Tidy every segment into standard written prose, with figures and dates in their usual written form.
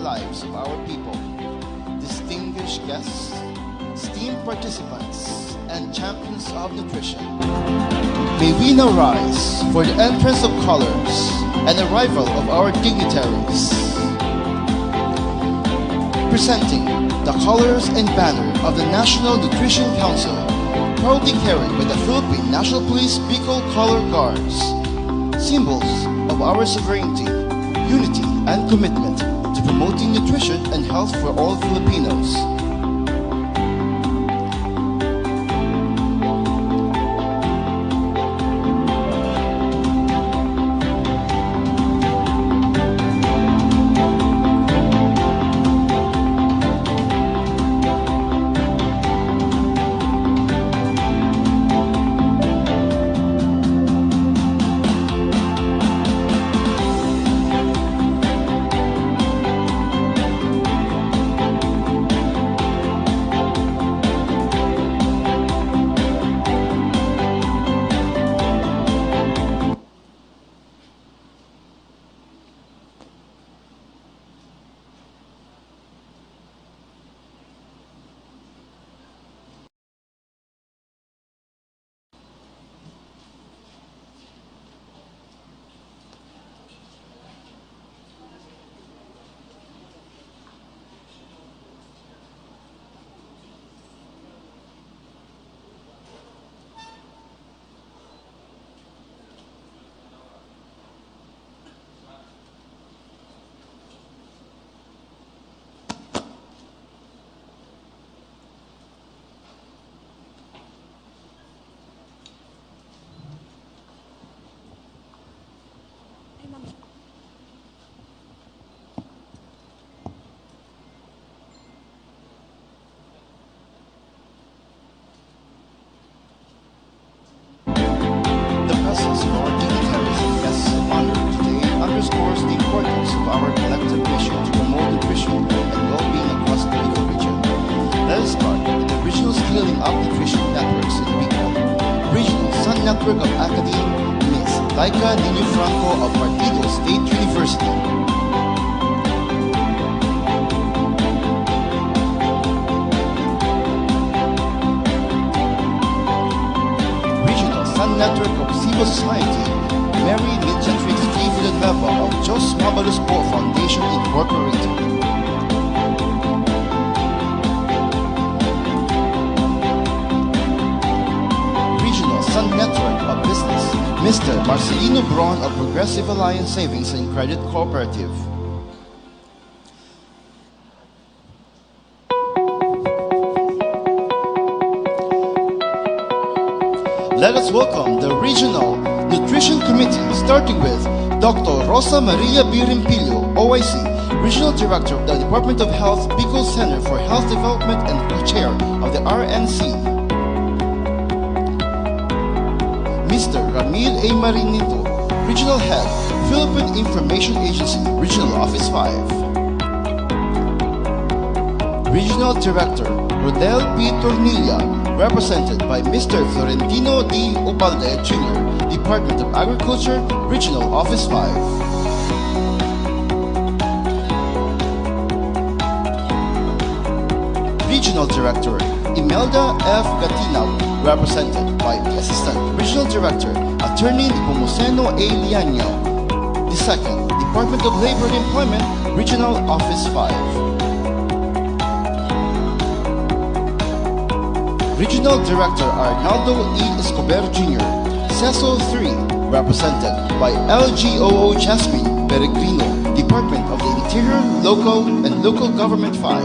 lives of our people. Distinguished guests, esteemed participants, and champions of nutrition. May we now rise for the entrance of colors and arrival of our dignitaries. Presenting the colors and banner of the National Nutrition Council, proudly carried by the Philippine National Police Bicol Color Guards, symbols of our sovereignty, unity, and commitment to promoting nutrition and health for all Filipinos. Underscores the importance of our collective mission to promote nutrition and well-being across the Bicol region. Let us start with the Regional Scaling Up Nutrition Networks in Bicol. Regional Sun Network of Academe, Ms. Laika Nino Franco of Partido State University. Regional Sun Network of Civil Society, Mary Mediatrix T. Villanueva of Jos Mabalos Po Foundation Incorporated. Regional Sun Network of Business, Mr. Marcelino Braun of Progressive Alliance Savings and Credit Cooperative. Let us welcome the Regional Nutrition Committee, starting with Dr. Rosa Maria B. Rimpillo, OIC, Regional Director of the Department of Health, Bicol Center for Health Development and Co-Chair of the RNC. Mr. Ramil A. Marinito, Regional Head, Philippine Information Agency, Regional Office 5. Regional Director, Rodel P. Tornilla, represented by Mr. Florentino D. Ubalde Jr., Department of Agriculture, Regional Office 5. Regional Director, Imelda F. Gatinaw, represented by Assistant Regional Director, Attorney Nepomuceno A. Liaño. The second, Department of Labor and Employment, Regional Office 5. Regional Director Arnaldo E. Escobar Jr., CESO 3, represented by LGOO Jasmine Peregrino, Department of the Interior, Local, and Local Government 5.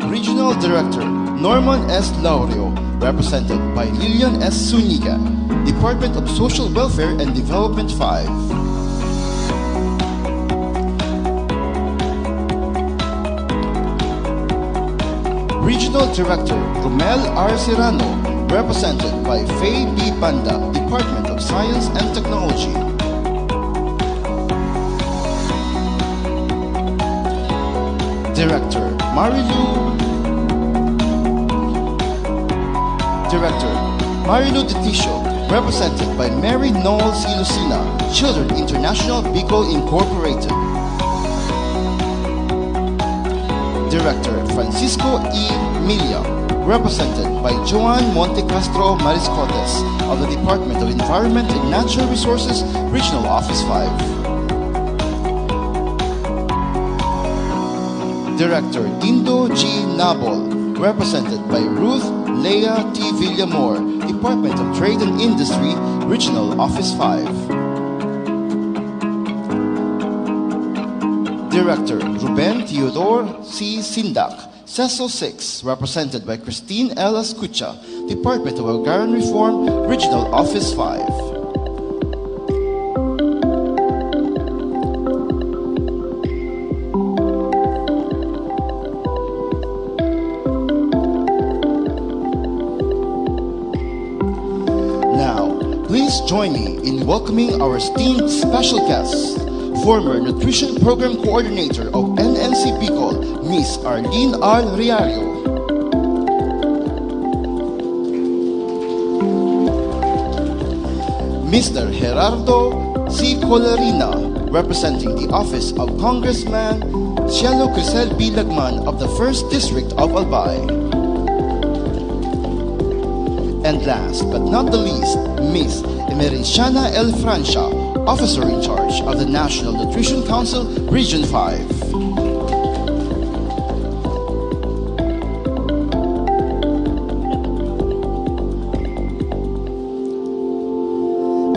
Regional Director Norman S. Laurio, represented by Lilian S. Zuniga, Department of Social Welfare and Development 5. Regional Director Romel R. Serrano, represented by Faye B. Banda, Department of Science and Technology. Director Marilu Deticio, represented by Mary Noel C. Lucina, Children International Bicol Incorporated. Director Francisco E. Milia, represented by Joan Montecastro Mariscotes of the Department of Environment and Natural Resources, Regional Office 5. Director Dindo G. Nabol, represented by Ruth Leah T. Villamor, Department of Trade and Industry, Regional Office 5. Director Ruben Theodore C. Sindak, CESO 6, represented by Christine L. Escucha, Department of Agrarian Reform, Regional Office 5. Please join me in welcoming our esteemed special guest, former Nutrition Program Coordinator of NNC Bicol, Ms. Arlene R. Riario. Mr. Gerardo C. Colarina, representing the Office of Congressman Cielo Crisel B. Lagman of the 1st District of Albay. And last but not the least, Ms. Emericiana L. Francia, Officer in Charge of the National Nutrition Council, Region 5.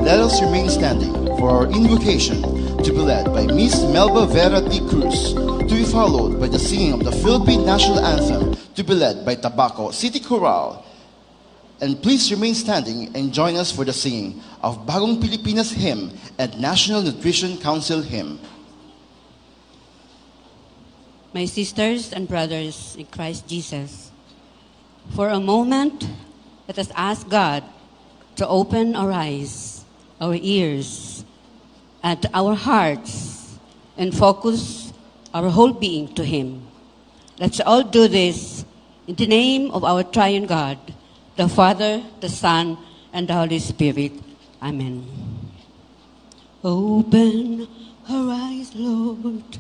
Let us remain standing for our invocation to be led by Ms. Melba Vera D. Cruz, to be followed by the singing of the Philippine National Anthem, to be led by Tabaco City Chorale. And please remain standing and join us for the singing of Bagong Pilipinas Hymn and National Nutrition Council Hymn. My sisters and brothers in Christ Jesus, for a moment, let us ask God to open our eyes, our ears, and our hearts, and focus our whole being to Him. Let's all do this in the name of our triune God, the Father, the Son, and the Holy Spirit. Amen. Open our eyes, Lord.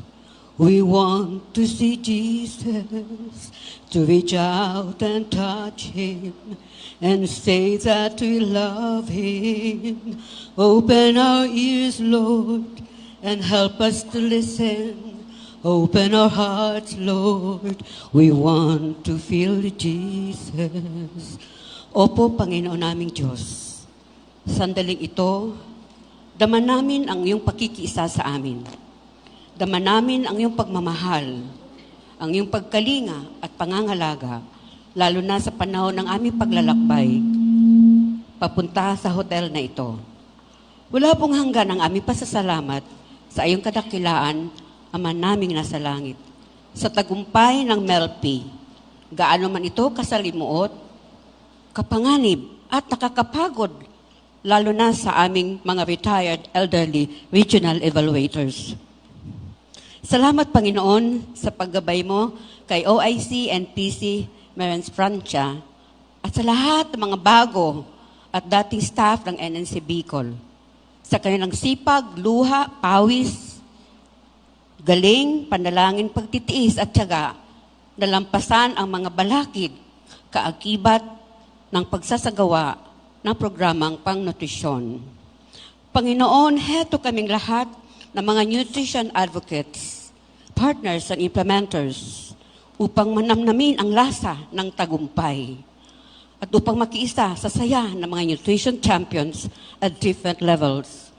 We want to see Jesus, to reach out and touch Him, and say that we love Him. Open our ears, Lord, and help us to listen. Open our hearts, Lord. We want to feel Jesus. Opo, Panginoon naming Diyos, sandaling ito, dama namin ang iyong pakikiisa sa amin. Dama namin ang iyong pagmamahal, ang iyong pagkalinga at pangangalaga, lalo na sa panahon ng aming paglalakbay, papunta sa hotel na ito. Wala pong hanggan ang aming pasasalamat sa iyong kadakilaan, Ama naming nasa langit. Sa tagumpay ng MELPI, gaano man ito kasalimuot, kapanganib at nakakapagod, lalo na sa aming mga retired elderly regional evaluators. Salamat, Panginoon, sa paggabay mo kay OIC and PC Merens Francia at sa lahat ng mga bago at dating staff ng NNC Bicol. Sa kanilang sipag, luha, pawis, galing, panalangin, pagtitiis at tiyaga, nalampasan ang mga balakid, kaakibat ng pagsasagawa ng programang pangnutrisyon. Panginoon, heto kaming lahat ng mga nutrition advocates, partners and implementers upang manamnamin ang lasa ng tagumpay at upang makiisa sa saya ng mga nutrition champions at different levels.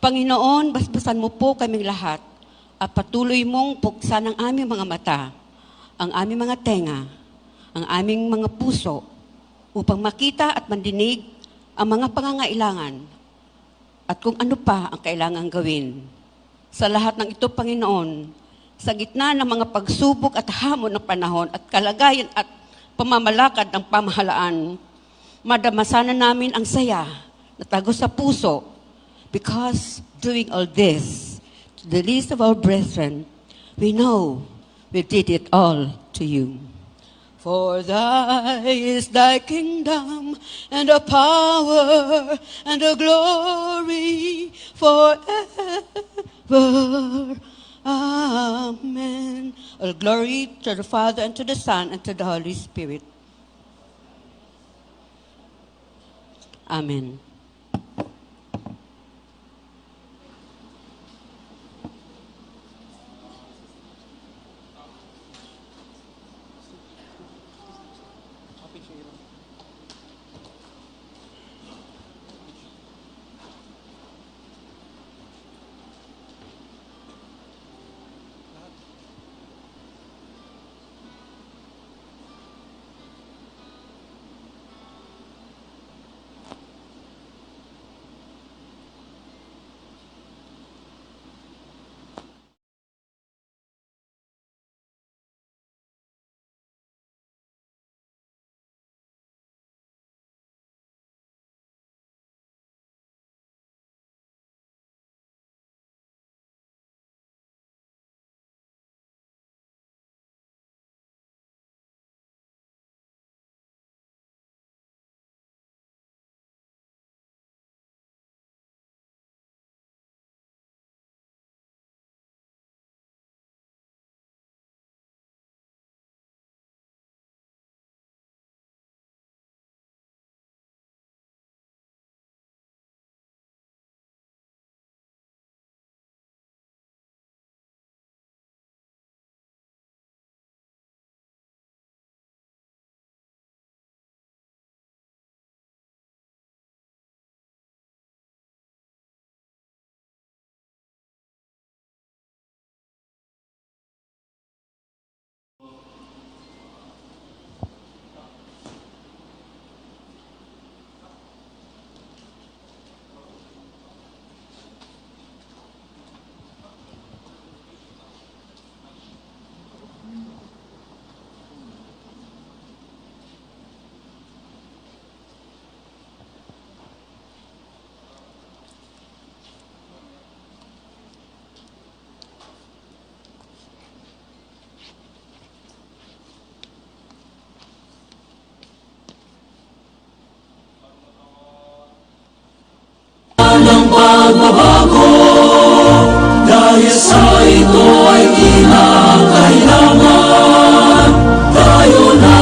Panginoon, basbasan mo po kaming lahat at patuloy mong buksan ang aming mga mata, ang aming mga tenga, ang aming mga puso, upang makita at mandinig ang mga pangangailangan at kung ano pa ang kailangang gawin. Sa lahat ng ito, Panginoon, sa gitna ng mga pagsubok at hamon ng panahon at kalagayan at pamamalakad ng pamahalaan, madama sana namin ang saya na tago sa puso because doing all this, to the least of our brethren, we know we did it all to you. For thy is thy kingdom, and the power, and the glory, forever. Amen. All glory to the Father, and to the Son, and to the Holy Spirit. Amen. Dahil sa ito ay kinakailangan tayo na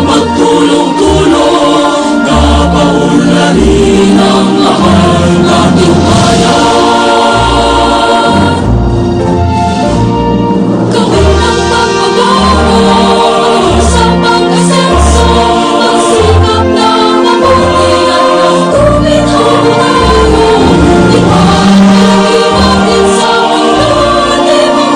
magtulong-tulong na paunlarin ang mahal nating bayan. Gawin ang pagbabago sa pag-asenso, magsikap na mabuti at ng tuwid-tuwid. Ipagpalagay natin sa mundo, di mo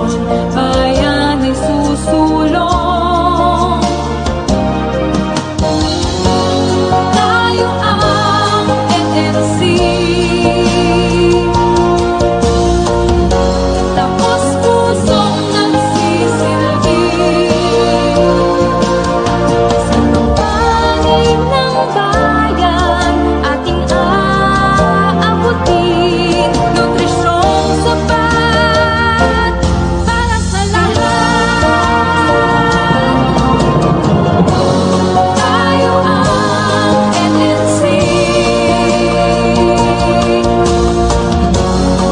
nutrisyon, bayan ay susulong. Tayo ang NNC, tapos pusong nagsisilbi sa panig ng bayan. Ating aabutin nutrisyong sapat para sa lahat. Tayo ang NNC,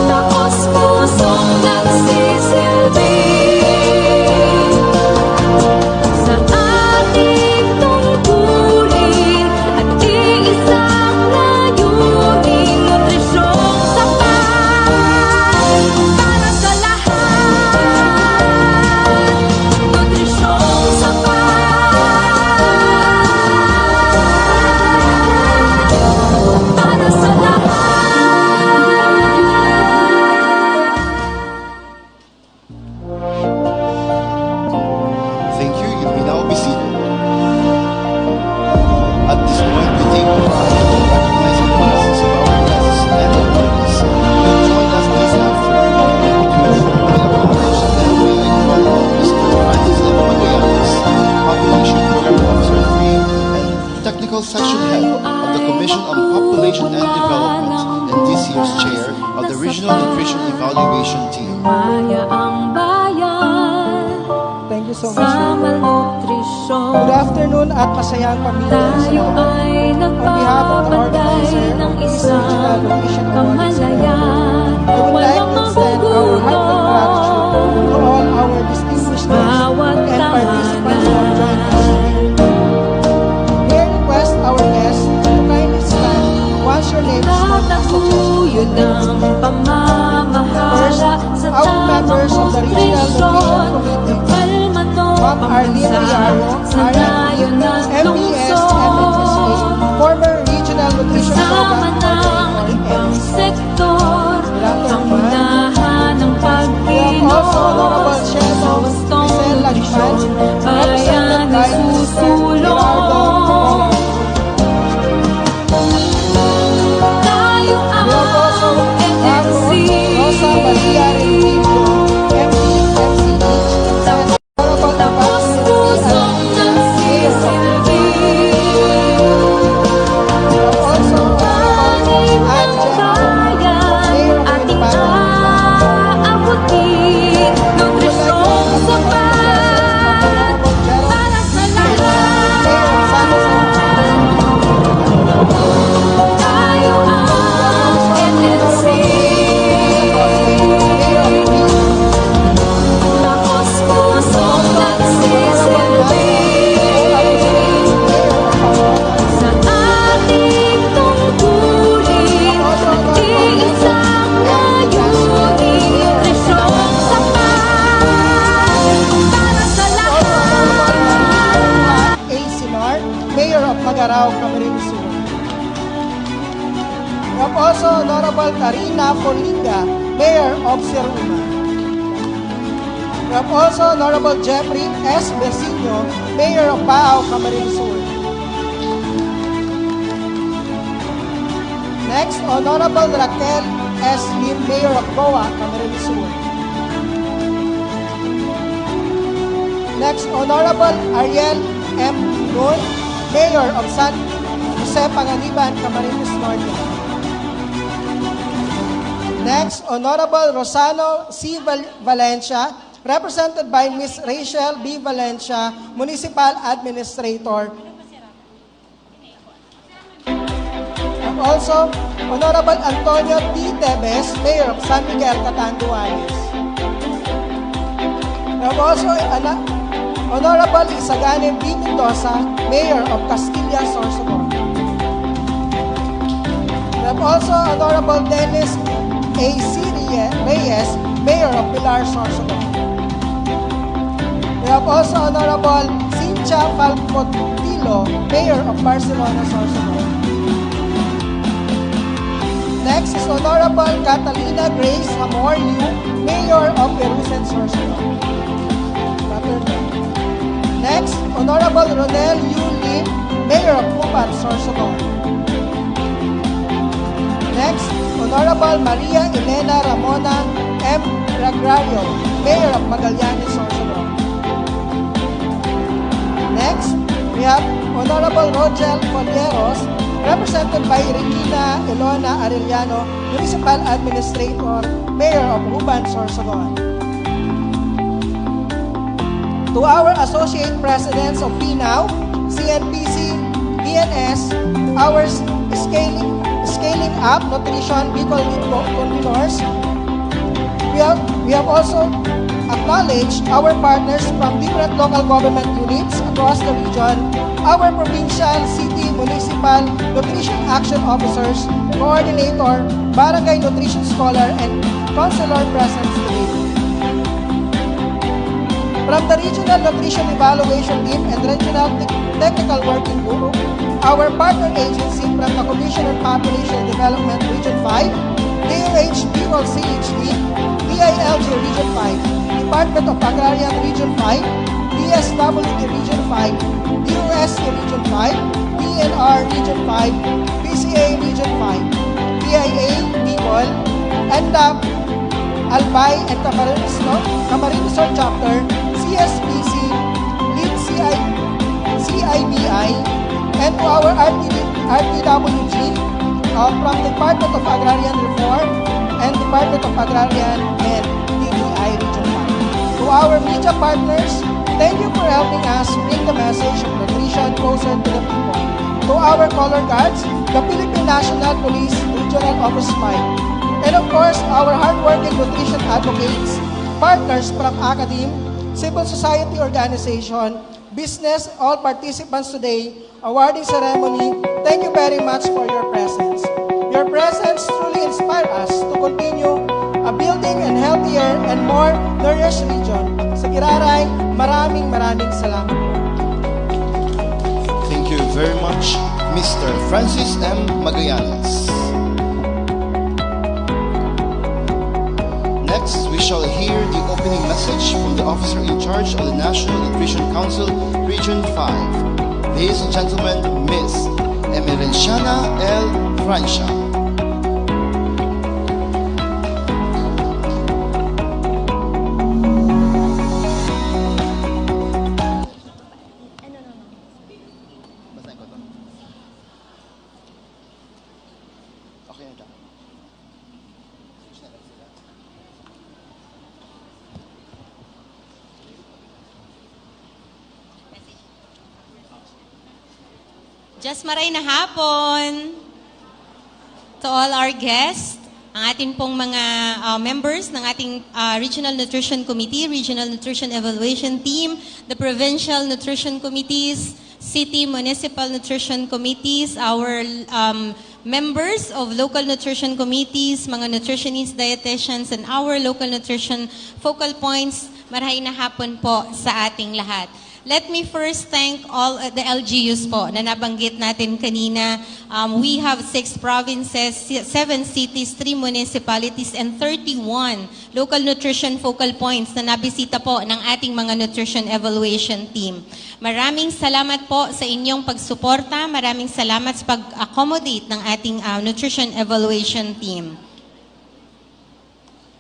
tapos pusong nagsisilbi sa ating tungkulin at iisang layunin. Nutrisyong sapat para sa lahat. Nutrisyong sapat para sa Thank you. You may now be seated. At this point, we take pride in recognizing the presence of our guests and attendees who have joined us this afternoon. To informally acknowledge and duly crown Mr. Francis M. Magallanes, Population Program Officer 3 and Technical Section Head of the Commission on Population and Development and this year's Chair of the Regional Nutrition Evaluation Team. Maya ang bayan Thank you so much. sa Good malnutrisyon. afternoon at masayang pamilya. Tayo ay nagbabantay ng isang kamalayan. I would like Walang to extend our heartfelt gratitude to magugulo, all our distinguished guests bawat and participants who have joined us tahanan. today. May I request our guests to kindly stand once your name is called as Tataguyod suggested. ang pamamahala sa our tamang members of the Regional nutrisyon. Nutrition Committee, Kalma to Ma'am Arlene pambansa Riaro, sa nayon ng MBS, lungsod. MNSA, former Regional Nutrition Kasama Program ng Coordinator, ibang MNSA. sektor, pangunahan ng pagkilos Also, Honorable sa Chelo wastong Rizal nutrisyon, Lagman, bayan represented ay by Mr. susulong. Gerardo. Tayo ang We have also NNC, Rosa Maria Renfido, MD, MCH, Honorable tapos Ambassador pusong nagsisilbi Also, panig ng bayan. Ating aabutin nutrisyong sapat para sa lahat. Tayo ang NNC, tapos pusong nagsisilbi sa ating tungkulin at iisang layunin. Nutrisyong sapat para sa lahat. A. Sinar, Mayor of Magarao, Camarines Sur. We have also Honorable Karina Polinga, Mayor of Siruma. We have also Honorable Jeffrey S. Besino, Mayor of Bao, Camarines Sur. Next, Honorable Raquel S. Lim, Mayor of Goa, Camarines Sur. Next, Honorable Ariel M. Nun, Mayor of San Jose Panganiban, Camarines Norte. Next, Honorable Rosano C. Valencia, represented by Ms. Rachel B. Valencia, Municipal Administrator. And also, Honorable Antonio T. Tebes, Mayor of San Miguel, Catanduanes. And also, Honorable Isagane B. Mendoza, Mayor of Castilla, Sorsogon. We have also Honorable Dennis A. C. Reyes, Mayor of Pilar, Sorsogon. We have also Honorable Cynthia Falcotilo, Mayor of Barcelona, Sorsogon. Next is Honorable Catalina Grace Amor-Yu, Mayor of Perusen, Sorsogon. Next, Honorable Ronel Yu Lim, Mayor of Pupan, Sorsogon. Next, Honorable Maria Elena Ramona M. Ragrario, Mayor of Magallanes, Sorsogon. Next, we have Honorable Rogel Colieros, represented by Regina Elona Arellano, Municipal Administrator, Mayor of Uban, Sorsogon. To our Associate Presidents of PNAW, CNPC, DNS, our Scaling Up Nutrition Bicol Convenors, we have also acknowledged our partners from different local government units across the region, our provincial, city, municipal, nutrition action officers, coordinator, barangay nutrition scholar, and counselor present today. From the Regional Nutrition Evaluation Team and Regional Technical Working Group, our partner agency from the Commission on Population Development Region 5, DOH Bicol CHD, DILG Region 5, Department of Agrarian Region 5, DSWD Region 5, DOSC Region 5, DNR Region 5, PCA Region 5, PIA Bicol, NDAP, Albay and Camarines Sur Chapter, CSPC, LEAD CIBI, and to our RTWG from Department of Agrarian Reform and Department of Agrarian and DTI Region 5. To our media partners, thank you for helping us bring the message of nutrition closer to the people. To our color guards, the Philippine National Police Regional Office 5, and of course, our hardworking nutrition advocates, partners from academe, civil society organization, business, all participants today, awarding ceremony, thank you very much for your presence. Your presence truly inspires us to continue building a healthier and more nourished region. Sa Giraray, maraming salamat. Thank you very much, Mr. Francis M. Magallanes. Next, we shall hear the opening message from the officer in charge of the National Nutrition Council, Region 5. Ladies and gentlemen, Ms. Emerenciana L. Francia. Okay na. Just maray na hapon to all our guests, ang ating pong mga members ng ating Regional Nutrition Committee, Regional Nutrition Evaluation Team, the Provincial Nutrition Committees, City Municipal Nutrition Committees, our members of local nutrition committees, mga nutritionists, dietitians, and our local nutrition focal points, maray na hapon po sa ating lahat. Let me first thank all the LGUs po na nabanggit natin kanina. We have 6 provinces, 7 cities, 3 municipalities, and 31 local nutrition focal points na nabisita po ng ating mga nutrition evaluation team. Maraming salamat po sa inyong pagsuporta. Maraming salamat sa pag-accommodate ng ating nutrition evaluation team.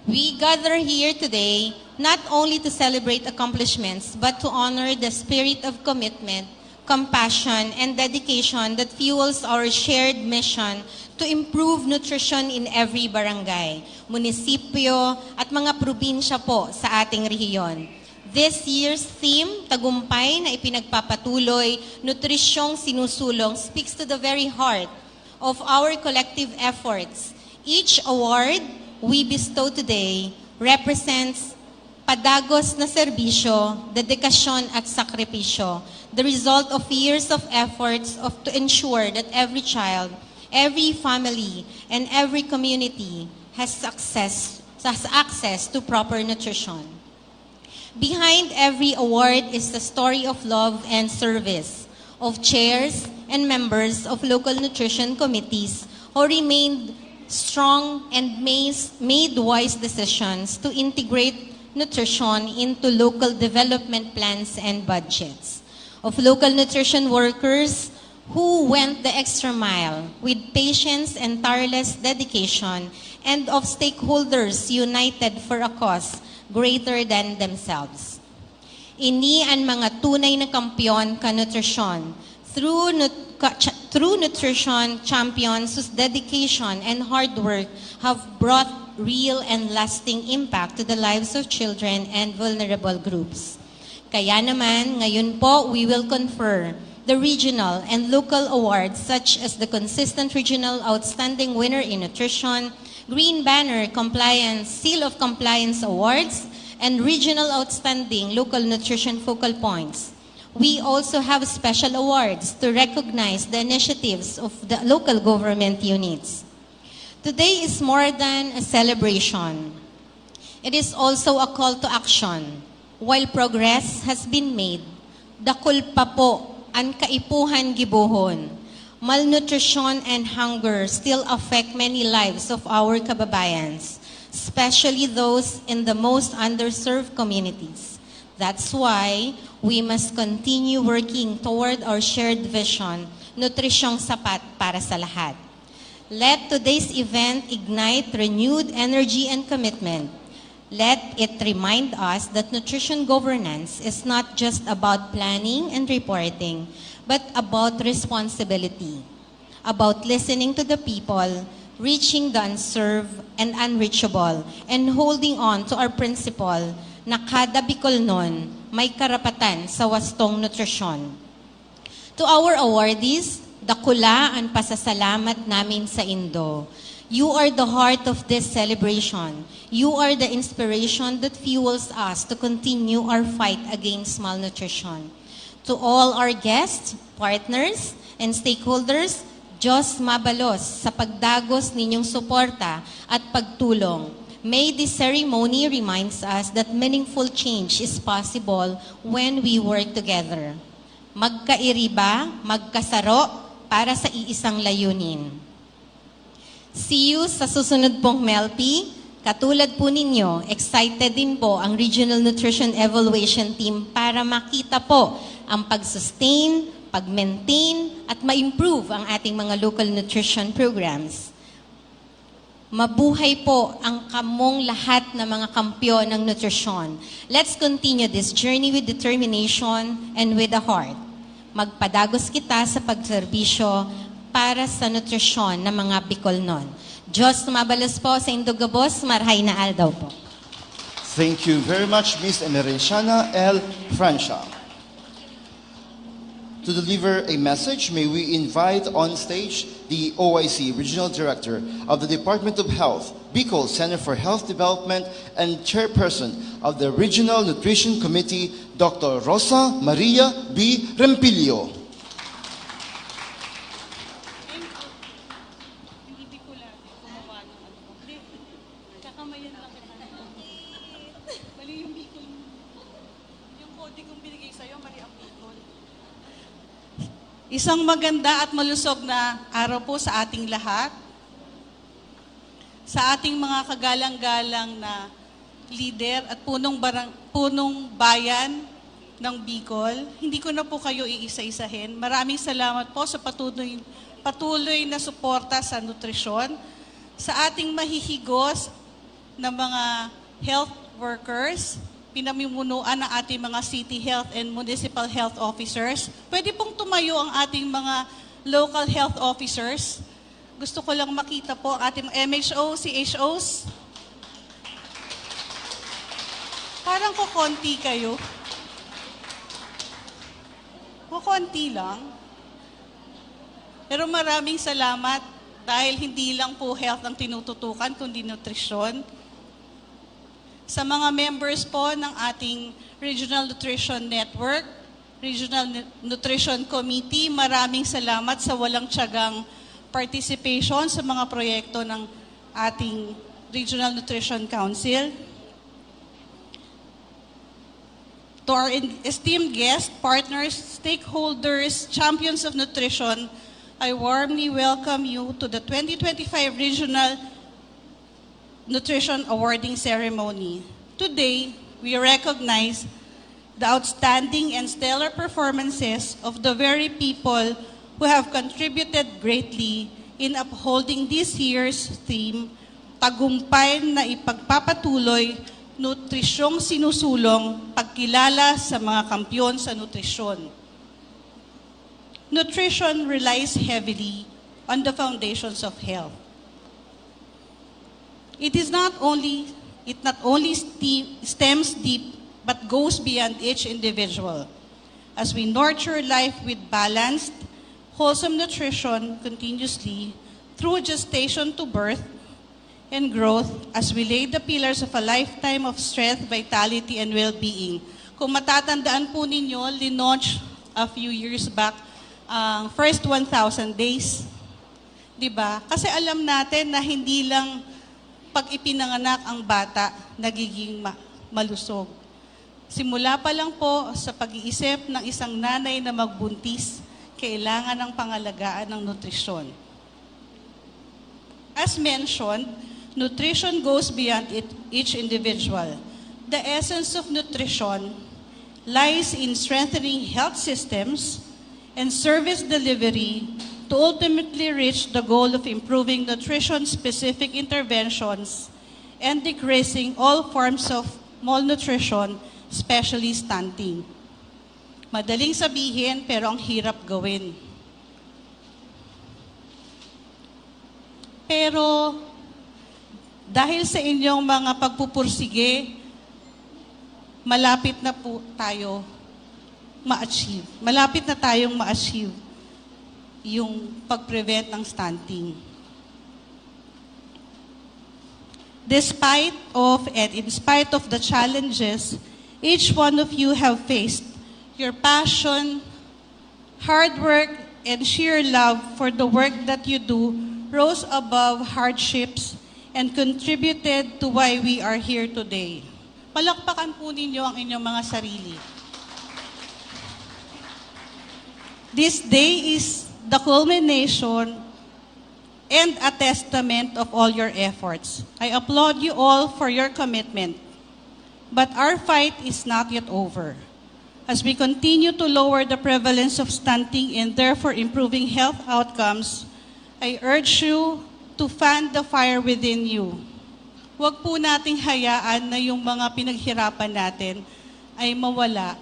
We gather here today not only to celebrate accomplishments, but to honor the spirit of commitment, compassion, and dedication that fuels our shared mission to improve nutrition in every barangay, munisipyo, at mga probinsya po sa ating rehiyon. This year's theme, Tagumpay na ipinagpapatuloy, Nutrisyong Sinusulong, speaks to the very heart of our collective efforts. Each award we bestow today represents padagos na serbisyo, dedikasyon at sakripisyo, the result of years of efforts to ensure that every child, every family, and every community has access to proper nutrition. Behind every award is the story of love and service of chairs and members of local nutrition committees who remained strong and made wise decisions to integrate nutrition into local development plans and budgets, of local nutrition workers who went the extra mile with patience and tireless dedication, and of stakeholders united for a cause greater than themselves. Ini ang mga tunay na kampiyon ka nutrisyon. Through nutrition champions whose dedication and hard work have brought real and lasting impact to the lives of children and vulnerable groups. Kaya naman, ngayon po, we will confer the regional and local awards such as the Consistent Regional Outstanding Winner in Nutrition, Green Banner Compliance Seal of Compliance Awards, and Regional Outstanding Local Nutrition Focal Points. We also have special awards to recognize the initiatives of the local government units. Today is more than a celebration. It is also a call to action. While progress has been made, dakul pa po ang kaipuhan gibuhon. Malnutrition and hunger still affect many lives of our kababayans, especially those in the most underserved communities. That's why we must continue working toward our shared vision, nutrisyong sapat para sa lahat. Let today's event ignite renewed energy and commitment. Let it remind us that nutrition governance is not just about planning and reporting, but about responsibility, about listening to the people, reaching the unserved and unreachable, and holding on to our principle na kada Bicolnon may karapatan sa wastong nutrisyon. To our awardees, dakula ang pasasalamat namin sa Indo. You are the heart of this celebration. You are the inspiration that fuels us to continue our fight against malnutrition. To all our guests, partners, and stakeholders, Diyos mabalos sa pagdagos ninyong suporta at pagtulong. May this ceremony reminds us that meaningful change is possible when we work together. Magkairiba, magkasaro para sa iisang layunin. See you sa susunod pong MELPI. Katulad po ninyo, excited din po ang Regional Nutrition Evaluation Team para makita po ang pag-sustain, pag-maintain, at ma-improve ang ating mga local nutrition programs. Mabuhay po ang kamong lahat na mga kampyon ng nutrisyon. Let's continue this journey with determination and with a heart. Magpadagos kita sa pagserbisyo para sa nutrisyon ng mga Bicolnon. Diyos mabalos po sa Indogabos, marhay na aldaw po. Thank you very much, Ms. Emericiana L. Francia. To deliver a message, may we invite on stage the OIC Regional Director of the Department of Health, Bicol Center for Health Development, and Chairperson of the Regional Nutrition Committee, Dr. Rosa Maria B. Rempilio. Isang maganda at malusog na araw po sa ating lahat. Sa ating mga kagalang-galang na leader at punong bayan ng Bicol. Hindi ko na po kayo iisa-isahin. Maraming salamat po sa patuloy na suporta sa nutrisyon. Sa ating mahihigos na mga health workers, pinamumunuan ng ating mga city health and municipal health officers. Pwede pong tumayo ang ating mga local health officers. Gusto ko lang makita po ang ating MHO, CHOs. Parang kukonti kayo. Kukonti lang. Pero maraming salamat dahil hindi lang po health ang tinututukan, kundi nutrisyon. Sa mga members po ng ating Regional Nutrition Network, Regional Nutrition Committee, maraming salamat sa walang tiyagang participation sa mga proyekto ng ating Regional Nutrition Council. To our esteemed guests, partners, stakeholders, champions of nutrition I warmly welcome you to the 2025 Regional Nutrition Awarding Ceremony. Today, we recognize the outstanding and stellar performances of the very people who have contributed greatly in upholding this year's theme, Tagumpay na ipagpapatuloy, nutrisyong sinusulong, pagkilala sa mga kampyon sa nutrisyon. Nutrition relies heavily on the foundations of health. It not only stems deep, but goes beyond each individual. As we nurture life with balanced, wholesome nutrition continuously through gestation to birth and growth, as we lay the pillars of a lifetime of strength, vitality, and well-being. Kung matatandaan po ninyo, linaunch a few years back ang first 1,000 days. Diba? Kasi alam natin na hindi lang pag ipinanganak ang bata, nagiging malusog. Simula pa lang po sa pag-iisip ng isang nanay na magbuntis, kailangan ng pangalagaan ng nutrisyon. As mentioned, nutrition goes beyond each individual. The essence of nutrition lies in strengthening health systems and service delivery to ultimately reach the goal of improving nutrition-specific interventions and decreasing all forms of malnutrition, especially stunting. Madaling sabihin, pero ang hirap gawin. Pero dahil sa inyong mga pagpupursige, malapit na po tayo ma-achieve. Malapit na tayong ma-achieve yung pag-prevent ng stunting. Despite of and in spite of the challenges each one of you have faced, your passion, hard work, and sheer love for the work that you do rose above hardships and contributed to why we are here today. Palakpakan po ninyo ang inyong mga sarili. This day is the culmination and a testament of all your efforts. I applaud you all for your commitment. But our fight is not yet over. As we continue to lower the prevalence of stunting and therefore improving health outcomes, I urge you to fan the fire within you. Huwag po nating hayaan na yung mga pinaghirapan natin ay mawala.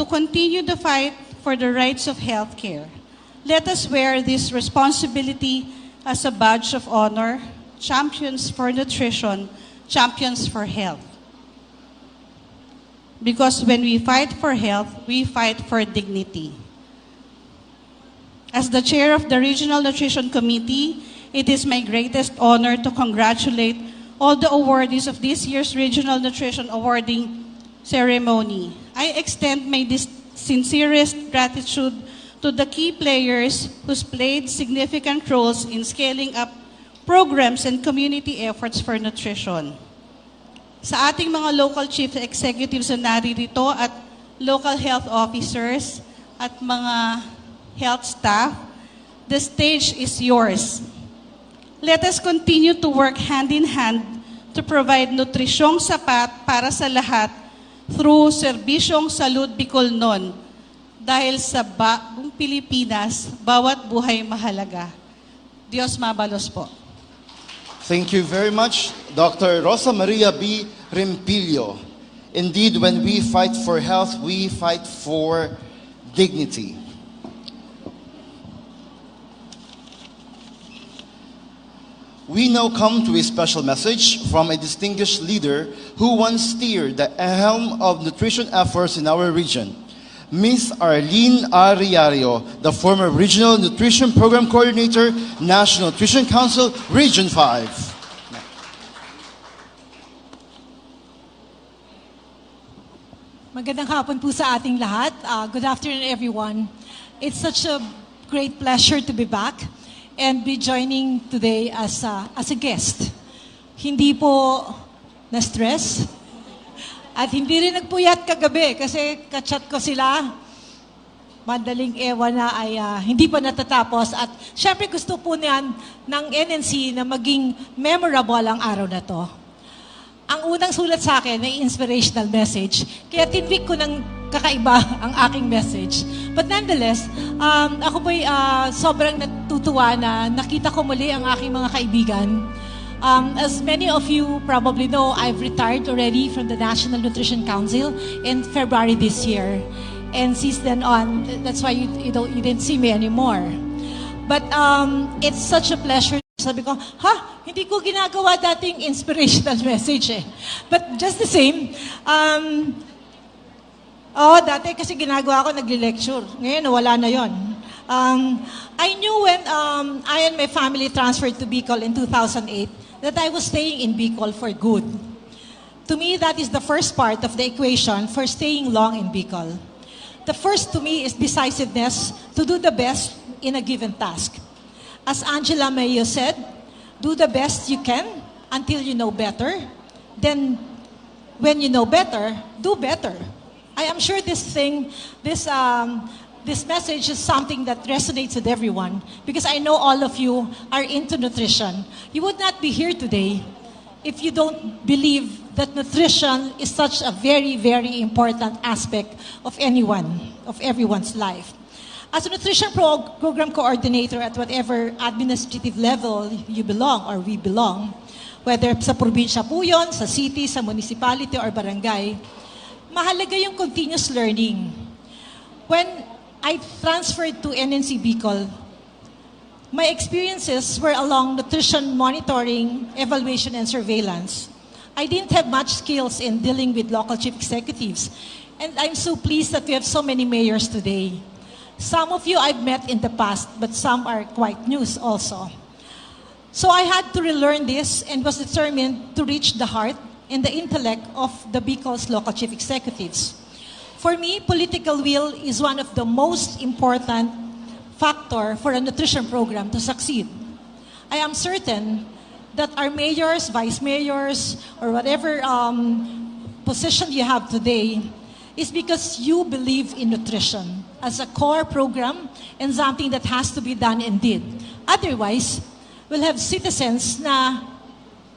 To continue the fight for the rights of healthcare, let us wear this responsibility as a badge of honor, champions for nutrition, champions for health. Because when we fight for health, we fight for dignity. As the chair of the Regional Nutrition Committee, it is my greatest honor to congratulate all the awardees of this year's Regional Nutrition Awarding Ceremony. I extend my sincerest gratitude to the key players who played significant roles in scaling up programs and community efforts for nutrition. Sa ating mga local chief executives na naririto at local health officers at mga health staff, the stage is yours. Let us continue to work hand in hand to provide nutrisyong sapat para sa lahat through Serbisyong Salud Bicolnon. Dahil sa buong Pilipinas, bawat buhay mahalaga. Diyos mabalos po. Thank you very much, Dr. Rosa Maria B. Rimpillo. Indeed, when we fight for health, we fight for dignity. We now come to a special message from a distinguished leader who once steered the helm of nutrition efforts in our region. Ms. Arlene Ariario, the former Regional Nutrition Program Coordinator, National Nutrition Council, Region 5. Magandang hapon po sa ating lahat. Good afternoon, everyone. It's such a great pleasure to be back and be joining today as a guest. Hindi po na-stress at hindi rin nagpuyat kagabi kasi kachat ko sila madaling ewan na ay hindi pa natatapos. At syempre gusto po niyan ng NNC na maging memorable ang araw na to. Ang unang sulat sa akin ay inspirational message. Kaya tinwik ko ng kakaiba ang aking message. But nonetheless, ako po'y sobrang natutuwa na nakita ko muli ang aking mga kaibigan. As many of you probably know, I've retired already from the National Nutrition Council in February this year. And since then on, that's why you didn't see me anymore. But it's such a pleasure. Sabi ko, hindi ko ginagawa dating inspirational message eh. But just the same, dati kasi ginagawa ko, nagli-lecture. Ngayon, wala na yon. I knew when I and my family transferred to Bicol in 2008 that I was staying in Bicol for good. To me, that is the first part of the equation for staying long in Bicol. The first to me is decisiveness to do the best in a given task. As Angela Mayo said, do the best you can until you know better. Then, when you know better, do better. I am sure this message is something that resonates with everyone because I know all of you are into nutrition. You would not be here today if you don't believe that nutrition is such a very, very important aspect of everyone's life. As a nutrition program coordinator at whatever administrative level you belong or we belong, whether sa probinsya po yun, sa city, sa municipality, or barangay, mahalaga yung continuous learning. When I transferred to NNC Bicol, my experiences were along nutrition monitoring, evaluation, and surveillance. I didn't have much skills in dealing with local chief executives, and I'm so pleased that we have so many mayors today. Some of you I've met in the past, but some are quite new also. So I had to relearn this and was determined to reach the heart and the intellect of the Bicol's local chief executives. For me, political will is one of the most important factor for a nutrition program to succeed. I am certain that our mayors, vice mayors, or whatever position you have today is because you believe in nutrition as a core program and something that has to be done and did. Otherwise, we'll have citizens na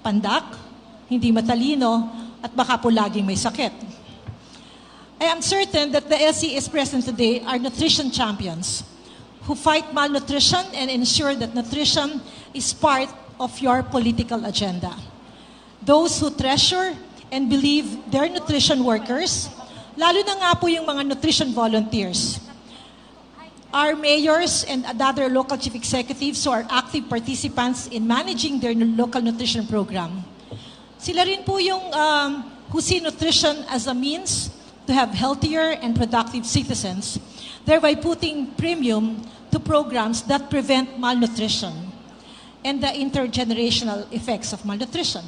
pandak, hindi matalino, at baka po laging may sakit. I am certain that the LCS present today are nutrition champions who fight malnutrition and ensure that nutrition is part of your political agenda. Those who treasure and believe their nutrition workers, lalo na nga po yung mga nutrition volunteers, our mayors and other local chief executives who are active participants in managing their local nutrition program. Sila rin po yung who see nutrition as a means to have healthier and productive citizens, thereby putting premium to programs that prevent malnutrition and the intergenerational effects of malnutrition.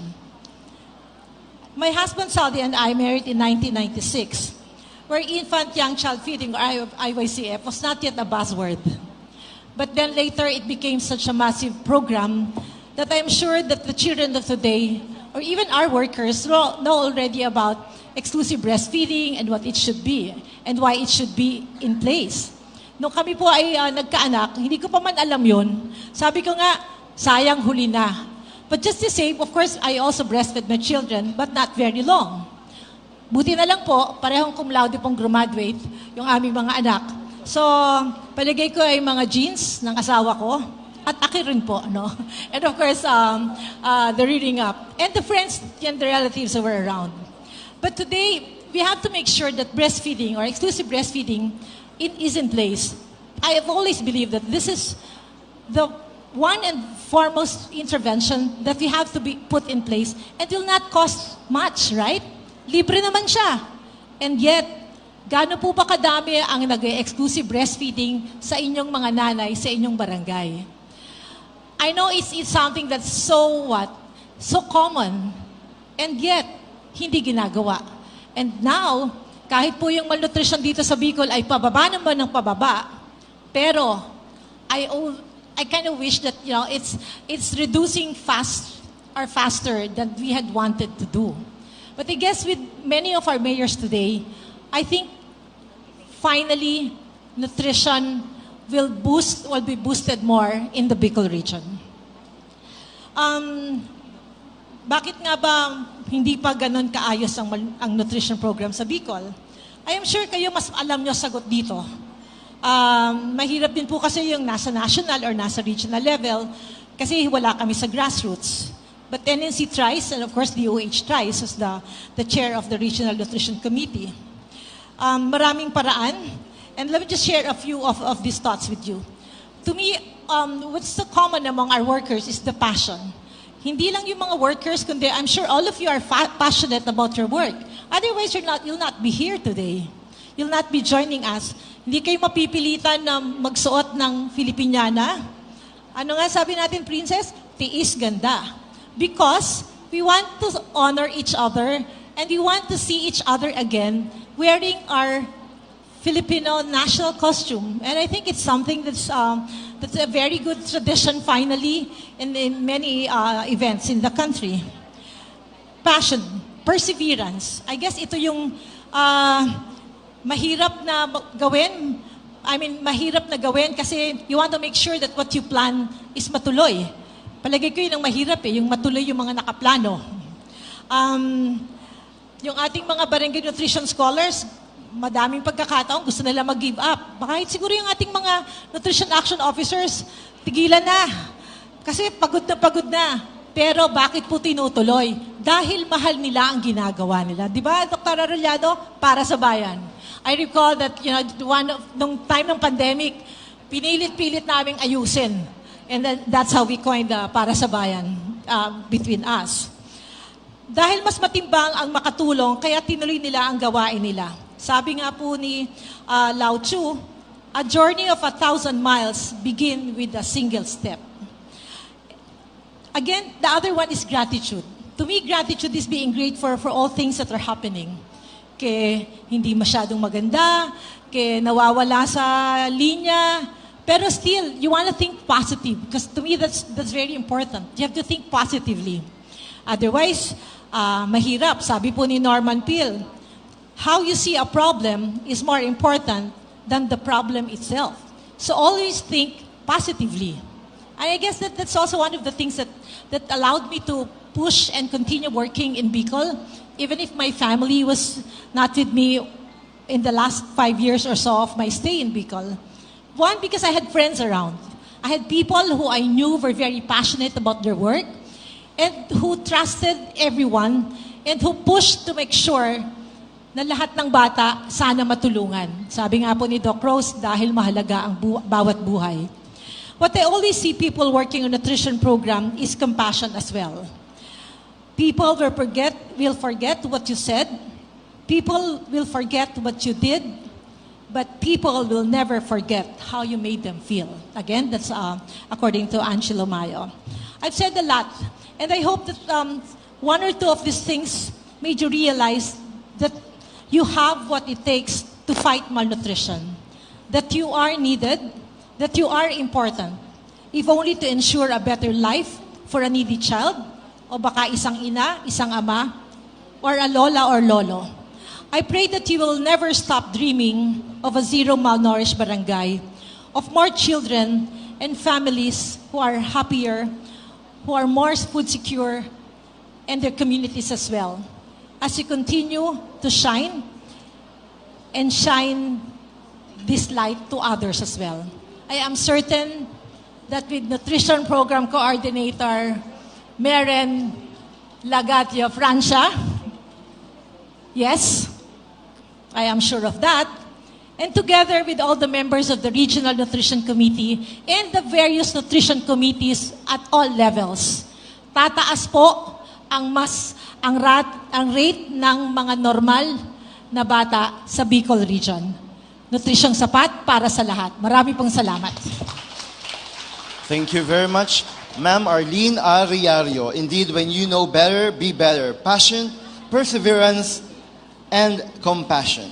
My husband Saldi and I married in 1996, where infant young child feeding, or IYCF, was not yet a buzzword. But then later it became such a massive program that I'm sure that the children of today, or even our workers, know already about exclusive breastfeeding and what it should be, and why it should be in place. Nung kami po ay nagkaanak, hindi ko pa man alam yun. Sabi ko nga, sayang huli na. But just the same, of course, I also breastfed my children, but not very long. Buti na lang po, parehong cum laude pong graduate yung aming mga anak. So, palagay ko ay mga genes ng asawa ko, at aki rin po, no? And of course, the reading up, and the friends and the relatives who were around. But today, we have to make sure that breastfeeding or exclusive breastfeeding, it is in place. I have always believed that this is the one and foremost intervention that we have to be put in place, and will not cost much, right? Libre naman siya. And yet, gaano po ba kadami ang nag-exclusive breastfeeding sa inyong mga nanay, sa inyong barangay? I know it's something that's so common, and yet, hindi ginagawa. And now, kahit po yung malnutrition dito sa Bicol ay pababa naman ng pababa, pero I kind of wish that it's reducing faster than we had wanted to do. But I guess with many of our mayors today, I think finally nutrition will be boosted more in the Bicol region. Bakit nga ba hindi pa ganun kaayos ang nutrition program sa Bicol? I am sure kayo mas alam nyo sagot dito. Mahirap din po kasi yung nasa national or nasa regional level kasi wala kami sa grassroots. But NNC tries, and of course DOH tries as the chair of the Regional Nutrition Committee. Maraming paraan, and let me just share a few of these thoughts with you. To me, what's so common among our workers is the passion. Hindi lang yung mga workers, kundi I'm sure all of you are passionate about your work. Otherwise, you'll not be here today. You'll not be joining us. Hindi kayo mapipilitan na magsuot ng Filipiniana. Ano nga sabi natin, Princess? Tiis ganda. Because we want to honor each other and we want to see each other again wearing our Filipino national costume. And I think it's something that's a very good tradition finally in many events in the country. Passion, perseverance. I guess ito yung mahirap na gawin. Mahirap na gawin kasi you want to make sure that what you plan is matuloy. Palagay ko yun ang mahirap yung matuloy yung mga nakaplano. Yung ating mga barangay nutrition scholars, madaming pagkakataon, gusto nila mag-give up. Baka siguro yung ating mga nutrition action officers, tigilan na. Kasi pagod na. Pero bakit po tinutuloy? Dahil mahal nila ang ginagawa nila. Di ba, Dr. Arrollado? Para sa bayan. I recall that, nung time ng pandemic, pinilit-pilit naming ayusin. And then that's how we coined para sa bayan between us. Dahil mas matimbang ang makatulong, kaya tinuloy nila ang gawain nila. Sabi nga po ni Lao Tzu, a journey of 1,000 miles begin with a single step. Again, the other one is gratitude. To me, gratitude is being grateful for all things that are happening. Kaya hindi masyadong maganda, kaya nawawala sa linya, pero still, you want to think positive because to me that's very important. You have to think positively. Otherwise, mahirap. Sabi po ni Norman Peale, how you see a problem is more important than the problem itself. So always think positively. I guess that's also one of the things that allowed me to push and continue working in Bicol, even if my family was not with me in the last 5 years or so of my stay in Bicol. One, because I had friends around. I had people who I knew were very passionate about their work and who trusted everyone and who pushed to make sure na lahat ng bata sana matulungan. Sabi nga po ni Doc Rose, dahil mahalaga ang bawat buhay. What I always see people working on nutrition program is compassion as well. People will forget what you said. People will forget what you did. But people will never forget how you made them feel. Again, that's according to Angelo Mayo. I've said a lot, and I hope that one or two of these things made you realize that you have what it takes to fight malnutrition, that you are needed, that you are important, if only to ensure a better life for a needy child, o baka isang ina, isang ama, or a lola or lolo. I pray that you will never stop dreaming of a zero malnourished barangay, of more children and families who are happier, who are more food secure, and their communities as well. As you continue to shine and shine this light to others as well. I am certain that with Nutrition Program Coordinator Meren Lagatio Francia, yes, I am sure of that. And together with all the members of the Regional Nutrition Committee and the various nutrition committees at all levels, tataas po ang rate ng mga normal na bata sa Bicol Region. Nutrisyong sapat para sa lahat. Marami pong salamat. Thank you very much, Ma'am Arlene Ariario. Indeed, when you know better, be better. Passion, perseverance, and compassion.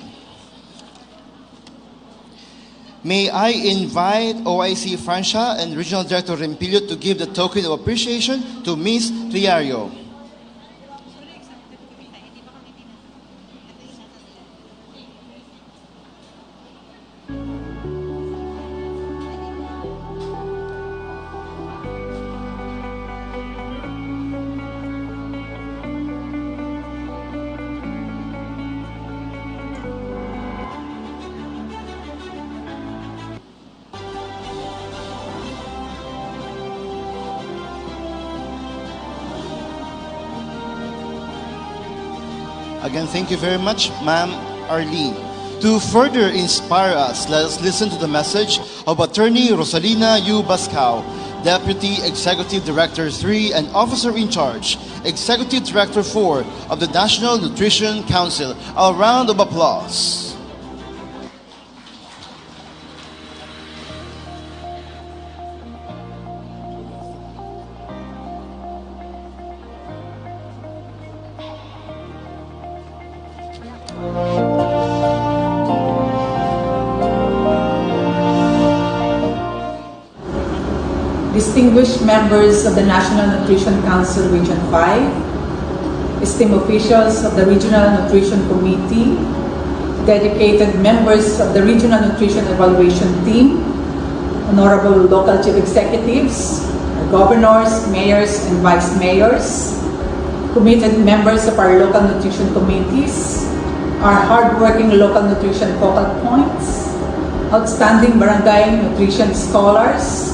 May I invite OIC Francia and Regional Director Rempilio to give the token of appreciation to Ms. Riario. Again, thank you very much, Ma'am Arlene. To further inspire us, let us listen to the message of Attorney Rosalina U. Bascao, Deputy Executive Director 3 and Officer in Charge, Executive Director 4 of the National Nutrition Council. A round of applause. Distinguished members of the National Nutrition Council Region 5, esteemed officials of the Regional Nutrition Committee, dedicated members of the Regional Nutrition Evaluation Team, honorable local chief executives, governors, mayors, and vice mayors, committed members of our local nutrition committees, our hardworking local nutrition focal points, outstanding barangay nutrition scholars,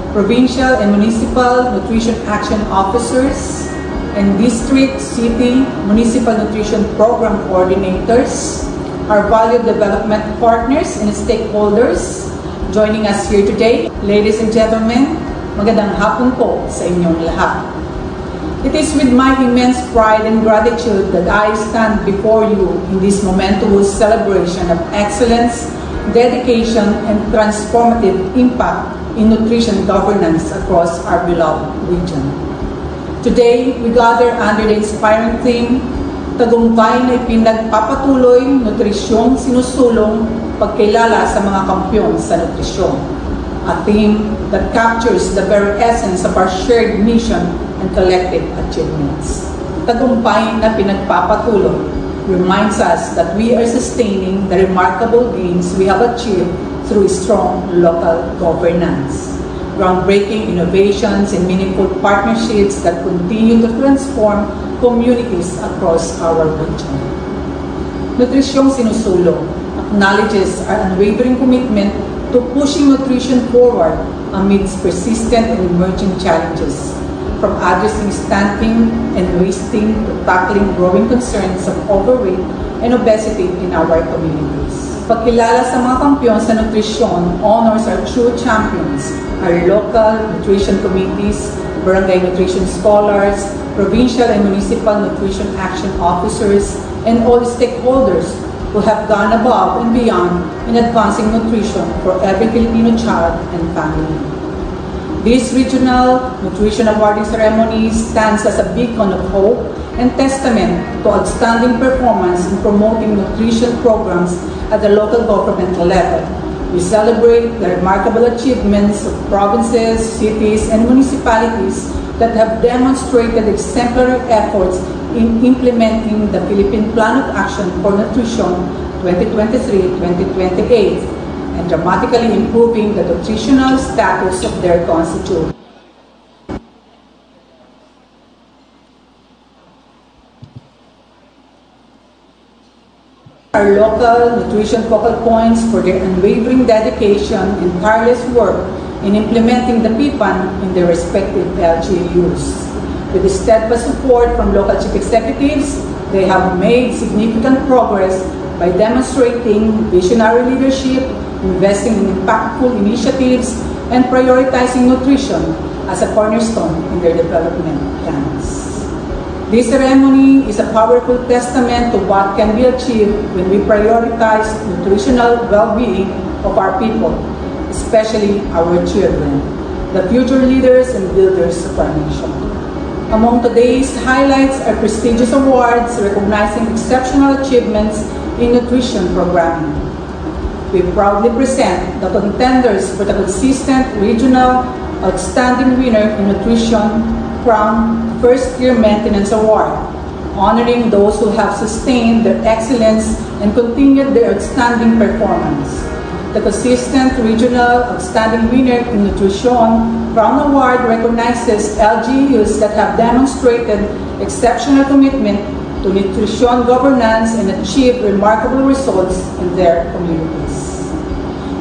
provincial and municipal nutrition action officers, and district, city, municipal nutrition program coordinators, our valued development partners and stakeholders joining us here today. Ladies and gentlemen, magandang hapon po sa inyong lahat. It is with my immense pride and gratitude that I stand before you in this momentous celebration of excellence, dedication, and transformative impact in nutrition governance across our beloved region. Today, we gather under the inspiring theme, Tagumpay na ipinagpapatuloy, nutrisyong sinusulong, pagkilala sa mga kampiyon sa nutrisyon. A theme that captures the very essence of our shared mission and collective achievements. Tagumpay na pinagpapatuloy reminds us that we are sustaining the remarkable gains we have achieved through strong local governance, groundbreaking innovations and meaningful partnerships that continue to transform communities across our region. Nutrisyong sinusulong acknowledges our unwavering commitment to pushing nutrition forward amidst persistent and emerging challenges, from addressing stunting and wasting to tackling growing concerns of overweight and obesity in our communities. Pagkilala sa mga kampiyon sa nutrisyon honors our true champions, our local nutrition committees, barangay nutrition scholars, provincial and municipal nutrition action officers, and all stakeholders who have gone above and beyond in advancing nutrition for every Filipino child and family. This regional nutrition awarding ceremony stands as a beacon of hope and testament to outstanding performance in promoting nutrition programs at the local government level. We celebrate the remarkable achievements of provinces, cities, and municipalities that have demonstrated exemplary efforts in implementing the Philippine Plan of Action for Nutrition 2023-2028 and dramatically improving the nutritional status of their constituents. Our local nutrition focal points for their unwavering dedication and tireless work in implementing the PPAN in their respective LGUs. With the steadfast support from local chief executives, they have made significant progress by demonstrating visionary leadership, investing in impactful initiatives, and prioritizing nutrition as a cornerstone in their development plans. This ceremony is a powerful testament to what can be achieved when we prioritize nutritional well-being of our people, especially our children, the future leaders and builders of our nation. Among today's highlights are prestigious awards recognizing exceptional achievements in nutrition programming. We proudly present the contenders for the consistent regional outstanding winner in nutrition Crown First Year Maintenance Award, honoring those who have sustained their excellence and continued their outstanding performance. The consistent regional outstanding winner in nutrition Crown Award recognizes LGUs that have demonstrated exceptional commitment to nutrition governance and achieved remarkable results in their communities.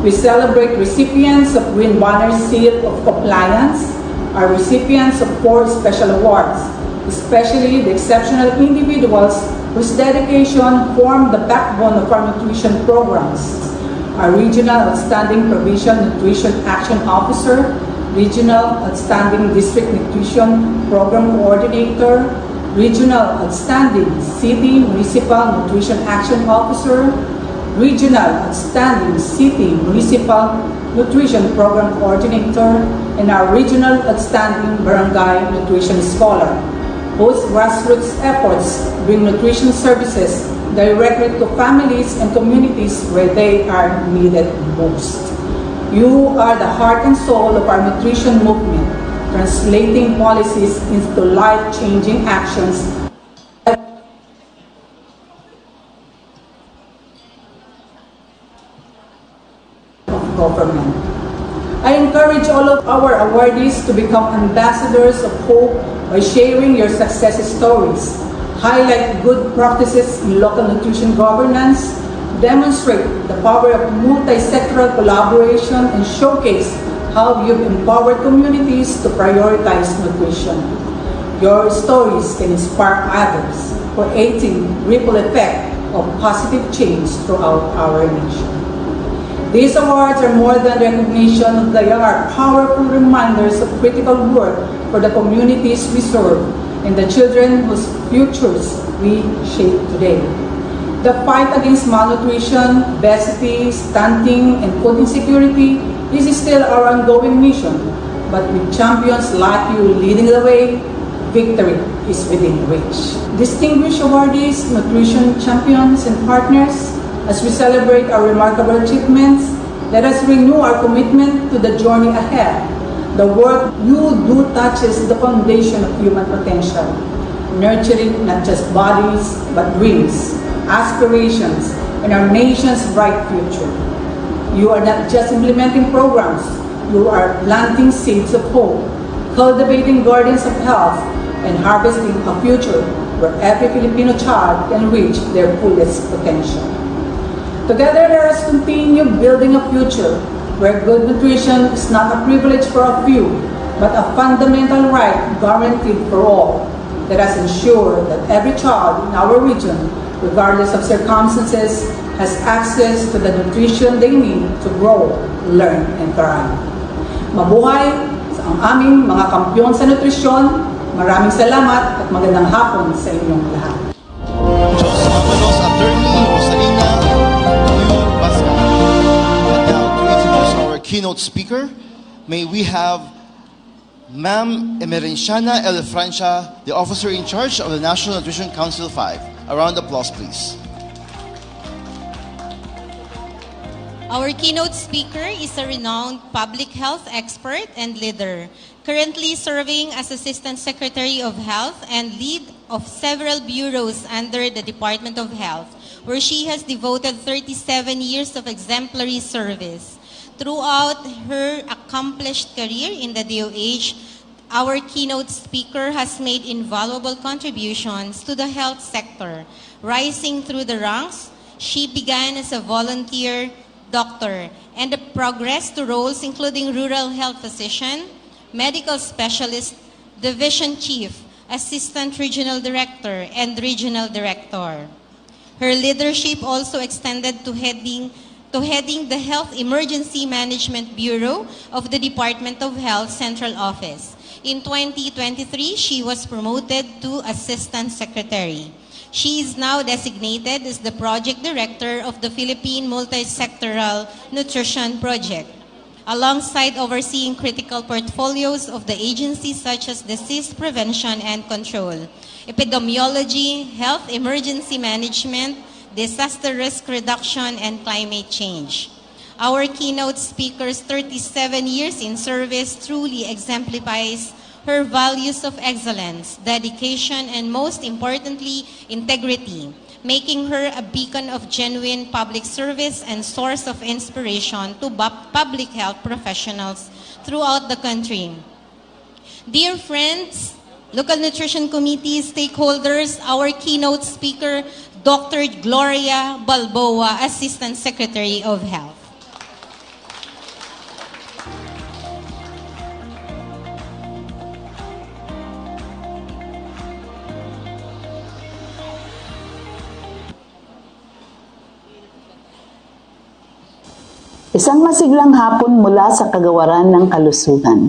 We celebrate recipients of Green Banner Seal of Compliance, are recipients of 4 special awards, especially the exceptional individuals who whose dedication formed the backbone of our nutrition programs. Our Regional Outstanding Provincial Nutrition Action Officer, Regional Outstanding District Nutrition Program Coordinator, Regional Outstanding City Municipal Nutrition Action Officer, Regional Outstanding City Municipal Nutrition Program Coordinator, and our Regional Outstanding Barangay Nutrition Scholar, whose grassroots efforts bring nutrition services directly to families and communities where they are needed most. You are the heart and soul of our nutrition movement, translating policies into life-changing actions of government. I encourage all of our awardees to become ambassadors of hope by sharing your success stories, highlight good practices in local nutrition governance, demonstrate the power of multi-sectoral collaboration, and showcase how you've empowered communities to prioritize nutrition. Your stories can inspire others, creating ripple effect of positive change throughout our nation. These awards are more than recognition, they are powerful reminders of critical work for the communities we serve and the children whose futures we shape today. The fight against malnutrition, obesity, stunting, and food insecurity is still our ongoing mission, but with champions like you leading the way, victory is within reach. Distinguished awardees, nutrition champions, and partners, as we celebrate our remarkable achievements, let us renew our commitment to the journey ahead. The work you do touches the foundation of human potential, nurturing not just bodies, but dreams, aspirations, and our nation's bright future. You are not just implementing programs, you are planting seeds of hope, cultivating gardens of health, and harvesting a future where every Filipino child can reach their fullest potential. Together, let us continue building a future where good nutrition is not a privilege for a few, but a fundamental right guaranteed for all. Let us ensure that every child in our region, regardless of circumstances, has access to the nutrition they need to grow, learn, and thrive. Mabuhay sa ang aming mga kampiyon sa nutrisyon. Maraming salamat at magandang hapon sa inyong lahat. Diyos Avalos Attorney Rosalina Basca. And now to introduce our keynote speaker, may we have Ma'am Emerenciana L. Francia, the officer in charge of the National Nutrition Council 5. A round of applause, please. Our keynote speaker is a renowned public health expert and leader, currently serving as Assistant Secretary of Health and lead of several bureaus under the Department of Health, where she has devoted 37 years of exemplary service. Throughout her accomplished career in the DOH, our keynote speaker has made invaluable contributions to the health sector. Rising through the ranks, she began as a volunteer doctor and progressed to roles including rural health physician, medical specialist, division chief, assistant regional director, and regional director. Her leadership also extended to heading the Health Emergency Management Bureau of the Department of Health Central Office. In 2023, she was promoted to Assistant Secretary. She is now designated as the Project Director of the Philippine Multi-Sectoral Nutrition Project, alongside overseeing critical portfolios of the agencies such as disease prevention and control, epidemiology, health emergency management, disaster risk reduction, and climate change. Our keynote speaker's 37 years in service truly exemplifies her values of excellence, dedication, and most importantly, integrity, making her a beacon of genuine public service and source of inspiration to public health professionals throughout the country. Dear friends, local nutrition committee stakeholders, our keynote speaker, Dr. Gloria Balboa, Assistant Secretary of Health. Isang masiglang hapon mula sa kagawaran ng kalusugan.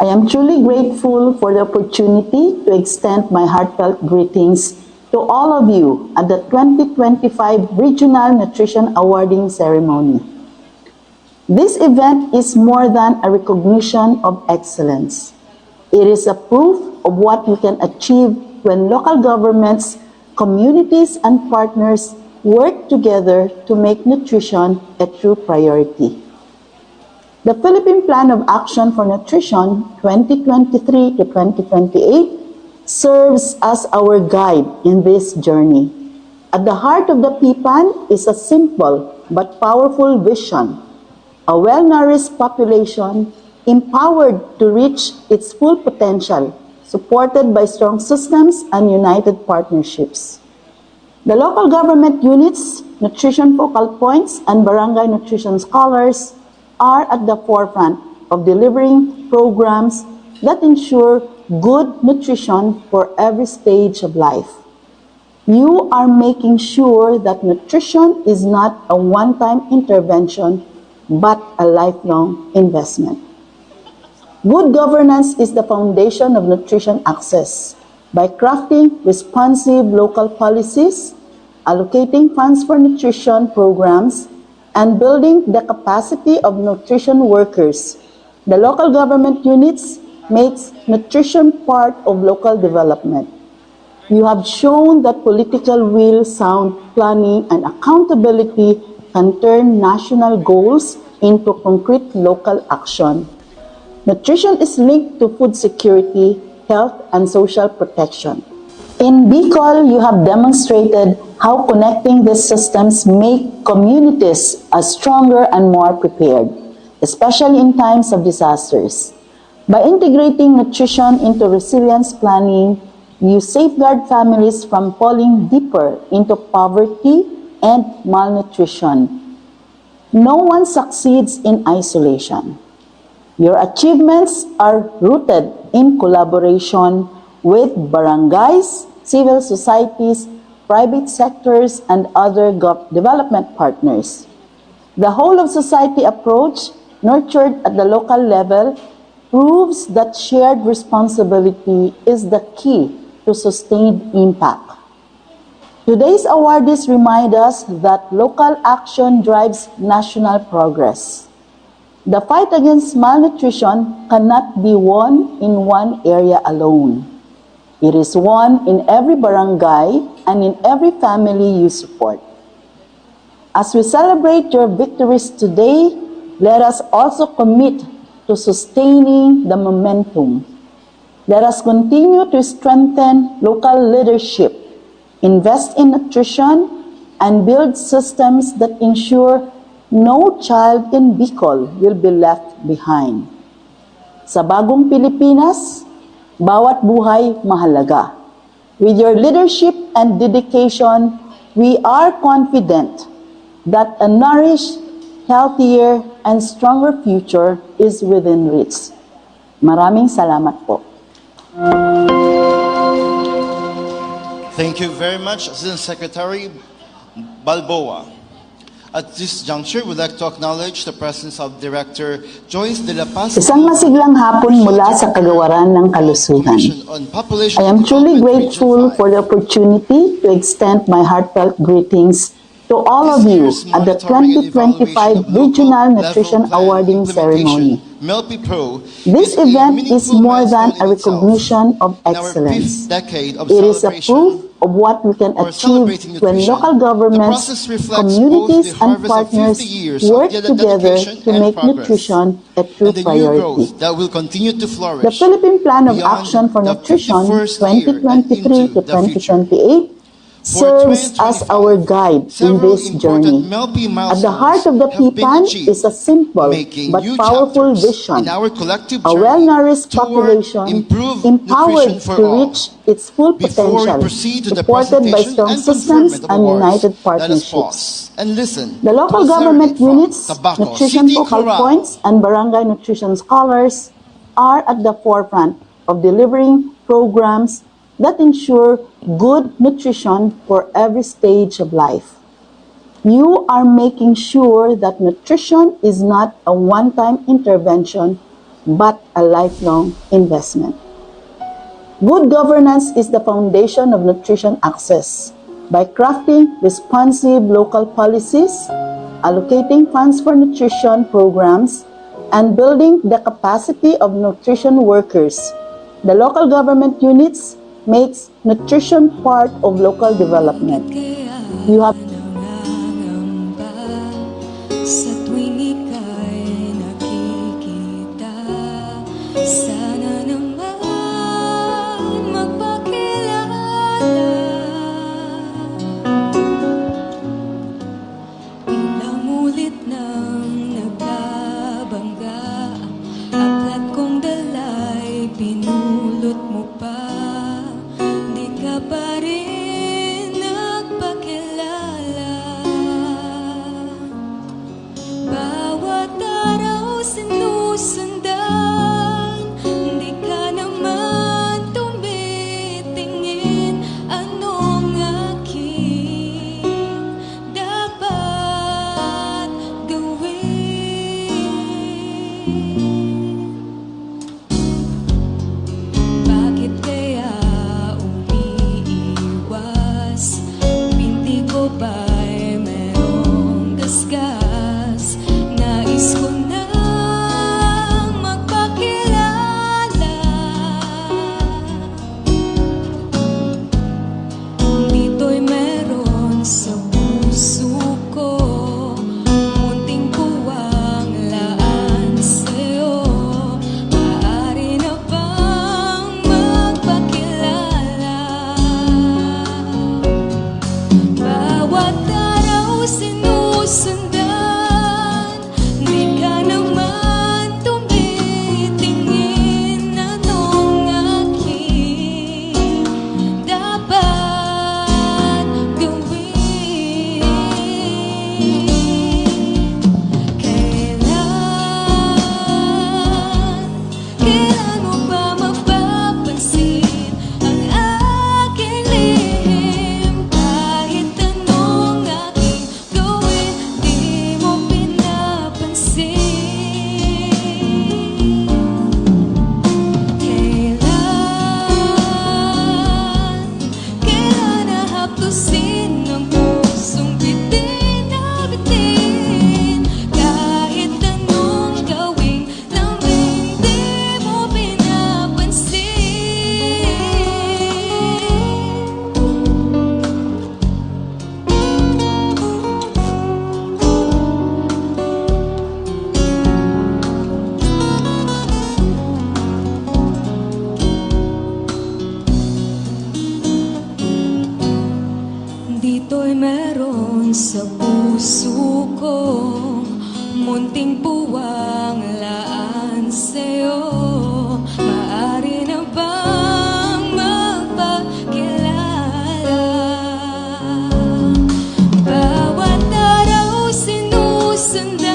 I am truly grateful for the opportunity to extend my heartfelt greetings to all of you at the 2025 Regional Nutrition Awarding Ceremony. This event is more than a recognition of excellence. It is a proof of what we can achieve when local governments, communities, and partners work together to make nutrition a true priority. The Philippine Plan of Action for Nutrition 2023 to 2028 serves as our guide in this journey. At the heart of the PPAN is a simple but powerful vision: a well-nourished population empowered to reach its full potential, supported by strong systems and united partnerships. The local government units, nutrition focal points, and barangay nutrition scholars are at the forefront of delivering programs that ensure good nutrition for every stage of life. You are making sure that nutrition is not a one-time intervention, but a lifelong investment. Good governance is the foundation of nutrition access. By crafting responsive local policies, allocating funds for nutrition programs, and building the capacity of nutrition workers, the local government units makes nutrition part of local development. You have shown that political will, sound planning, and accountability can turn national goals into concrete local action. Nutrition is linked to food security, health, and social protection. In Bicol, you have demonstrated how connecting these systems make communities stronger and more prepared, especially in times of disasters. By integrating nutrition into resilience planning, you safeguard families from falling deeper into poverty and malnutrition. No one succeeds in isolation. Your achievements are rooted in collaboration with barangays, civil societies, private sectors, and other development partners. The whole of society approach, nurtured at the local level, proves that shared responsibility is the key to sustained impact. Today's awardees remind us that local action drives national progress. The fight against malnutrition cannot be won in one area alone. It is won in every barangay and in every family you support. As we celebrate your victories today, let us also commit to sustaining the momentum. Let us continue to strengthen local leadership, invest in nutrition, and build systems that ensure no child in Bicol will be left behind. Sa bagong Pilipinas, bawat buhay mahalaga. With your leadership and dedication, we are confident that a nourished, healthier, and stronger future is within reach. Maraming salamat po. Thank you very much, Assistant Secretary Balboa. At this juncture, we'd like to acknowledge the presence of Director Joyce de la Paz. Isang masiglang hapon mula sa kagawaran ng kalusugan. I am truly grateful for the opportunity to extend my heartfelt greetings to all of you at the 2025 Regional Nutrition Awarding Ceremony. This event is more than a recognition of excellence. It is a proof of what we can achieve when local governments, communities, and partners work together to make nutrition a true priority. The Philippine Plan of Action for Nutrition 2023 to 2028 serves as our guide in this journey. At the heart of the PPAN is a simple but powerful vision: a well-nourished population empowered to reach its full potential, supported by strong systems and united partnerships. The local government units, nutrition focal points, and barangay nutrition scholars are at the forefront of delivering programs that ensure good nutrition for every stage of life. You are making sure that nutrition is not a one-time intervention, but a lifelong investment. Good governance is the foundation of nutrition access. By crafting responsive local policies, allocating funds for nutrition programs, and building the capacity of nutrition workers, the local government units makes nutrition part of local development. You have nangangamba sa tuwing ika'y nakikita. Sana naman magpakilala. Ilang ulit nang nagbabangga, aklat kong dala'y pinulot mo pa. Di ka pa rin nagpakilala. Bawat araw sinusundan, di ka naman tumitingin. Anong aking dapat gawin? Bakit kaya umiiwas? Binti ko ba'y merong gasgas? Nais ko nang magpakilala. Dito'y meron sa puso ko, munting puwang laan sa'yo. Maaari na bang magpakilala? Bawat araw sinusundan, di ka naman tumitingin. Anong aking dapat gawin? Kailan mo ba mapapansin ang aking lihim? Kahit anong aking gawin, di mo pinapansin. Kailan nahaplusin ang pusong bitin na bitin? Kahit anong gawing lambing, di mo pinapansin. Dito'y meron sa puso ko, munting puwang laan sa'yo. Maaari na bang magpakilala? Bawat araw sinusundan,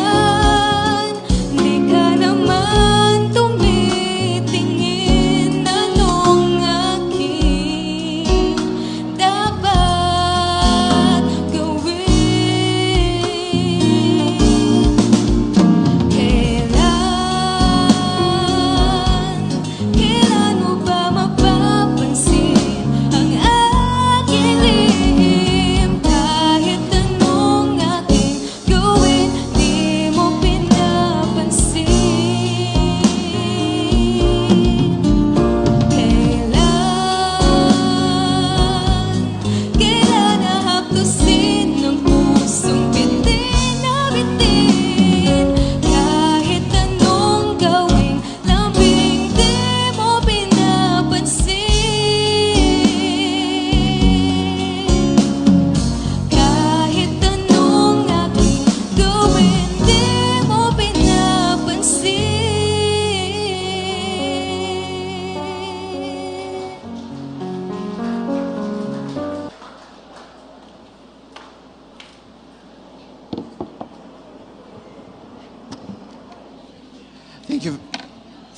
di ka naman tumitingin. Anong aking dapat gawin? Kailan mo ba mapapansin ang aking lihim? Kahit anong aking gawin, di mo pinapansin. Kailan nahaplusin ang pusong bitin na bitin? Kahit anong gawing lambing, di mo pinapansin. Kahit anong aking gawin, di mo pinapansin.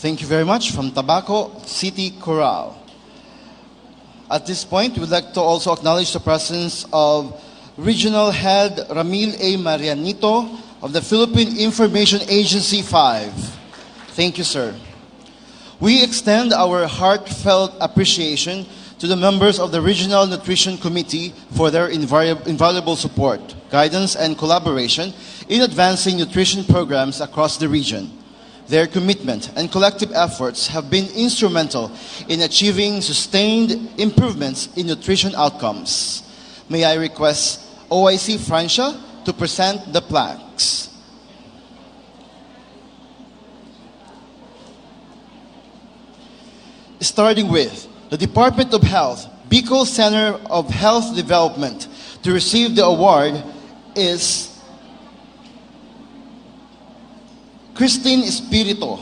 Thank you very much from Tabaco City Chorale. At this point, we'd like to also acknowledge the presence of Regional Head Ramil A. Marianito of the Philippine Information Agency 5. Thank you, sir. We extend our heartfelt appreciation to the members of the Regional Nutrition Committee for their invaluable support, guidance, and collaboration in advancing nutrition programs across the region. Their commitment and collective efforts have been instrumental in achieving sustained improvements in nutrition outcomes. May I request OIC Francia to present the plaques. Starting with the Department of Health, Bicol Center of Health Development. To receive the award is Christine Espirito.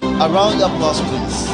A round of applause, please.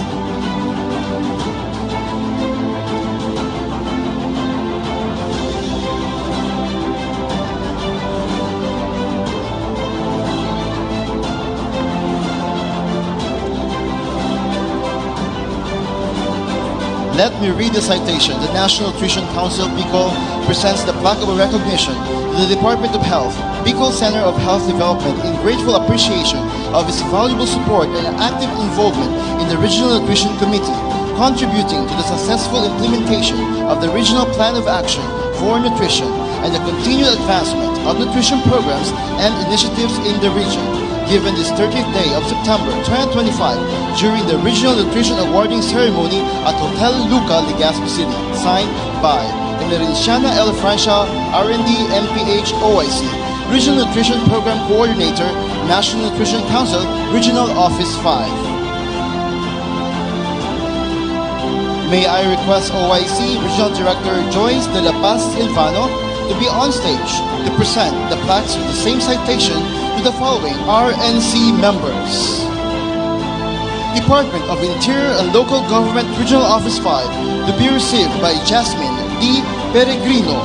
Let me read the citation. The National Nutrition Council, Bicol, presents the plaque of recognition to the Department of Health, Bicol Center of Health Development, in grateful appreciation of its valuable support and active involvement in the Regional Nutrition Committee, contributing to the successful implementation of the Regional Plan of Action for Nutrition and the continued advancement of nutrition programs and initiatives in the region. Given this 30th day of September 2025 during the Regional Nutrition Awarding Ceremony at Hotel Luca, Legazpi City, signed by Emericiana L. Francia, R&D, MPH, OIC, Regional Nutrition Program Coordinator, National Nutrition Council, Regional Office 5. May I request OIC Regional Director Joyce de la Paz Silvano to be on stage to present the plaques with the same citation to the following RNC members. Department of Interior and Local Government Regional Office 5 to be received by Jasmine D. Peregrino.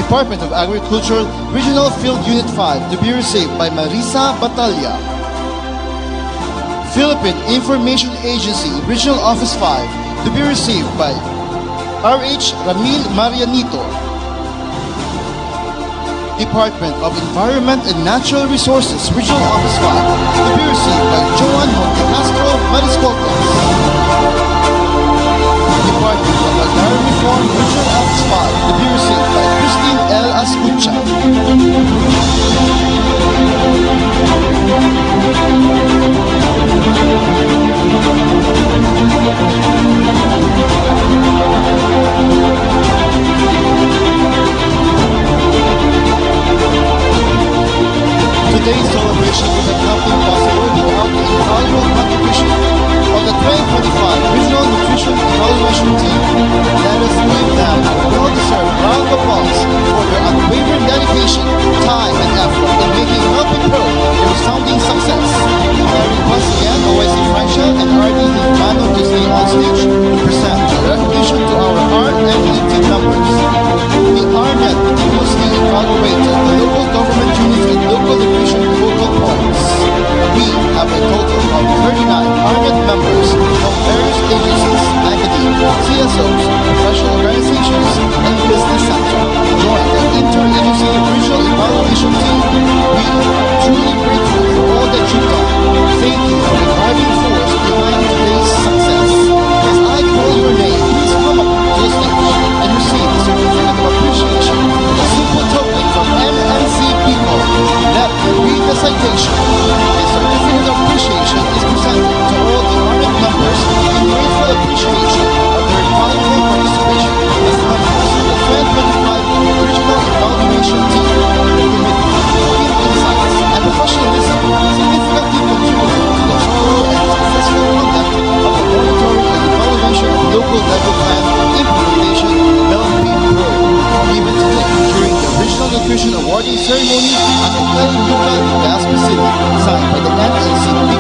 Department of Agriculture, Regional Field Unit 5 to be received by Marisa Batalla. Philippine Information Agency, Regional Office 5 to be received by R.H. Ramil Marianito. Department of Environment and Natural Resources, Regional Office 5 to be received by Joan Montecastro Mariscotes. Department of Agrarian Reform, Regional Office 5 to be received by Christine L. Ascucha. Today's celebration would have not been possible without the invaluable contribution of the 2025 Regional Nutrition Evaluation Team. Let us give them a well-deserved round of applause for their unwavering dedication, time, and effort in making Healthy Pro a resounding success. I request again OIC Francia and RD Hilfano to stay on stage to present the recognition to our R&D team members. The RNet continuously evaluated the local government units and local nutrition focal points. We have a total of 39 RNet members from various agencies, academia, CSOs, professional organizations, and business sector. Join the interagency regional evaluation team. We are truly grateful for all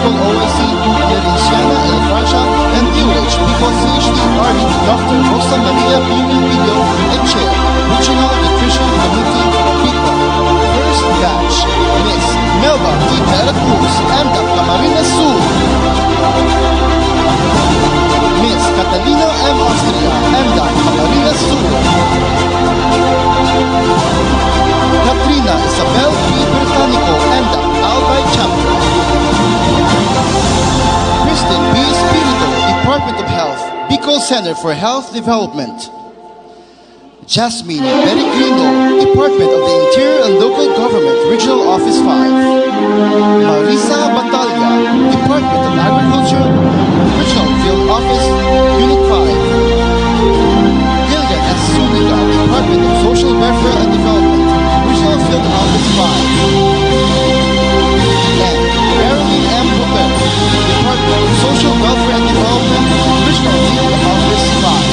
Bicol OIC, Teresiana L. Francia, and UH Bicol CHD RD Dr. Rosa Maria Pimen Video and Chair, Regional Nutrition Committee, Bicol. First batch, Miss Melba T. Vera Cruz, MDA Camarines Sur. Miss Catalina M. Austria, MDA Camarines Sur. Katrina Isabel P. Britannico, MDA Albay Chapter. Kristen B. Espirito, Department of Health, Bicol Center for Health Development. Jasmine Peregrino, Department of the Interior and Local Government, Regional Office 5. Marisa Batalla, Department of Agriculture, Regional Field Office, Unit 5. Lilian S. Zuniga, Department of Social Welfare and Development, Regional Field Office 5. And Marilyn M. Butler, Department of Social Welfare and Development, Regional Field Office 5.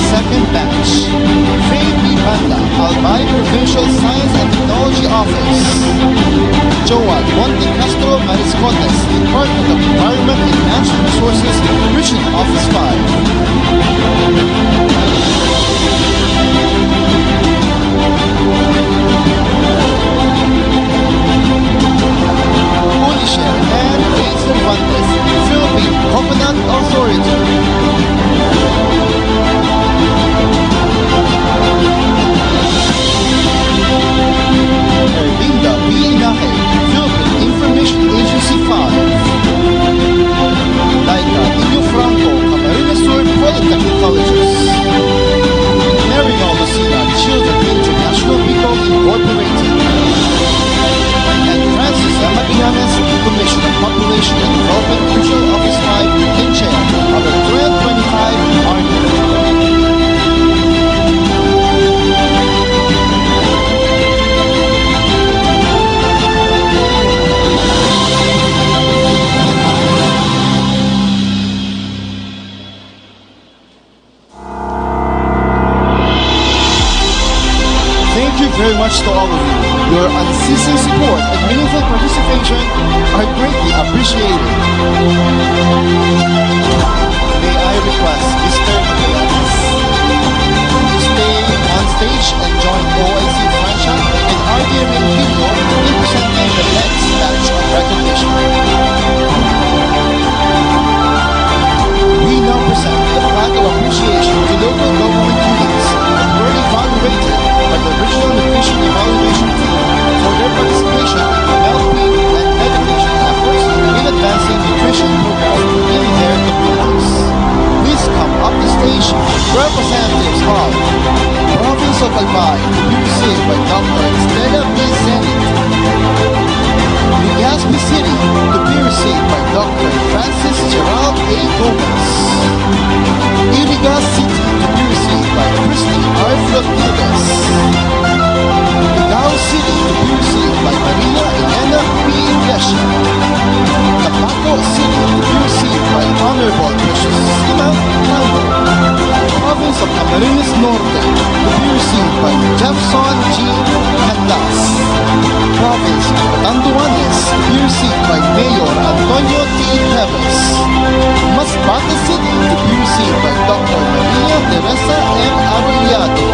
Second batch, Faye B. Banda, Albay Provincial Science and Technology Office. Joan Monte Castro Mariscotes, Department of Environment and Natural Resources, Regional Office 5. Ulisher and A. Cervantes, Philippine Coconut Authority. Erlinda B. Inahe, Philippine Information Agency 5. Laika Nino Franco, Camarines Sur Polytechnic Colleges. Mary Lucina, Children International Bicol Incorporated. And Francis M. Magallanes, Commission on Population and Development, Regional Office 5, in chair of the 1225 Army. Thank you very much to all of you. Your unceasing support and meaningful participation are greatly appreciated. May I request Mr. Magallanes to stay on stage and join OIC Francia and RDMA Video in presenting the next batch of recognition. We now present the flag of appreciation to local government units that were evaluated by the Regional Nutrition Evaluation Team for their participation in developing and education efforts in advancing nutrition programs in their communities. Please come up the stage, representatives of Province of Albay, to be received by Dr. Estela B. Zenit. Legazpi City, to be received by Dr. Francis Gerald A. Gomez. Iriga City, to be received by Christy R. Flotildes. Igao City, to be received by Maria Elena P. Iglesia. Tapaco City, to be received by Honorable Preciosima Calvo. Province of Camarines Norte, to be received by Jefferson G. Candas. Province of Catanduanes, to be received by Mayor Antonio T. Neves. Masbate City, to be received by Dr. Maria Teresa M. Arellado.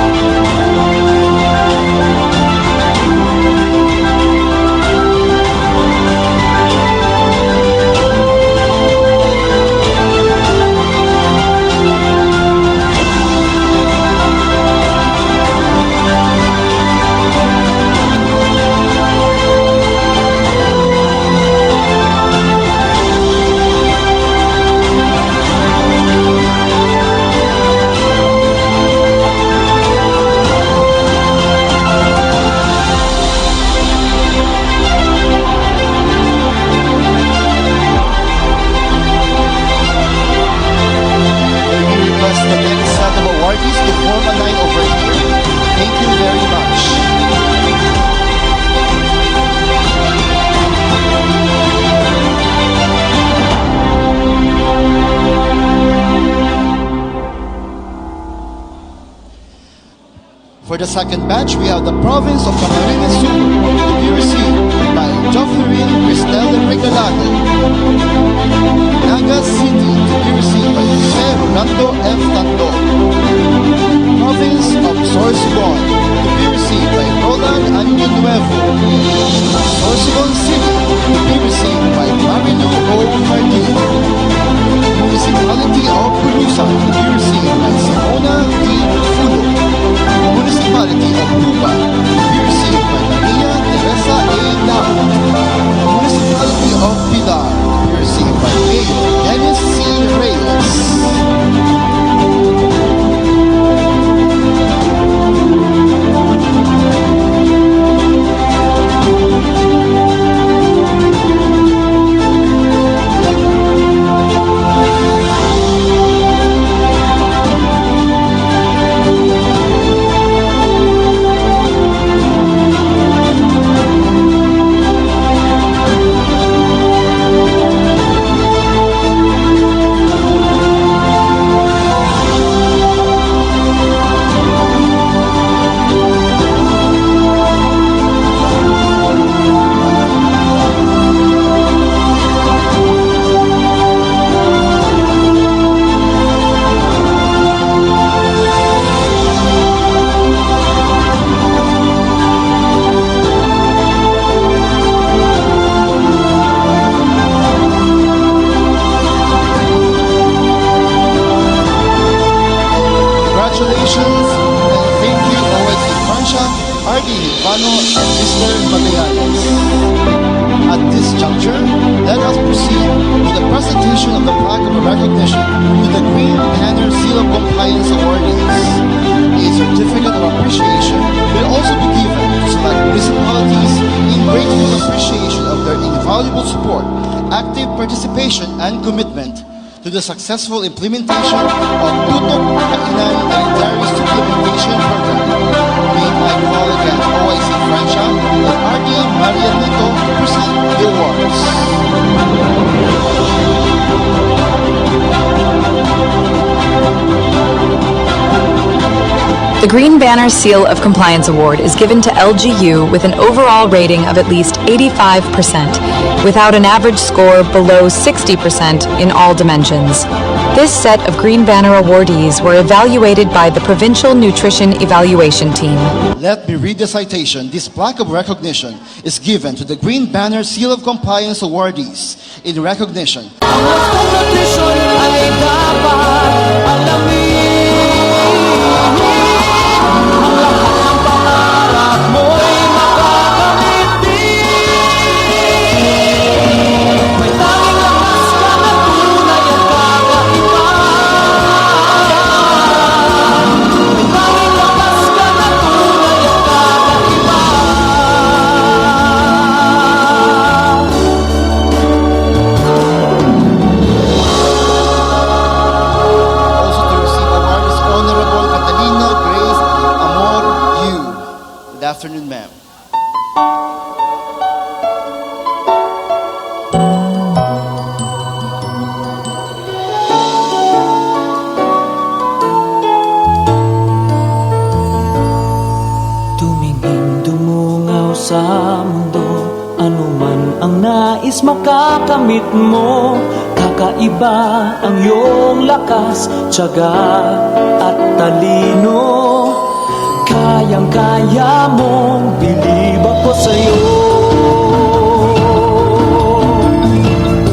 For the second batch, we have the province of Camarines Sur to be received by Joffrey Cristel Regalado. Naga City to be received by Jose Rolando F. Tanto. Province of Sorsogon to be received by Roland Año Nuevo. Sorsogon City to be received by Marilu O. Martin. Municipality of Purusan to be received by Simona D. Fulo. Municipality of Cuba to be received by Maria Teresa A. Lau. Municipality of Pilar to be received by Mayor Dennis C. Reyes. Congratulations and thank you OSC Francia, RD Hilvano, and Mr. Magallanes. At this juncture, let us proceed with the presentation of the plaque of recognition to the Green Banner Seal of Compliance awardees. A certificate of appreciation will also be given to select municipalities in grateful appreciation of their invaluable support, active participation, and commitment to the successful implementation of Tutok Kainan Military Supplementation Program. May I call again OIC Francia and RD Marianito to present the awards. The Green Banner Seal of Compliance Award is given to LGU with an overall rating of at least 85%, without an average score below 60% in all dimensions. This set of Green Banner awardees were evaluated by the Provincial Nutrition Evaluation Team. Let me read the citation. This plaque of recognition is given to the Green Banner Seal of Compliance awardees in recognition. Afternoon, ma'am. Tumingin dumungaw sa mundo, anuman ang nais makakamit mo. Kakaiba ang iyong lakas, tiyaga at talino. Kayang-kaya mong bilib ako sa'yo.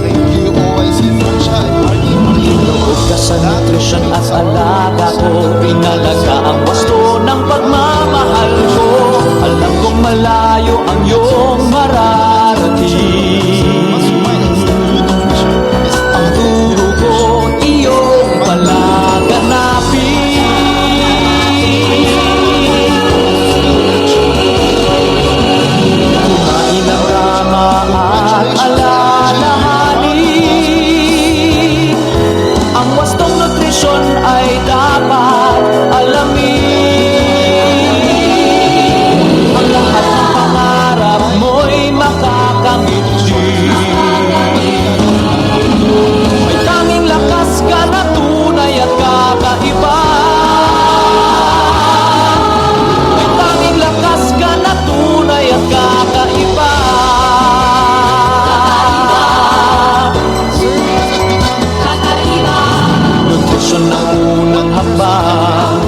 Thank you, OIC Francia and RD Marianito. Ka sa nutrisyon at alaga ko, pinalaga ang wasto ng pagmamahal ko. Alam kong malayo ang iyong mararating. Ang turo ko iyong palaganapin. Ang wastong nutrisyon ay dapat alamin. unang hakbang.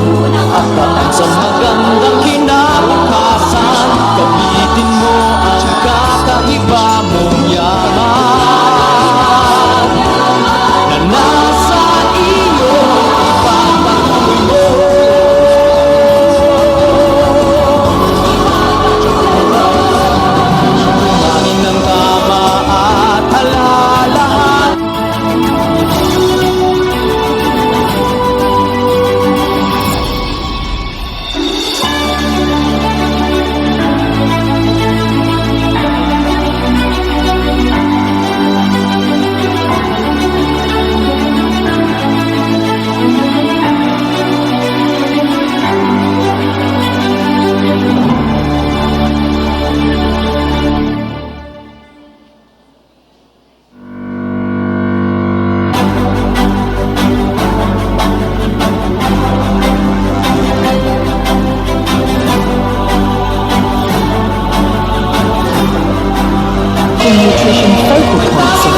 At sa magandang kinabukasan, gamitin mo ang kakaiba mong yaman na nasa iyo, ipagpatuloy mo. Kumain ng tama at alalahan. Nutrition Focal Council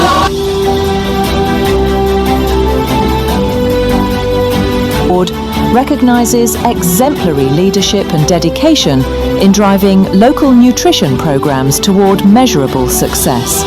Board recognizes exemplary leadership and dedication in driving local nutrition programs toward measurable success.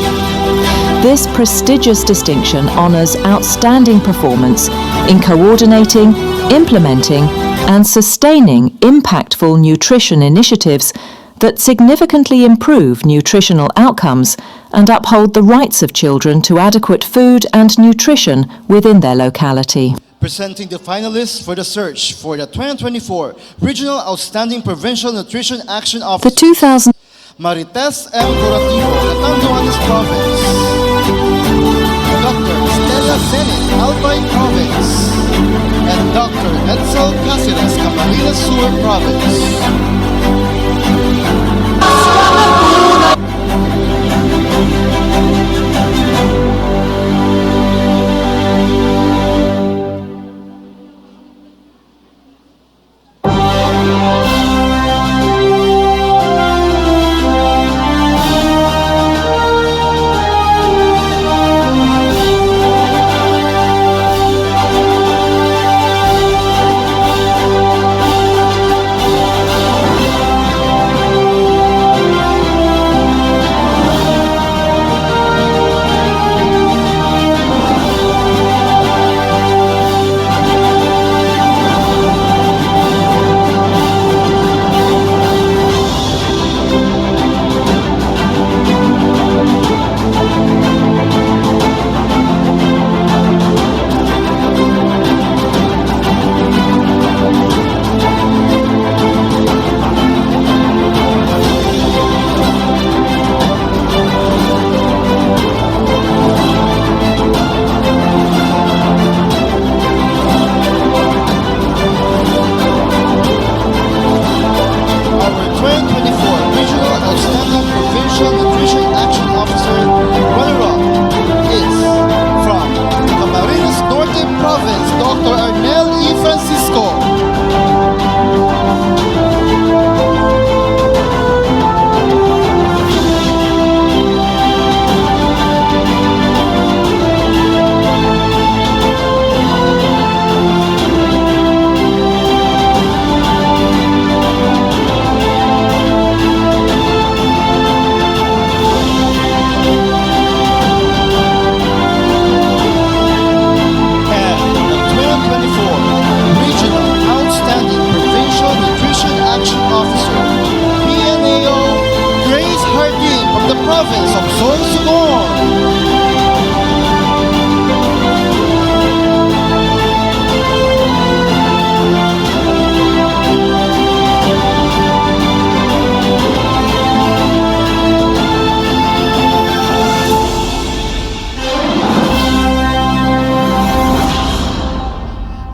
This prestigious distinction honors outstanding performance in coordinating, implementing, and sustaining impactful nutrition initiatives that significantly improve nutritional outcomes and uphold the rights of children to adequate food and nutrition within their locality. Presenting the finalists for the search for the 2024 Regional Outstanding Provincial Nutrition Action The Officer. 2000 Marites M. Corativo, Catanduanes Province. Dr. Stella Zenit, Albay Province. And Dr. Edsel Cáceres, Camarines Sur Province.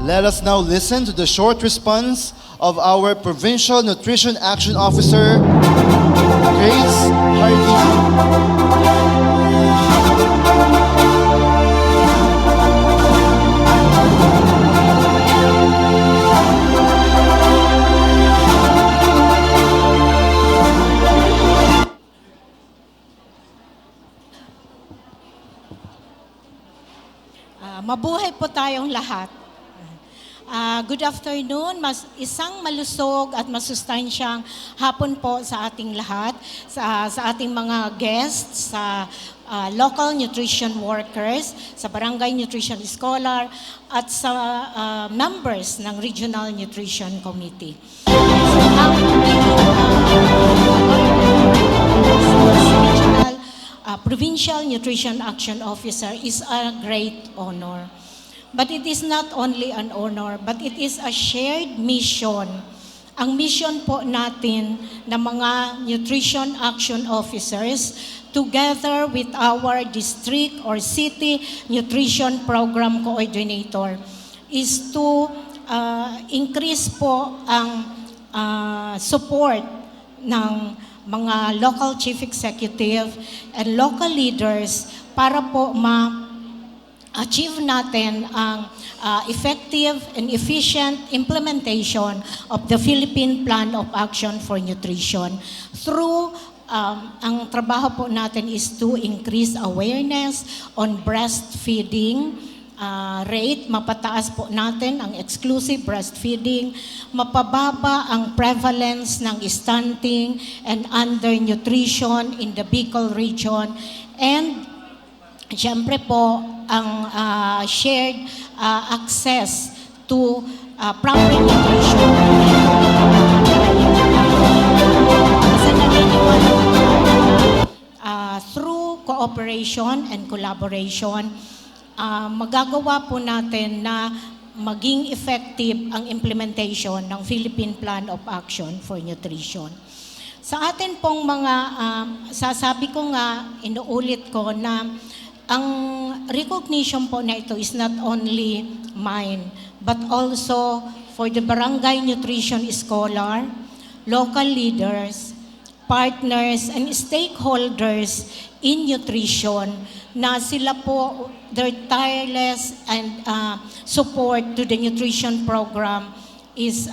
Let us now listen to the short response of our Provincial Nutrition Action Officer, Grace Hardy. Mabuhay po tayong lahat. Good afternoon, isang malusog at masustansyang hapon po sa ating lahat, sa ating mga guests, sa local nutrition workers, sa barangay nutrition scholar, at sa members ng Regional Nutrition Committee. Regional Provincial Nutrition Action Officer is a great honor. But it is not only an honor, but it is a shared mission. Ang mission po natin na mga Nutrition Action Officers, together with our district or city nutrition program coordinator, is to increase po ang support ng mga local chief executive and local leaders para po achieve natin ang effective and efficient implementation of the Philippine Plan of Action for Nutrition through ang trabaho po natin is to increase awareness on breastfeeding rate, mapataas po natin ang exclusive breastfeeding, mapababa ang prevalence ng stunting and undernutrition in the Bicol region, and siyempre po ang shared access to proper nutrition. Sa naniniwala through cooperation and collaboration, magagawa po natin na maging effective ang implementation ng Philippine Plan of Action for Nutrition. Sa atin pong mga, sasabi ko nga, inuulit ko na ang recognition po na ito is not only mine, but also for the barangay nutrition scholar, local leaders, partners, and stakeholders in nutrition na sila po, their tireless and support to the nutrition program is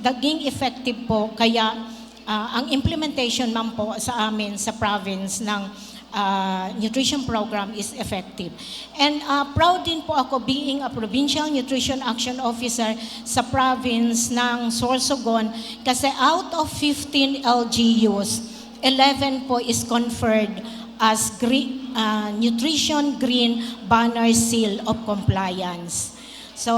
naging effective po. Kaya ang implementation man po sa amin sa province ng nutrition program is effective. And proud din po ako being a Provincial Nutrition Action Officer sa province ng Sorsogon kasi out of 15 LGUs, 11 po is conferred as Nutrition Green Banner Seal of Compliance. So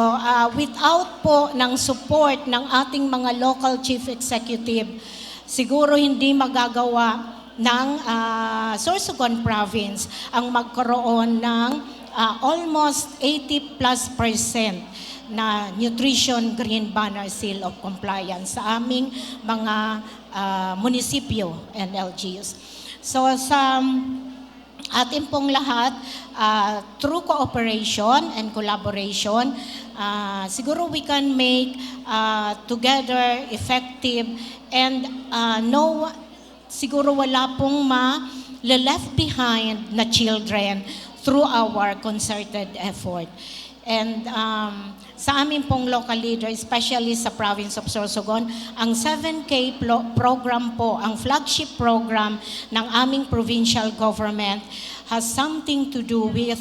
without po ng support ng ating mga local chief executive, siguro hindi magagawa ng Sorsogon Province ang magkaroon ng almost 80+% na Nutrition Green Banner Seal of Compliance sa aming mga munisipyo and LGUs. So sa atin pong lahat, through cooperation and collaboration, siguro we can make together effective and siguro wala pong left behind na children through our concerted effort. And sa amin pong local leader, especially sa province of Sorsogon, ang 7K program po, ang flagship program ng aming provincial government has something to do with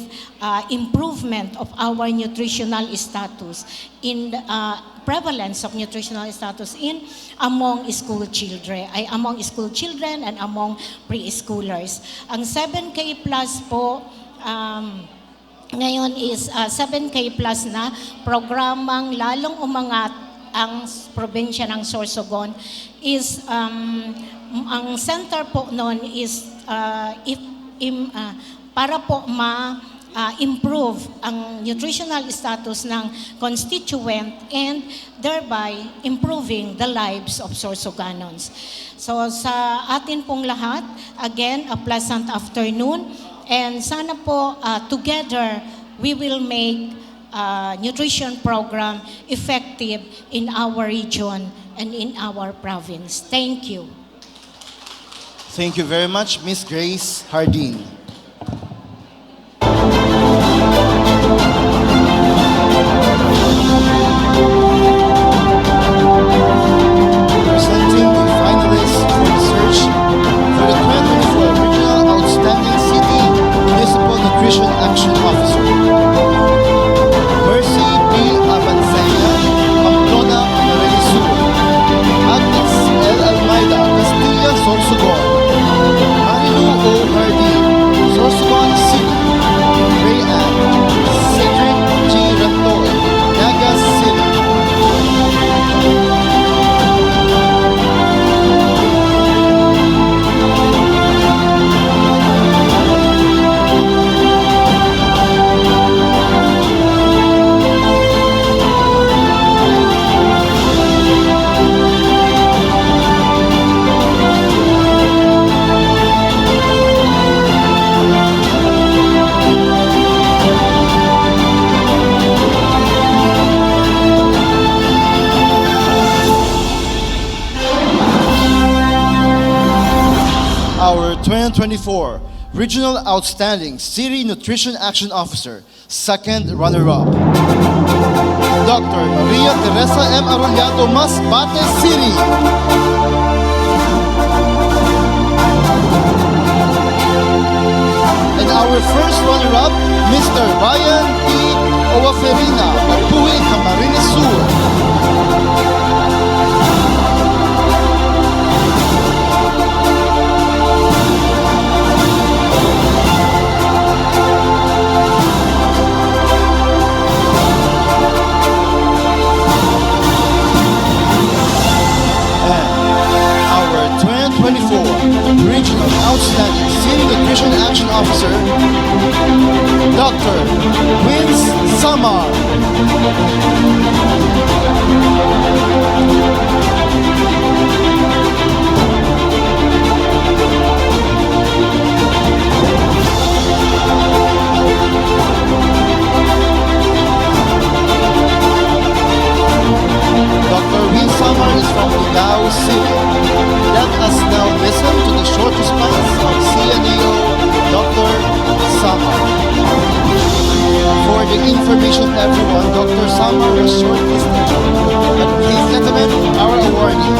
improvement of our nutritional status in prevalence of nutritional status in among school children and among preschoolers. Ang 7K plus po ngayon is 7K plus na programang lalong umangat ang probinsya ng Sorsogon is ang center po noon is para po improve ang nutritional status ng constituent and thereby improving the lives of Sorsoganons. So sa atin pong lahat, again, a pleasant afternoon, and sana po together we will make nutrition program effective in our region and in our province. Thank you. Thank you very much, Miss Grace Hardin. Presenting the finalists for the search for the 2024 Regional Outstanding City Municipal Nutrition Action Officer. Mercy B. Abansen. 2024 Regional Outstanding City Nutrition Action Officer, second runner-up, Dr. Maria Teresa M. Arrollado, Masbate City. And our first runner-up, Mr. Ryan T. Owaferina, Mapuhi, Camarines Sur. Regional Outstanding City Nutrition Action Officer, Dr. Vince Samar. Dr. Vince Samar is from Ligao City. Let us now listen to the short response of CNAO Dr. Samar. For the information of everyone, Dr. Samar was shortlisted. But please let them in our awardee.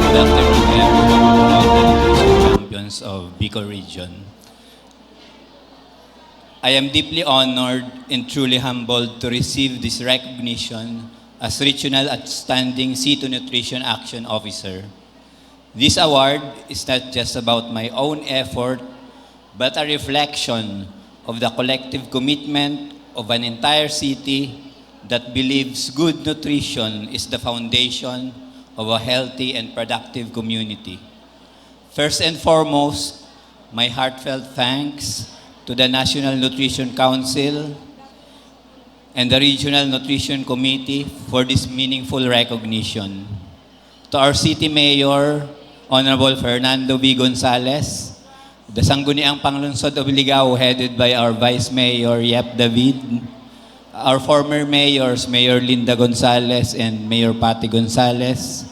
Good afternoon, everyone, champions of Bicol Region. I am deeply honored and truly humbled to receive this recognition as Regional Outstanding City Nutrition Action Officer. This award is not just about my own effort, but a reflection of the collective commitment of an entire city that believes good nutrition is the foundation of a healthy and productive community. First and foremost, my heartfelt thanks to the National Nutrition Council and the Regional Nutrition Committee for this meaningful recognition. To our City Mayor, Honorable Fernando V. Gonzales, the Sangguniang Panglungsod of Ligao headed by our Vice Mayor, Yep David, our former mayors, Mayor Linda Gonzales and Mayor Patty Gonzales,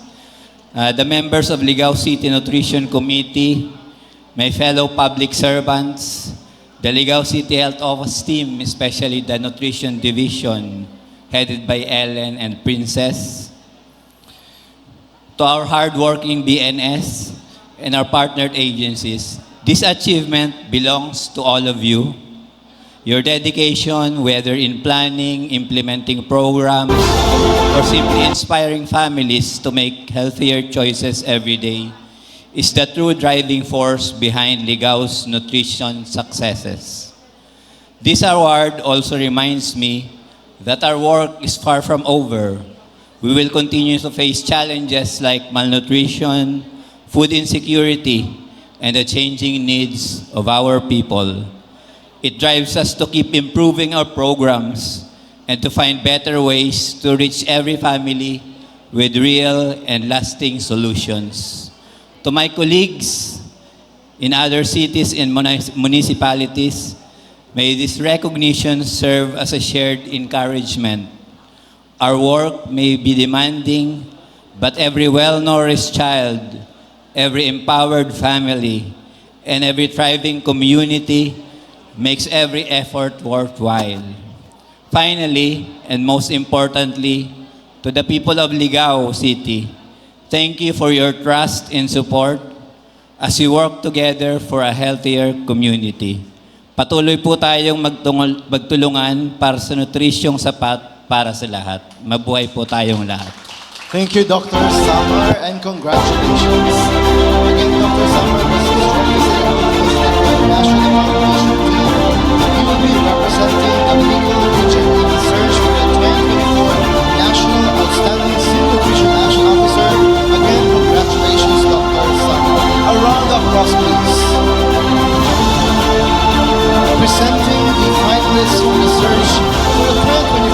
the members of Ligao City Nutrition Committee, my fellow public servants, the Ligao City Health Office team, especially the Nutrition Division, headed by Ellen and Princess, to our hardworking BNS and our partnered agencies, this achievement belongs to all of you. Your dedication, whether in planning, implementing programs, or simply inspiring families to make healthier choices every day, is the true driving force behind Ligao's nutrition successes. This award also reminds me that our work is far from over. We will continue to face challenges like malnutrition, food insecurity, and the changing needs of our people. It drives us to keep improving our programs and to find better ways to reach every family with real and lasting solutions. To my colleagues in other cities and municipalities, may this recognition serve as a shared encouragement. Our work may be demanding, but every well-nourished child, every empowered family, and every thriving community makes every effort worthwhile. Finally, and most importantly, to the people of Ligao City, thank you for your trust and support as we work together for a healthier community. Patuloy po tayong magtulungan para sa nutrisyong sapat para sa lahat. Mabuhay po tayong lahat. Thank you, Dr. Samar, and congratulations. Again, Dr. Samar was shortlisted by the National Foundation team. He will be representing the Bicol region in the search for the 2024 National Outstanding City Nutrition Action Officer. Again, congratulations, Dr. Samar. A round of applause, please. Presenting the finalists for the search for the 2024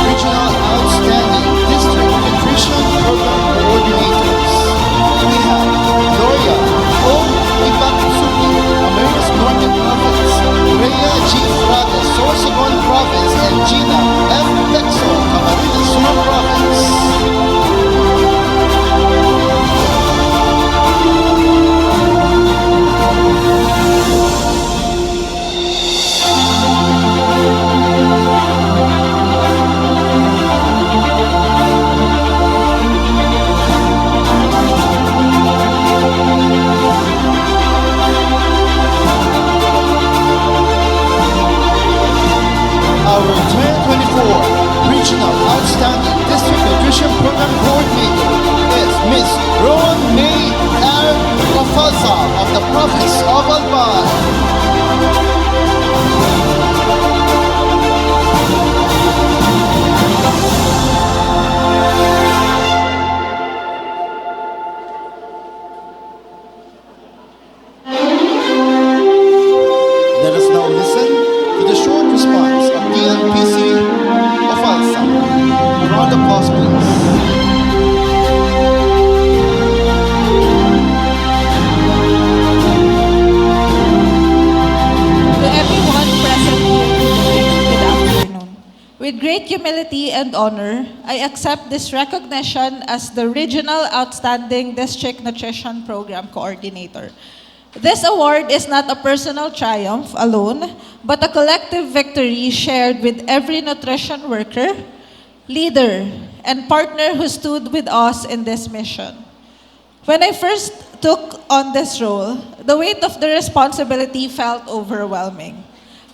Regional Outstanding District Nutrition Program Coordinators. We have Gloria O. Ipaksuki, America's Northern Province, Rhea G. Frade, Sorsogon Province, and Gina F. Lexo, Camarines Sur Province. With great humility and honor, I accept this recognition as the Regional Outstanding District Nutrition Program Coordinator. This award is not a personal triumph alone, but a collective victory shared with every nutrition worker, leader, and partner who stood with us in this mission. When I first took on this role, the weight of the responsibility felt overwhelming.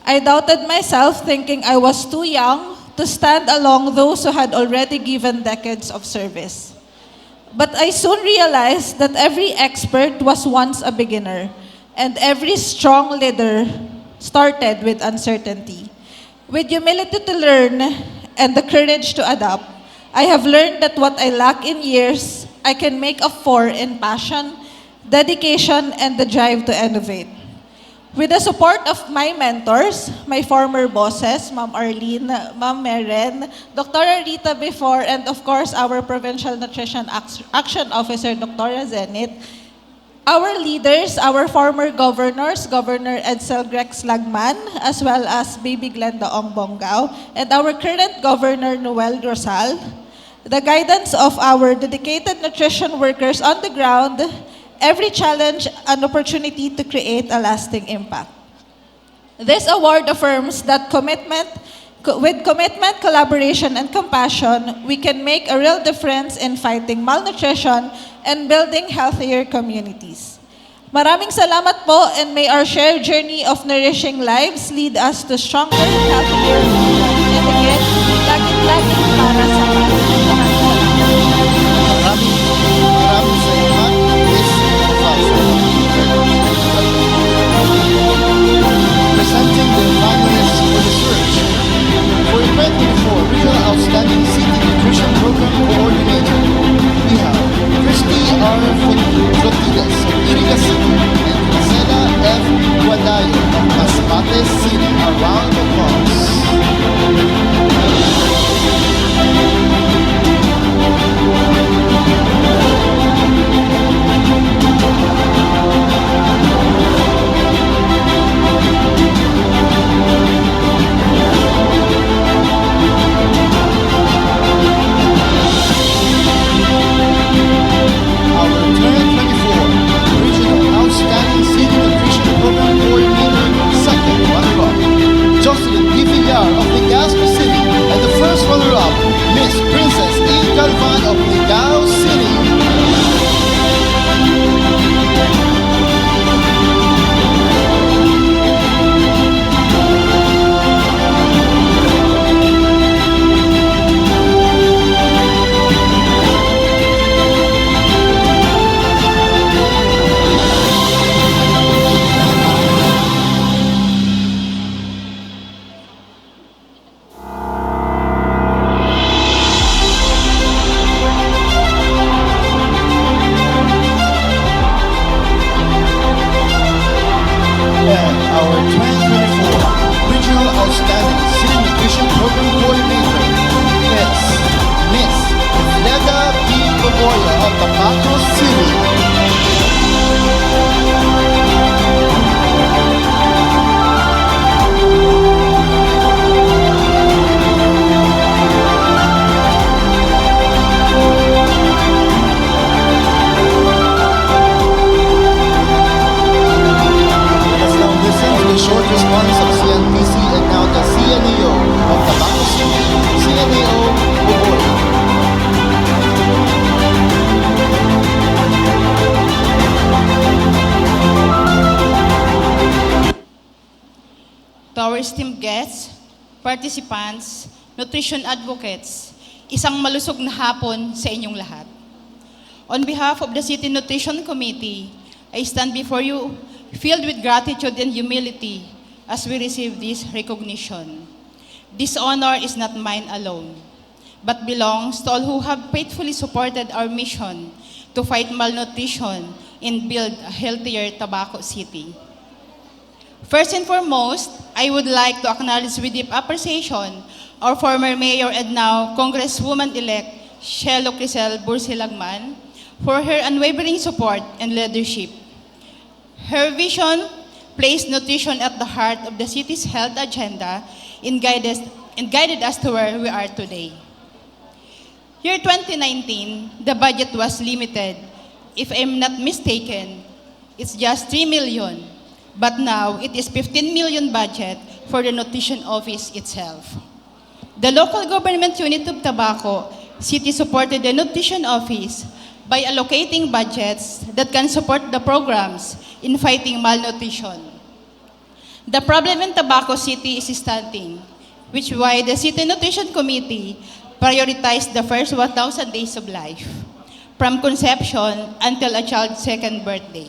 I doubted myself, thinking I was too young to stand along those who had already given decades of service. But I soon realized that every expert was once a beginner, and every strong leader started with uncertainty. With humility to learn and the courage to adapt, I have learned that what I lack in years, I can make up for in passion, dedication, and the drive to innovate. With the support of my mentors, my former bosses, Ma'am Arlene, Ma'am Meren, Dr. Rita before, and of course our Provincial Nutrition Action Officer, Dr. Zenit, our leaders, our former governors, Governor Edsel Grex Lagman, as well as Baby Glenda Ong Bongao, and our current Governor Noel Rosal, the guidance of our dedicated nutrition workers on the ground, every challenge an opportunity to create a lasting impact. This award affirms that with commitment, collaboration, and compassion, we can make a real difference in fighting malnutrition and building healthier communities. Maraming salamat po, and may our shared journey of nourishing lives lead us to stronger, healthier, and again, laging para sa lahat po. Maraming salamat, Miss Falsa. Presenting the finalists for the search for 2024 Regional Outstanding City Nutrition Program Coordinator, we have Christy R. Flotides of Iriga City and Marcela F. Guadayo of Masbate City. A round of applause. To our esteemed guests, participants, nutrition advocates, isang malusog na hapon sa inyong lahat. On behalf of the City Nutrition Committee, I stand before you filled with gratitude and humility as we receive this recognition. This honor is not mine alone, but belongs to all who have faithfully supported our mission to fight malnutrition and build a healthier Tabaco City. First and foremost, I would like to acknowledge with deep appreciation our former Mayor and now Congresswoman-elect Shelo Crisel Bursilagman for her unwavering support and leadership. Her vision placed nutrition at the heart of the city's health agenda and and guided us to where we are today. Year 2019, the budget was limited. If I'm not mistaken, it's just 3 million. But now, it is 15 million budget for the nutrition office itself. The local government unit of Tabaco City supported the nutrition office by allocating budgets that can support the programs in fighting malnutrition. The problem in Tabaco City is stunting, which is why the City Nutrition Committee prioritized the first 1,000 days of life, from conception until a child's second birthday.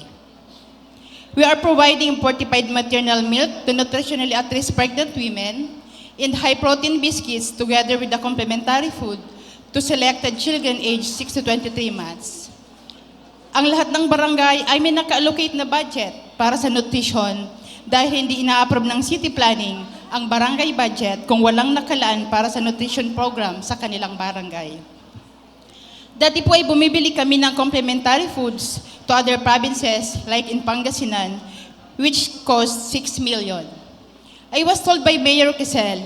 We are providing fortified maternal milk to nutritionally at-risk pregnant women and high-protein biscuits together with the complementary food to selected children aged 6 to 23 months. Ang lahat ng barangay ay may naka-allocate na budget para sa nutrition dahil hindi ina-approve ng city planning ang barangay budget kung walang nakalaan para sa nutrition program sa kanilang barangay. Dati po ay bumibili kami ng complementary foods to other provinces like in Pangasinan, which cost 6 million. I was told by Mayor Quezel,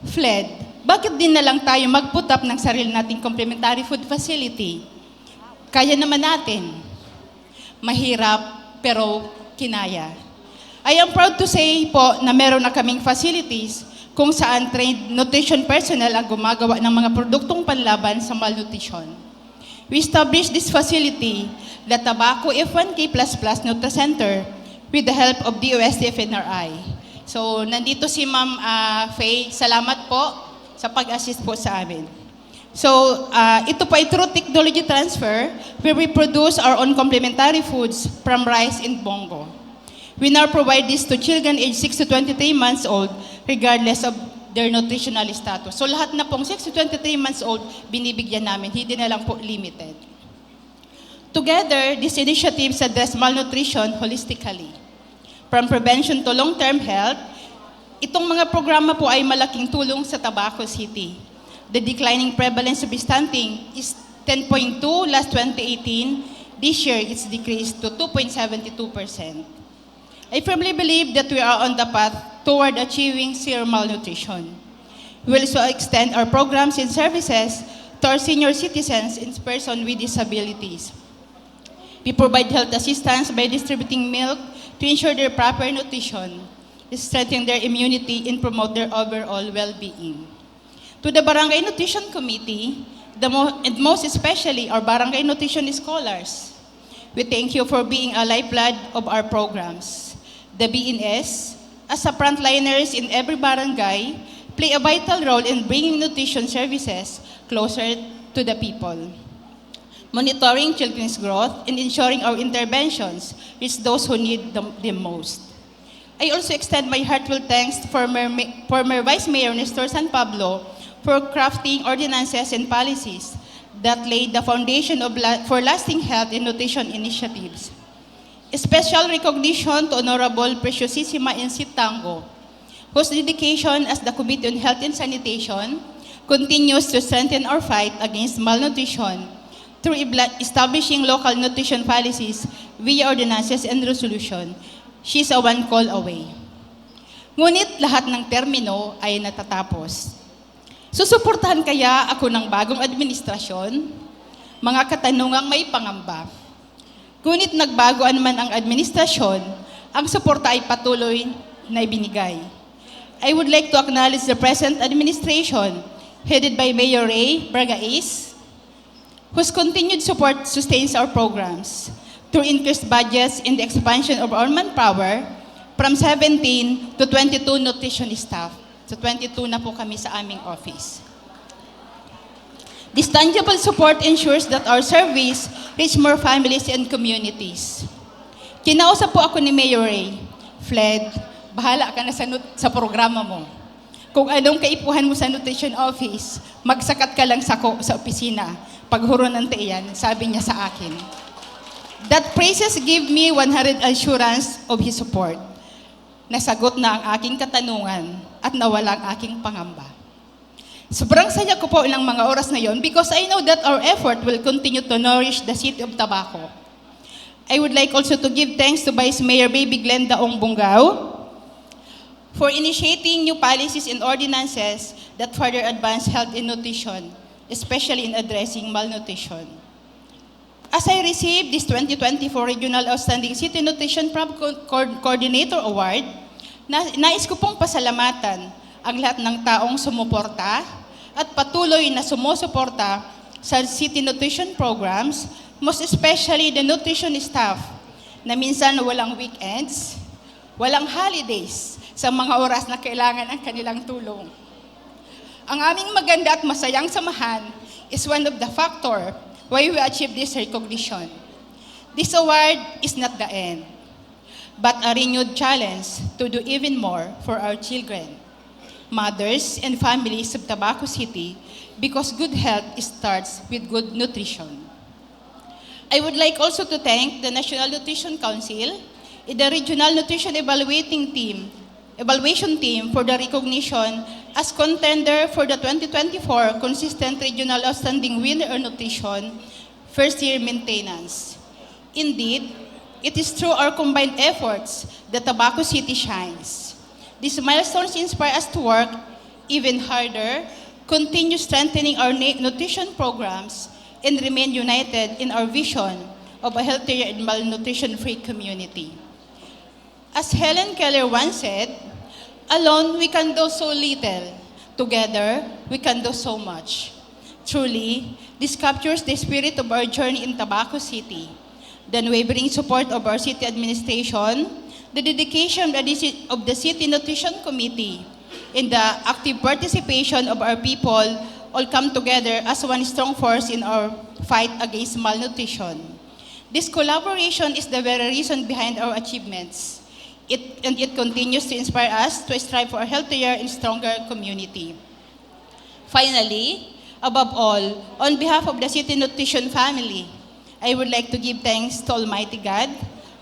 Fled, bakit din na lang tayo mag-put up ng sarili nating complementary food facility? Kaya naman natin. Mahirap, pero kinaya. I am proud to say po na meron na kaming facilities kung saan trained nutrition personnel ang gumagawa ng mga produktong panlaban sa malnutrition. We established this facility, the Tabaco F1K++ Nutricenter, with the help of DOST-FNRI. So, nandito si Ma'am Faye. Salamat po sa pag-assist po sa amin. So, ito po ay through technology transfer where we produce our own complementary foods from rice and bongo. We now provide this to children aged 6 to 23 months old regardless of their nutritional status. So, lahat na pong 6 to 23 months old, binibigyan namin. Hindi na lang po limited. Together, these initiatives address malnutrition holistically. From prevention to long-term health, itong mga programa po ay malaking tulong sa Tabaco City. The declining prevalence of stunting is 10.2 last 2018. This year, it's decreased to 2.72%. I firmly believe that we are on the path toward achieving zero malnutrition. We will also extend our programs and services to our senior citizens and persons with disabilities. We provide health assistance by distributing milk to ensure their proper nutrition, strengthen their immunity, and promote their overall well-being. To the Barangay Nutrition Committee, and most especially our Barangay Nutrition Scholars, we thank you for being a lifeblood of our programs. The BNS, as a frontliners in every barangay, play a vital role in bringing nutrition services closer to the people. Monitoring children's growth and ensuring our interventions reach those who need them the most. I also extend my heartfelt thanks to former Vice Mayor Nestor San Pablo for crafting ordinances and policies that laid the foundation for lasting health and nutrition initiatives. A special recognition to Honorable Preciosissima Insit Tango, whose dedication as the Committee on Health and Sanitation continues to strengthen our fight against malnutrition through establishing local nutrition policies via ordinances and resolution. She's a one call away. Ngunit lahat ng termino ay natatapos. Susuportahan kaya ako ng bagong administrasyon? Mga katanungang may pangamba. Ngunit nagbagoan man ang administrasyon, ang suporta ay patuloy na ibinigay. I would like to acknowledge the present administration headed by Mayor Ray Bragais, whose continued support sustains our programs through increased budgets in the expansion of our manpower from 17 to 22 nutrition staff. So 22 na po kami sa aming office. This tangible support ensures that our service reach more families and communities. Kinausap po ako ni Mayor Ray, Fled, bahala ka na sa programa mo. Kung anong kaipuhan mo sa nutrition office, magsakat ka lang sa opisina. Paghuro ng tiyan, sabi niya sa akin. That praises give me 100 assurance of his support. Nasagot na ang aking katanungan at nawala ang aking pangamba. Sobrang saya ko po ng mga oras na yon because I know that our effort will continue to nourish the city of Tabaco. I would like also to give thanks to Vice Mayor Baby Glenda Ong Bungao, for initiating new policies and ordinances that further advance health and nutrition, especially in addressing malnutrition. As I received this 2024 Regional Outstanding City Nutrition Coordinator Award, nais ko pong pasalamatan ang lahat ng taong sumuporta at patuloy na sumusuporta sa city nutrition programs, most especially the nutrition staff, na minsan walang weekends, walang holidays sa mga oras na kailangan ang kanilang tulong. Ang aming maganda at masayang samahan is one of the factor why we achieve this recognition. This award is not the end, but a renewed challenge to do even more for our children, mothers, and families of Tabaco City, because good health starts with good nutrition. I would like also to thank the National Nutrition Council and the Regional Nutrition Evaluation Team for the recognition as contender for the 2024 Consistent Regional Outstanding Winner of Nutrition First Year Maintenance. Indeed, it is through our combined efforts that Tabaco City shines. These milestones inspire us to work even harder, continue strengthening our nutrition programs, and remain united in our vision of a healthier and malnutrition-free community. As Helen Keller once said, alone we can do so little, together we can do so much. Truly, this captures the spirit of our journey in Tabaco City, the unwavering support of our city administration, the dedication of the City Nutrition Committee, and the active participation of our people all come together as one strong force in our fight against malnutrition. This collaboration is the very reason behind our achievements. It continues to inspire us to strive for a healthier and stronger community. Finally, above all, on behalf of the City Nutrition family, I would like to give thanks to Almighty God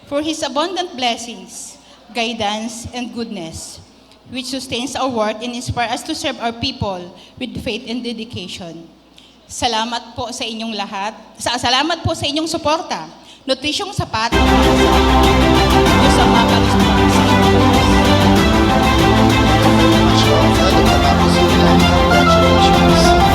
for His abundant blessings, guidance, and goodness, which sustains our work and inspires us to serve our people with faith and dedication. Salamat po sa inyong lahat. Salamat po sa inyong suporta. Nutrisyong sapat Diyos ang makaresponsa sa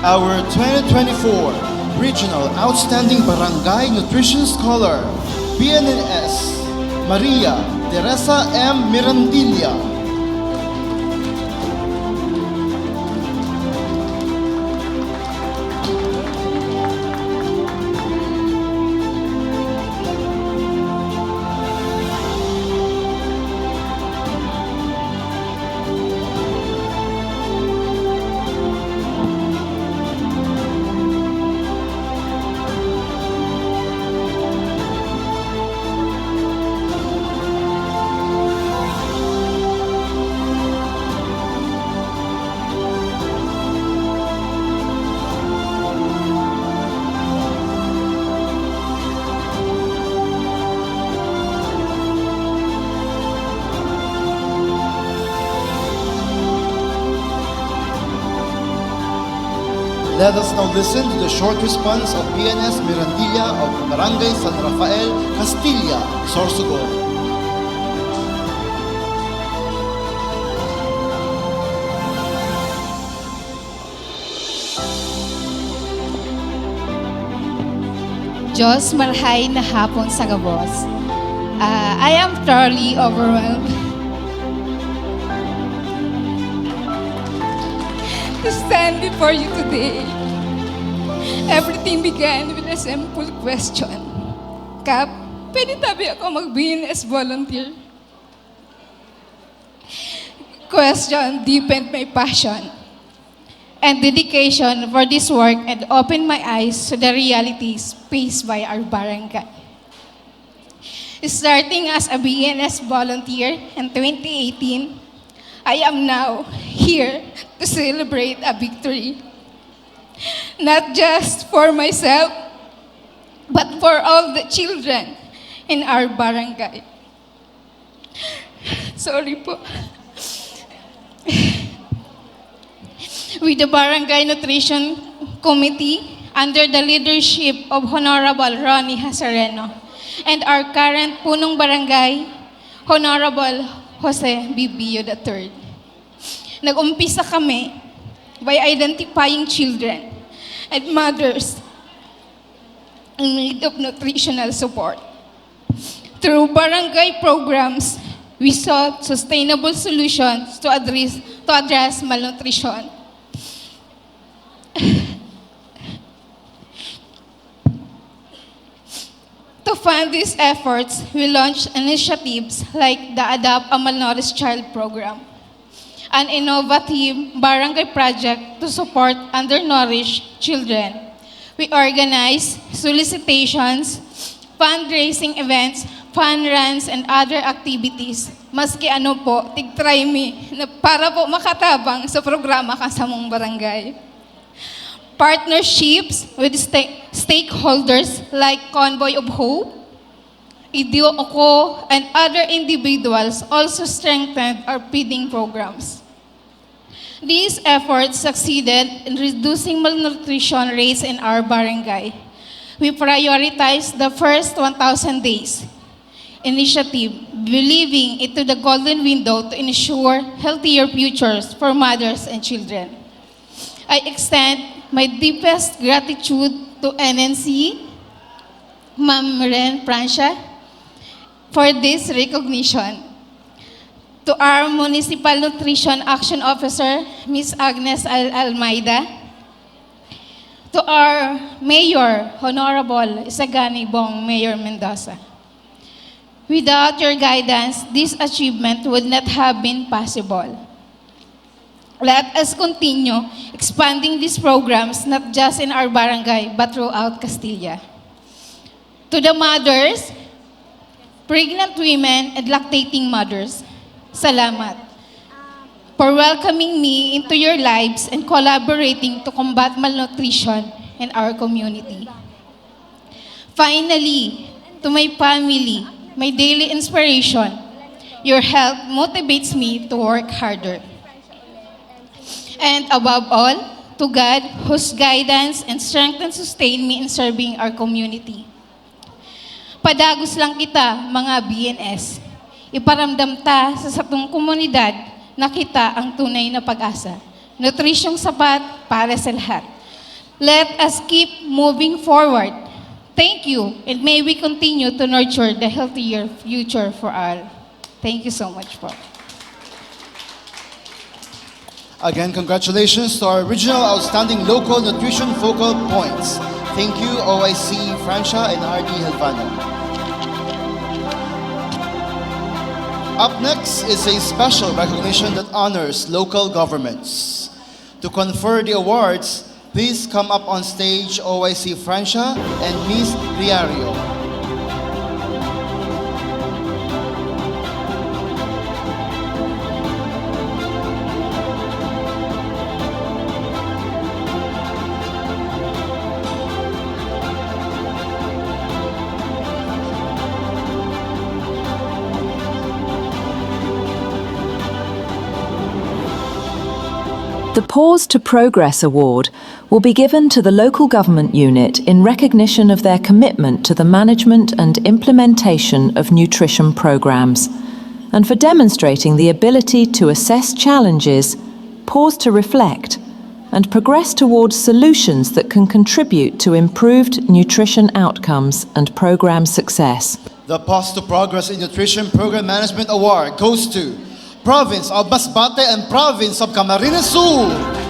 Our 2024 Regional Outstanding Barangay Nutrition Scholar, BNNS, Maria Teresa M. Mirandilla. Let us now listen to the short response of PNS Mirandilla of Barangay San Rafael, Castilla, Sorsogon. Diyos, malhay na hapon sa gabos. I am thoroughly overwhelmed to stand before you today. Everything began with a simple question. Kap, pwede tabi ako mag-BNS volunteer? Question deepened my passion and dedication for this work and opened my eyes to the realities faced by our barangay. Starting as a BNS volunteer in 2018, I am now here to celebrate a victory. Not just for myself, but for all the children in our barangay. Sorry po. With the Barangay Nutrition Committee under the leadership of Honorable Ronnie Hasareno and our current punong barangay, Honorable Jose Bibio III. Nag-umpisa kami by identifying children and mothers in need of nutritional support. Through barangay programs, we sought sustainable solutions to address malnutrition. To fund these efforts, we launched initiatives like the Adopt a Malnourished Child program, an innovative barangay project to support undernourished children. We organize solicitations, fundraising events, fun runs, and other activities. Maski ano po, tig-try me, na para po makatabang sa programa kasamong barangay. Partnerships with stakeholders like Convoy of Hope, Idio Oko, and other individuals also strengthened our feeding programs. These efforts succeeded in reducing malnutrition rates in our barangay. We prioritized the first 1,000 days initiative, believing it to the golden window to ensure healthier futures for mothers and children. I extend my deepest gratitude to NNC, Ma'am Maren Francia, for this recognition. To our Municipal Nutrition Action Officer, Ms. Agnes Almeida. To our Mayor, Honorable Isagani Bong Mayor Mendoza. Without your guidance, this achievement would not have been possible. Let us continue expanding these programs not just in our barangay but throughout Castilla. To the mothers, pregnant women, and lactating mothers, salamat for welcoming me into your lives and collaborating to combat malnutrition in our community. Finally, to my family, my daily inspiration, your help motivates me to work harder. And above all, to God, whose guidance and strength and sustain me in serving our community. Padagos lang kita, mga BNS. Iparamdam ta sa satong komunidad na kita ang tunay na pag-asa. Nutrisyong sapat para sa lahat. Let us keep moving forward. Thank you, and may we continue to nurture the healthier future for all. Thank you so much po. Again, congratulations to our original outstanding local nutrition focal points. Thank you, OIC Francia and RD Helvano. Up next is a special recognition that honors local governments. To confer the awards, please come up on stage OIC Francia and Ms. Riario. The Pause to Progress Award will be given to the local government unit in recognition of their commitment to the management and implementation of nutrition programs, and for demonstrating the ability to assess challenges, pause to reflect, and progress towards solutions that can contribute to improved nutrition outcomes and program success. The Pause to Progress in Nutrition Program Management Award goes to Province of Masbate and Province of Camarines Sur.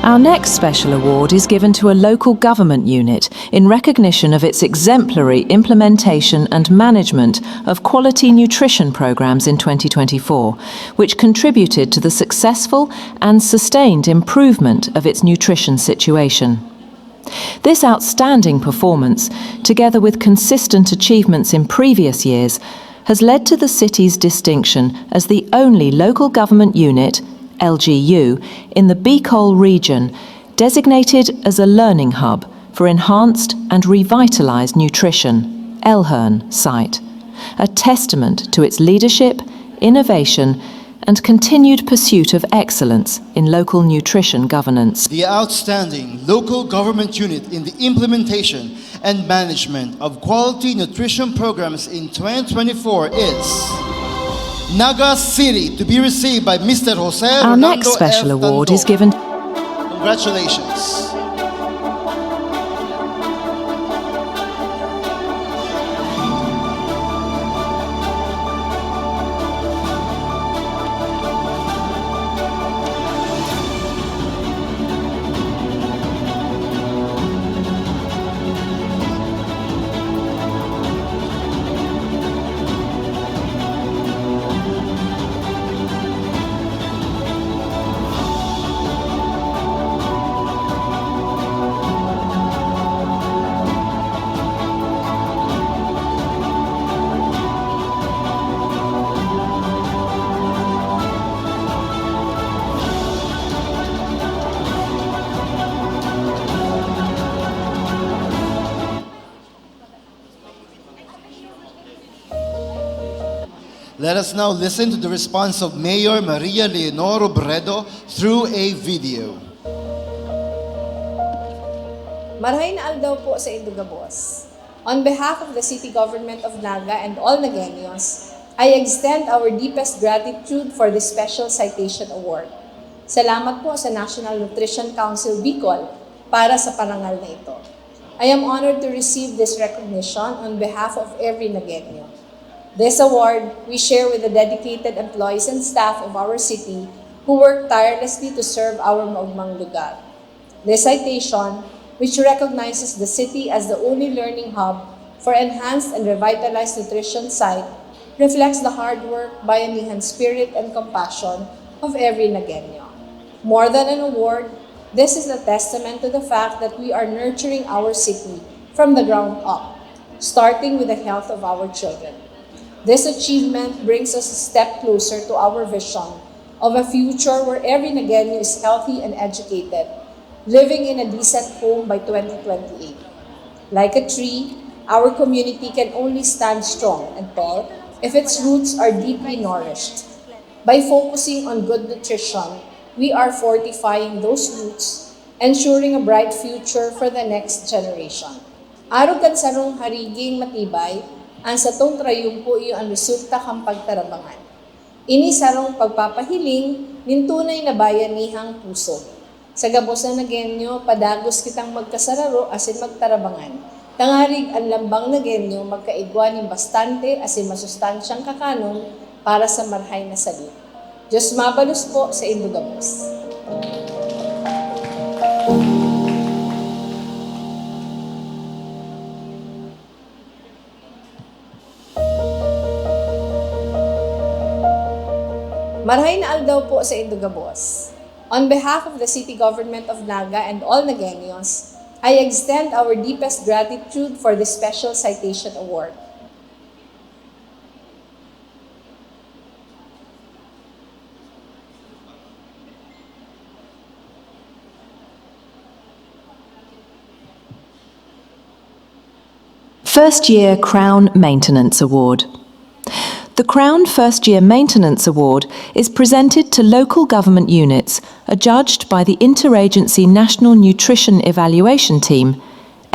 Our next special award is given to a local government unit in recognition of its exemplary implementation and management of quality nutrition programs in 2024, which contributed to the successful and sustained improvement of its nutrition situation. This outstanding performance, together with consistent achievements in previous years, has led to the city's distinction as the only local government unit, LGU, in the Bicol region, designated as a learning hub for enhanced and revitalized nutrition, Elhern site, a testament to its leadership, innovation, and continued pursuit of excellence in local nutrition governance. The outstanding local government unit in the implementation and management of quality nutrition programs in 2024 is Naga City, to be received by Mr. Jose Our Rolando next special F. award Tanto. is given. Congratulations. Let us now listen to the response of Mayor Maria Leonor Robredo through a video. Marhain aldaw po sa Indugabos. On behalf of the City Government of Naga and all Nagueños, I extend our deepest gratitude for this special citation award. Salamat po sa National Nutrition Council Bicol para sa parangal na ito. I am honored to receive this recognition on behalf of every Nagueño. This award we share with the dedicated employees and staff of our city who work tirelessly to serve our maugmang lugar. This citation, which recognizes the city as the only learning hub for enhanced and revitalized nutrition site, reflects the hard work, bayanihan spirit, and compassion of every Nagueño. More than an award, this is a testament to the fact that we are nurturing our city from the ground up, starting with the health of our children. This achievement brings us a step closer to our vision of a future where every Nagueño is healthy and educated, living in a decent home by 2028. Like a tree, our community can only stand strong and tall if its roots are deeply nourished. By focusing on good nutrition, we are fortifying those roots, ensuring a bright future for the next generation. Aro kan sarong hariging matibay, ang satong trayumpo iyo ang resulta kang pagtarabangan. Ini sarong pagpapahiling, nintunay na bayanihang puso. Sa gabos na nagenyo, padagos kitang magkasararo asin magtarabangan. Tangarig ang lambang na genyo, magkaigwa ng bastante asin masustansyang kakanon para sa marhay na salud. Diyos mabalos po sa Indugabos. Marhay na aldaw po sa Indugabos. On behalf of the City Government of Naga and all Nagueños, I extend our deepest gratitude for this special citation award. First Year Crown Maintenance Award. The Crown First Year Maintenance Award is presented to local government units adjudged by the Interagency National Nutrition Evaluation Team,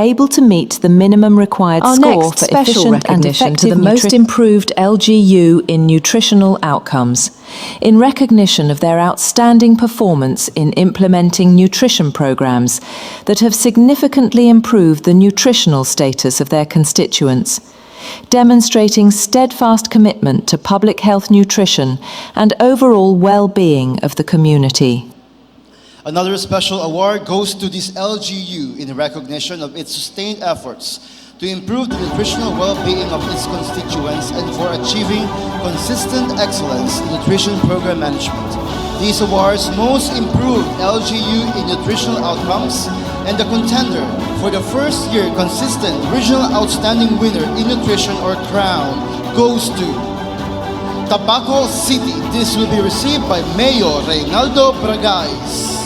able to meet the minimum required score for efficient and effective to the most improved LGU in nutritional outcomes, in recognition of their outstanding performance in implementing nutrition programs that have significantly improved the nutritional status of their constituents, demonstrating steadfast commitment to public health nutrition and overall well-being of the community. Another special award goes to this LGU in recognition of its sustained efforts to improve the nutritional well-being of its constituents and for achieving consistent excellence in nutrition program management. These awards most improved LGU in nutritional outcomes, and the contender for the first year consistent regional outstanding winner in nutrition or crown goes to Tabaco City. This will be received by Mayor Reynaldo Bragais.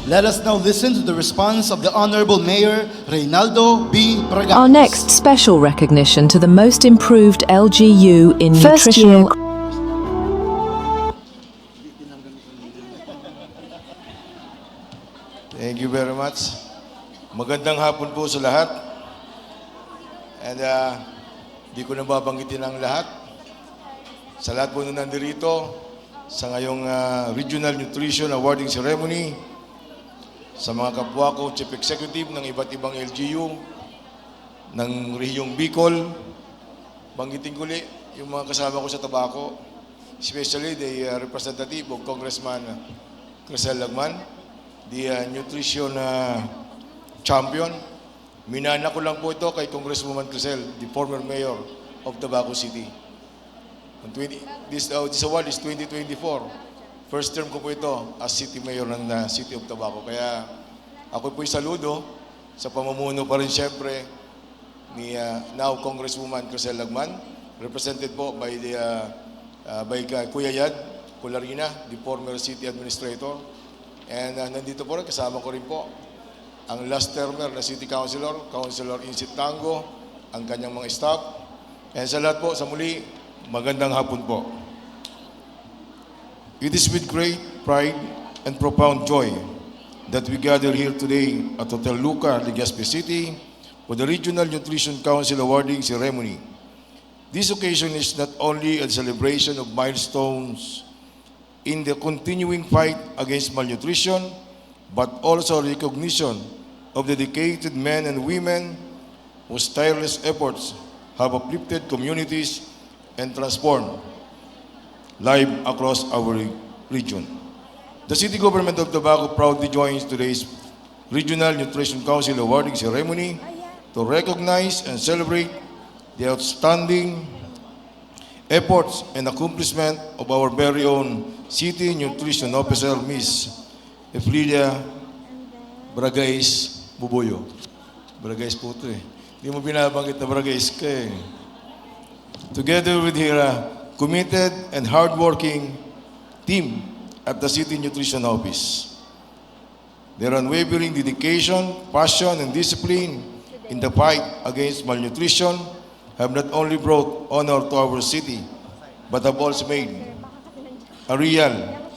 Let us now listen to the response of the Honorable Mayor Reynaldo B. Bragais. Our next special recognition to the most improved LGU in nutritional. Thank you very much. Magandang hapon po sa lahat. And di ko na babanggitin ang lahat. Sa lahat po na nandirito, sa ngayong Regional Nutrition Awarding Ceremony, sa mga kapwa ko, Chief Executive ng iba't ibang LGU, ng Rehiyong Bicol, banggitin ko ulit yung mga kasama ko sa Tabaco, especially the representative of Congressman Crisel Lagman, the nutrition champion. Minana ko lang po ito kay Congresswoman Crisel, the former mayor of Tabaco City. This award is 2024. First term ko po ito as City Mayor ng City of Tabaco. Kaya ako po'y saludo sa pamumuno pa rin siyempre ni now Congresswoman Crisel Lagman, represented po by Kuya Yad Colarina, the former City Administrator. And nandito po rin, kasama ko rin po ang last termer na City Councilor, Councilor Insit Tango, ang kanyang mga staff. And sa lahat po, sa muli, magandang hapon po. It is with great pride and profound joy that we gather here today at Hotel Luca, Legazpi City for the Regional Nutrition Council Awarding Ceremony. This occasion is not only a celebration of milestones in the continuing fight against malnutrition, but also a recognition of the dedicated men and women whose tireless efforts have uplifted communities and transformed life across our region. The City Government of Tabaco proudly joins today's Regional Nutrition Council awarding ceremony to recognize and celebrate the outstanding efforts and accomplishment of our very own City Nutrition Officer, Ms. Eflidia Bragais Buboyo. Bragais po ito eh. Hindi mo binabanggit na Bragais ka eh. Together with her committed and hardworking team at the City Nutrition Office. Their unwavering dedication, passion, and discipline in the fight against malnutrition have not only brought honor to our city, but have also made a real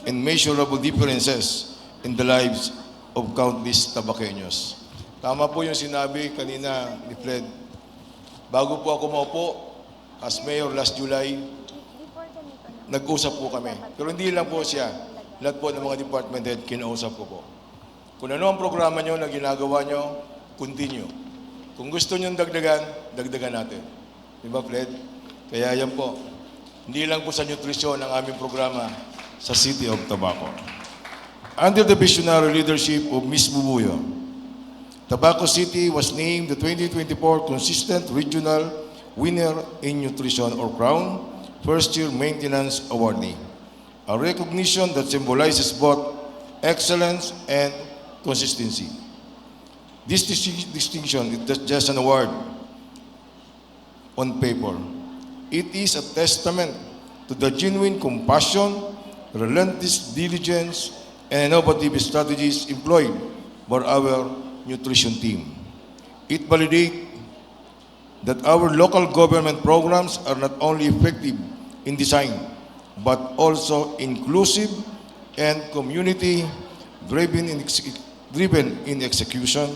and measurable differences in the lives of countless Tabaqueños. Tama po yung sinabi kanina ni Fred. Bago po ako maupo, as mayor last July, nag-usap po kami. Pero hindi lang po siya. Lahat po ng mga department head, kinausap ko po. Kung ano ang programa nyo na ginagawa nyo, continue. Kung gusto nyo dagdagan, dagdagan natin. Di ba, Fred? Kaya yan po. Hindi lang po sa nutrisyon ang aming programa sa City of Tabaco. Under the visionary leadership of Ms. Bubuyo, Tabaco City was named the 2024 Consistent Regional Winner in Nutrition or Crown First Year Maintenance Awardee, a recognition that symbolizes both excellence and consistency. This distinction is not just an award on paper. It is a testament to the genuine compassion, relentless diligence, and innovative strategies employed by our nutrition team. It validates that our local government programs are not only effective in design, but also inclusive and community-driven in execution,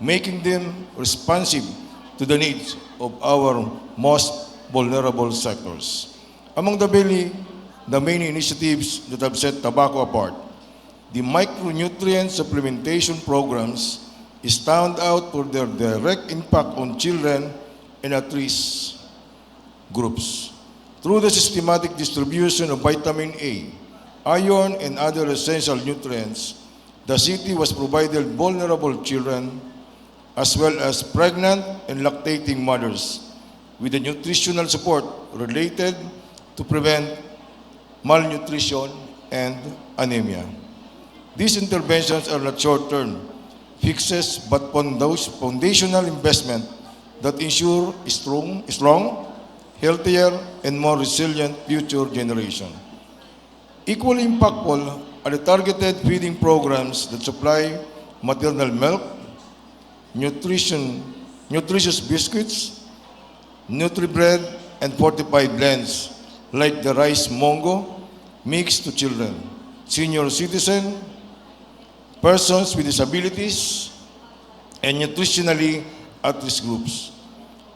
making them responsive to the needs of our most vulnerable sectors. Among the main initiatives that have set tobacco apart, the micronutrient supplementation programs stand out for their direct impact on children and at-risk groups. Through the systematic distribution of vitamin A, iron, and other essential nutrients, the city was provided vulnerable children as well as pregnant and lactating mothers with the nutritional support related to prevent malnutrition and anemia. These interventions are not short-term fixes but foundational investment that ensure strong, healthier, and more resilient future generation. Equally impactful are the targeted feeding programs that supply maternal milk, nutritious biscuits, Nutri-Bread, and fortified blends like the rice mongo mix to children, senior citizens, persons with disabilities, and nutritionally at-risk groups.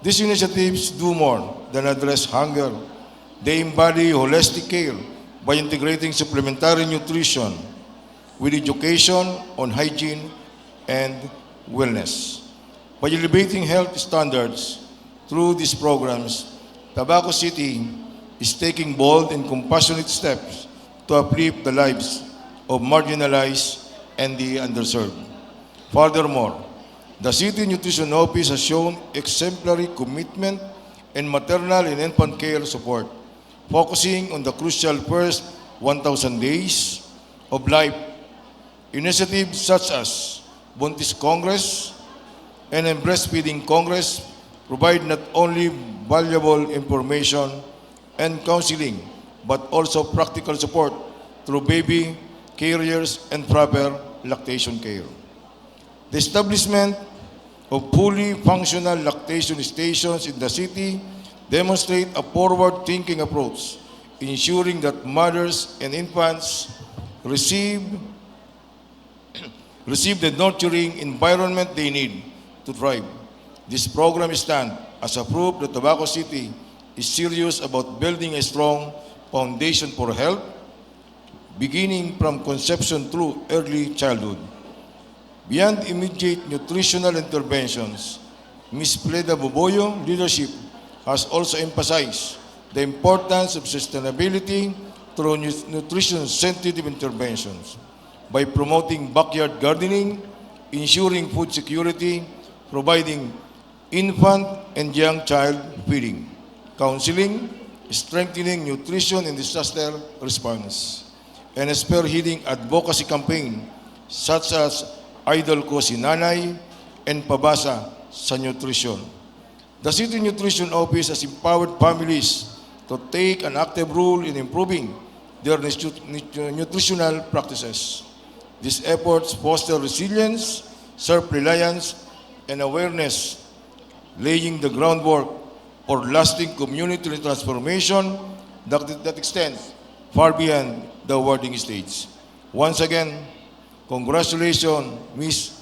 These initiatives do more than address hunger. They embody holistic care by integrating supplementary nutrition with education on hygiene and wellness. By elevating health standards through these programs, Tabaco City is taking bold and compassionate steps to uplift the lives of marginalized and the underserved. Furthermore, the City Nutrition Office has shown exemplary commitment in maternal and infant care support, focusing on the crucial first 1,000 days of life. Initiatives such as Buntis Congress and Breastfeeding Congress provide not only valuable information and counseling, but also practical support through baby carriers and proper lactation care. The establishment of fully functional lactation stations in the city demonstrate a forward-thinking approach, ensuring that mothers and infants receive the nurturing environment they need to thrive. This program stands as a proof that Tabaco City is serious about building a strong foundation for health, beginning from conception through early childhood. Beyond immediate nutritional interventions, Ms. Pleda Buboyo leadership has also emphasized the importance of sustainability through nutrition-sensitive interventions by promoting backyard gardening, ensuring food security, providing infant and young child feeding, counseling, strengthening nutrition and disaster response, and spearheading advocacy campaign such as Idol Ko Si Nanay and Pabasa sa Nutrition. The City Nutrition Office has empowered families to take an active role in improving their nutritional practices. These efforts foster resilience, self-reliance, and awareness, laying the groundwork for lasting community transformation that extends far beyond the awarding stage. Once again, congratulations, Miss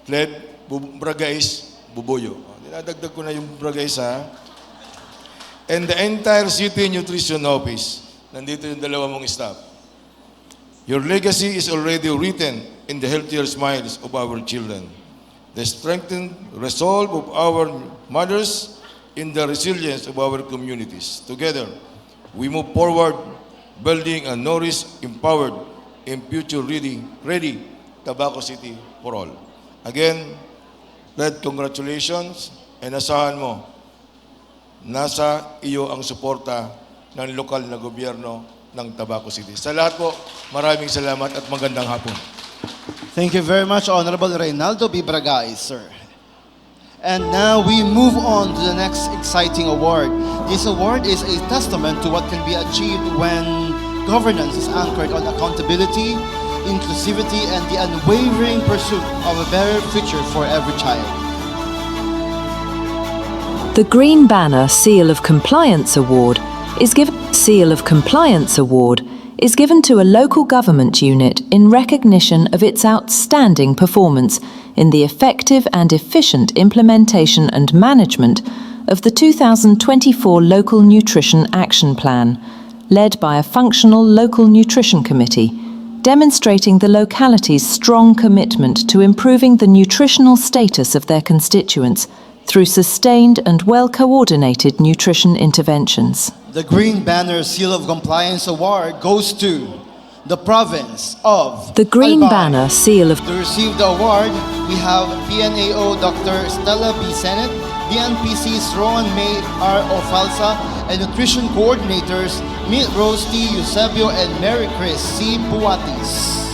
Cled Bragais Buboyo. Dinadagdag ko na yung Bragais, ha? And the entire City Nutrition Office. Nandito yung dalawa mong staff. Your legacy is already written in the healthier smiles of our children, the strengthened resolve of our mothers, in the resilience of our communities. Together, we move forward, building a nourished, empowered, and future-ready Tabaco City for all. Again, Led, congratulations, and asahan mo, nasa iyo ang suporta ng lokal na gobyerno ng Tabaco City. Sa lahat po, maraming salamat at magandang hapon. Thank you very much, Honorable Reynaldo B. Bragais, sir. And now we move on to the next exciting award. This award is a testament to what can be achieved when governance is anchored on accountability, inclusivity, and the unwavering pursuit of a better future for every child. The Green Banner Seal of Compliance Award is given to a local government unit in recognition of its outstanding performance in the effective and efficient implementation and management of the 2024 Local Nutrition Action Plan, led by a functional local nutrition committee, demonstrating the locality's strong commitment to improving the nutritional status of their constituents through sustained and well-coordinated nutrition interventions. The Green Banner Seal of Compliance Award goes to the province of The Green Albay. Banner Seal of To receive the award, we have PNAO Dr. Stella B. Sennett, BNPC's Rowan May R. Ofalsa, and nutrition coordinators Miss Rose T. Eusebio and Mary Chris C. Puatis.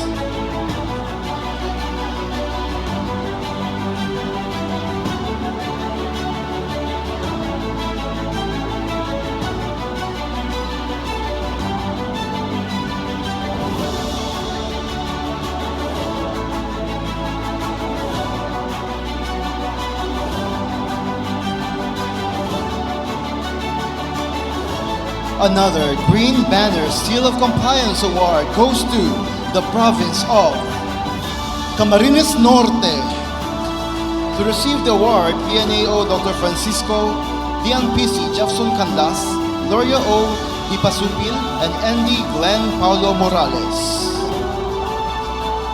Another Green Banner Seal of Compliance Award goes to the province of Camarines Norte. To receive the award, PNAO Dr. Francisco, DNPC Jefferson Canlas, Gloria O. Di Pasupil, and Andy Glenn Paulo Morales.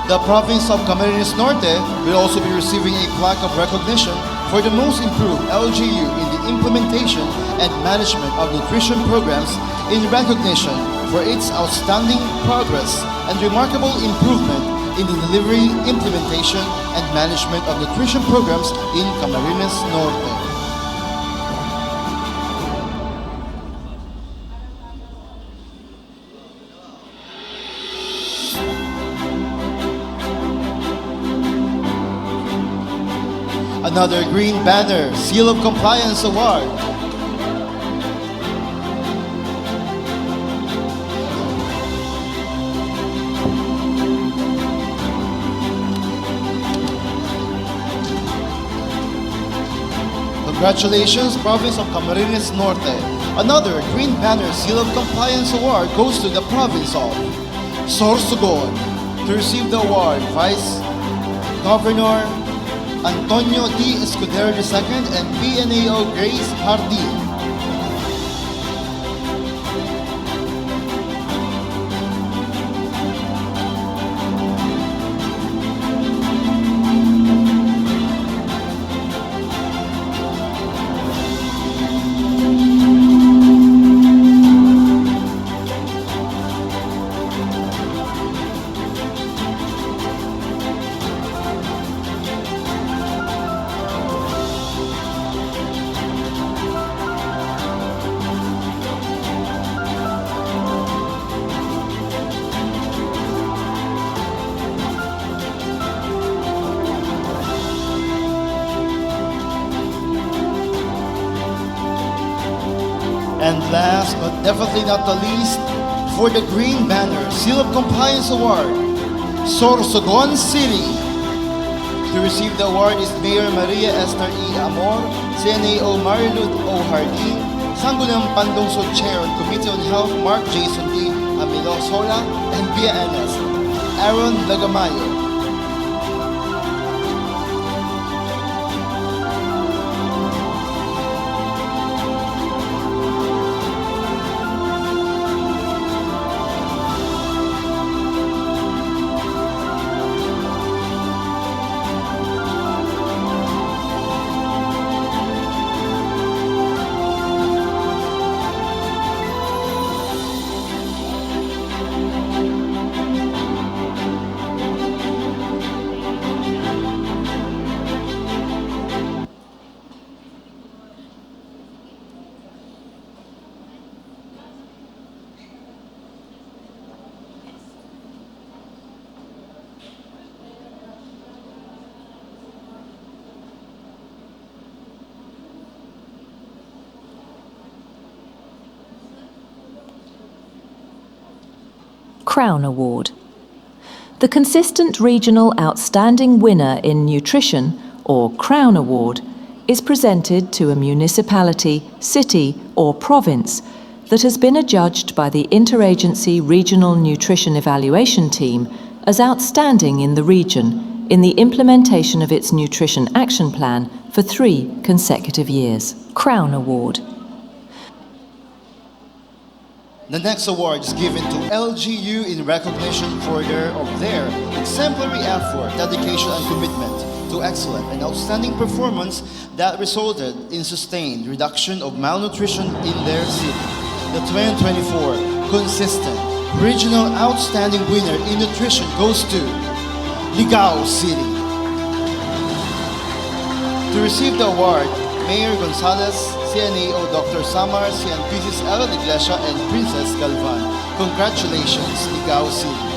The province of Camarines Norte will also be receiving a plaque of recognition for the most improved LGU in the implementation and management of nutrition programs in recognition for its outstanding progress and remarkable improvement in the delivery, implementation, and management of nutrition programs in Camarines Norte. Another Green Banner Seal of Compliance Award. Congratulations, Province of Camarines Norte. Another Green Banner Seal of Compliance Award goes to the Province of Sorsogon. To receive the award, Vice Governor Antonio D. Escudero II and PNAO Grace Hardin. last but definitely not the least, for the Green Banner Seal of Compliance Award, Sorsogon City. To receive the award is Mayor Maria Esther E. Amor, CNAO Marilud O. Hardin, Sangguniang Panlungsod Chair on Committee on Health Mark Jason D. Amilosola, and BNS Aaron Lagamayo. Crown Award. The consistent regional outstanding winner in nutrition, or Crown Award, is presented to a municipality, city, or province that has been adjudged by the Interagency Regional Nutrition Evaluation Team as outstanding in the region in the implementation of its Nutrition Action Plan for 3 consecutive years. Crown Award. The next award is given to LGU in recognition of their exemplary effort, dedication, and commitment to excellent and outstanding performance that resulted in sustained reduction of malnutrition in their city. The 2024 Consistent Regional Outstanding Winner in Nutrition goes to Ligao City. To receive the award, Mayor Gonzalez, CNAO Dr. Samar, CNPC's Ellen Iglesia, and Princess Galvan. Congratulations, Ligao City.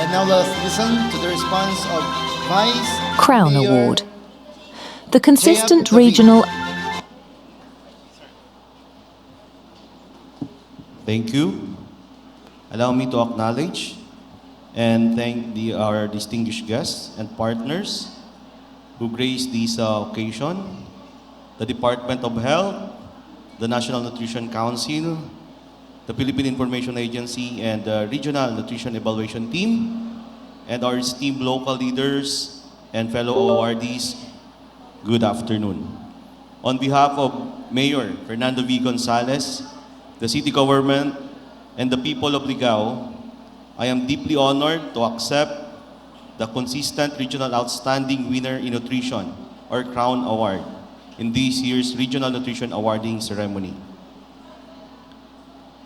And now let's listen to the response of Vice Crown Mayor Award. The consistent David. regional Thank you. Allow me to acknowledge and thank our distinguished guests and partners who graced this occasion, the Department of Health, the National Nutrition Council, the Philippine Information Agency, and the Regional Nutrition Evaluation Team, and our esteemed local leaders and fellow awardees, good afternoon. On behalf of Mayor Fernando V. Gonzalez, the City Government, and the people of Ligao, I am deeply honored to accept the Consistent Regional Outstanding Winner in Nutrition, or Crown Award, in this year's Regional Nutrition Awarding Ceremony.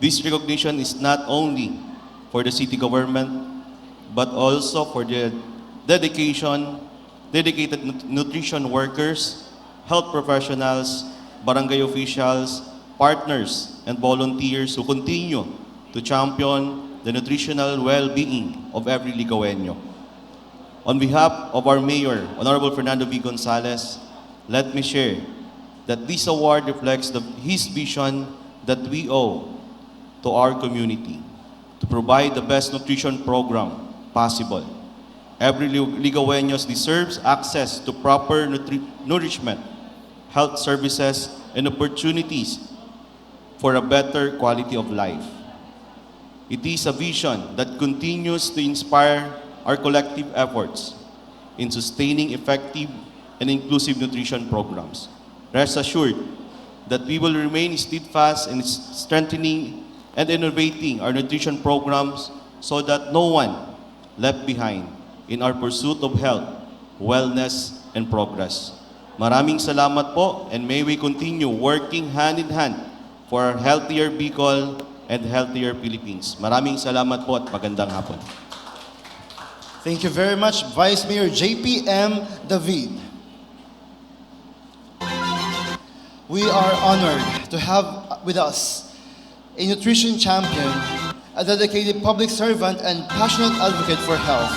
This recognition is not only for the city government, but also for the dedicated nutrition workers, health professionals, barangay officials, partners, and volunteers who continue to champion the nutritional well-being of every Ligawenyo. On behalf of our Mayor, Honorable Fernando V. Gonzalez, let me share that this award reflects his vision that we owe to our community to provide the best nutrition program possible. Every Ligaweños deserves access to proper nourishment, health services, and opportunities for a better quality of life. It is a vision that continues to inspire our collective efforts in sustaining effective and inclusive nutrition programs. Rest assured that we will remain steadfast in strengthening and innovating our nutrition programs so that no one left behind in our pursuit of health, wellness, and progress. Maraming salamat po, and may we continue working hand in hand for a healthier Bicol and healthier Philippines. Maraming salamat po at magandang hapon. Thank you very much, Vice Mayor JPM David. We are honored to have with us a nutrition champion, a dedicated public servant and passionate advocate for health,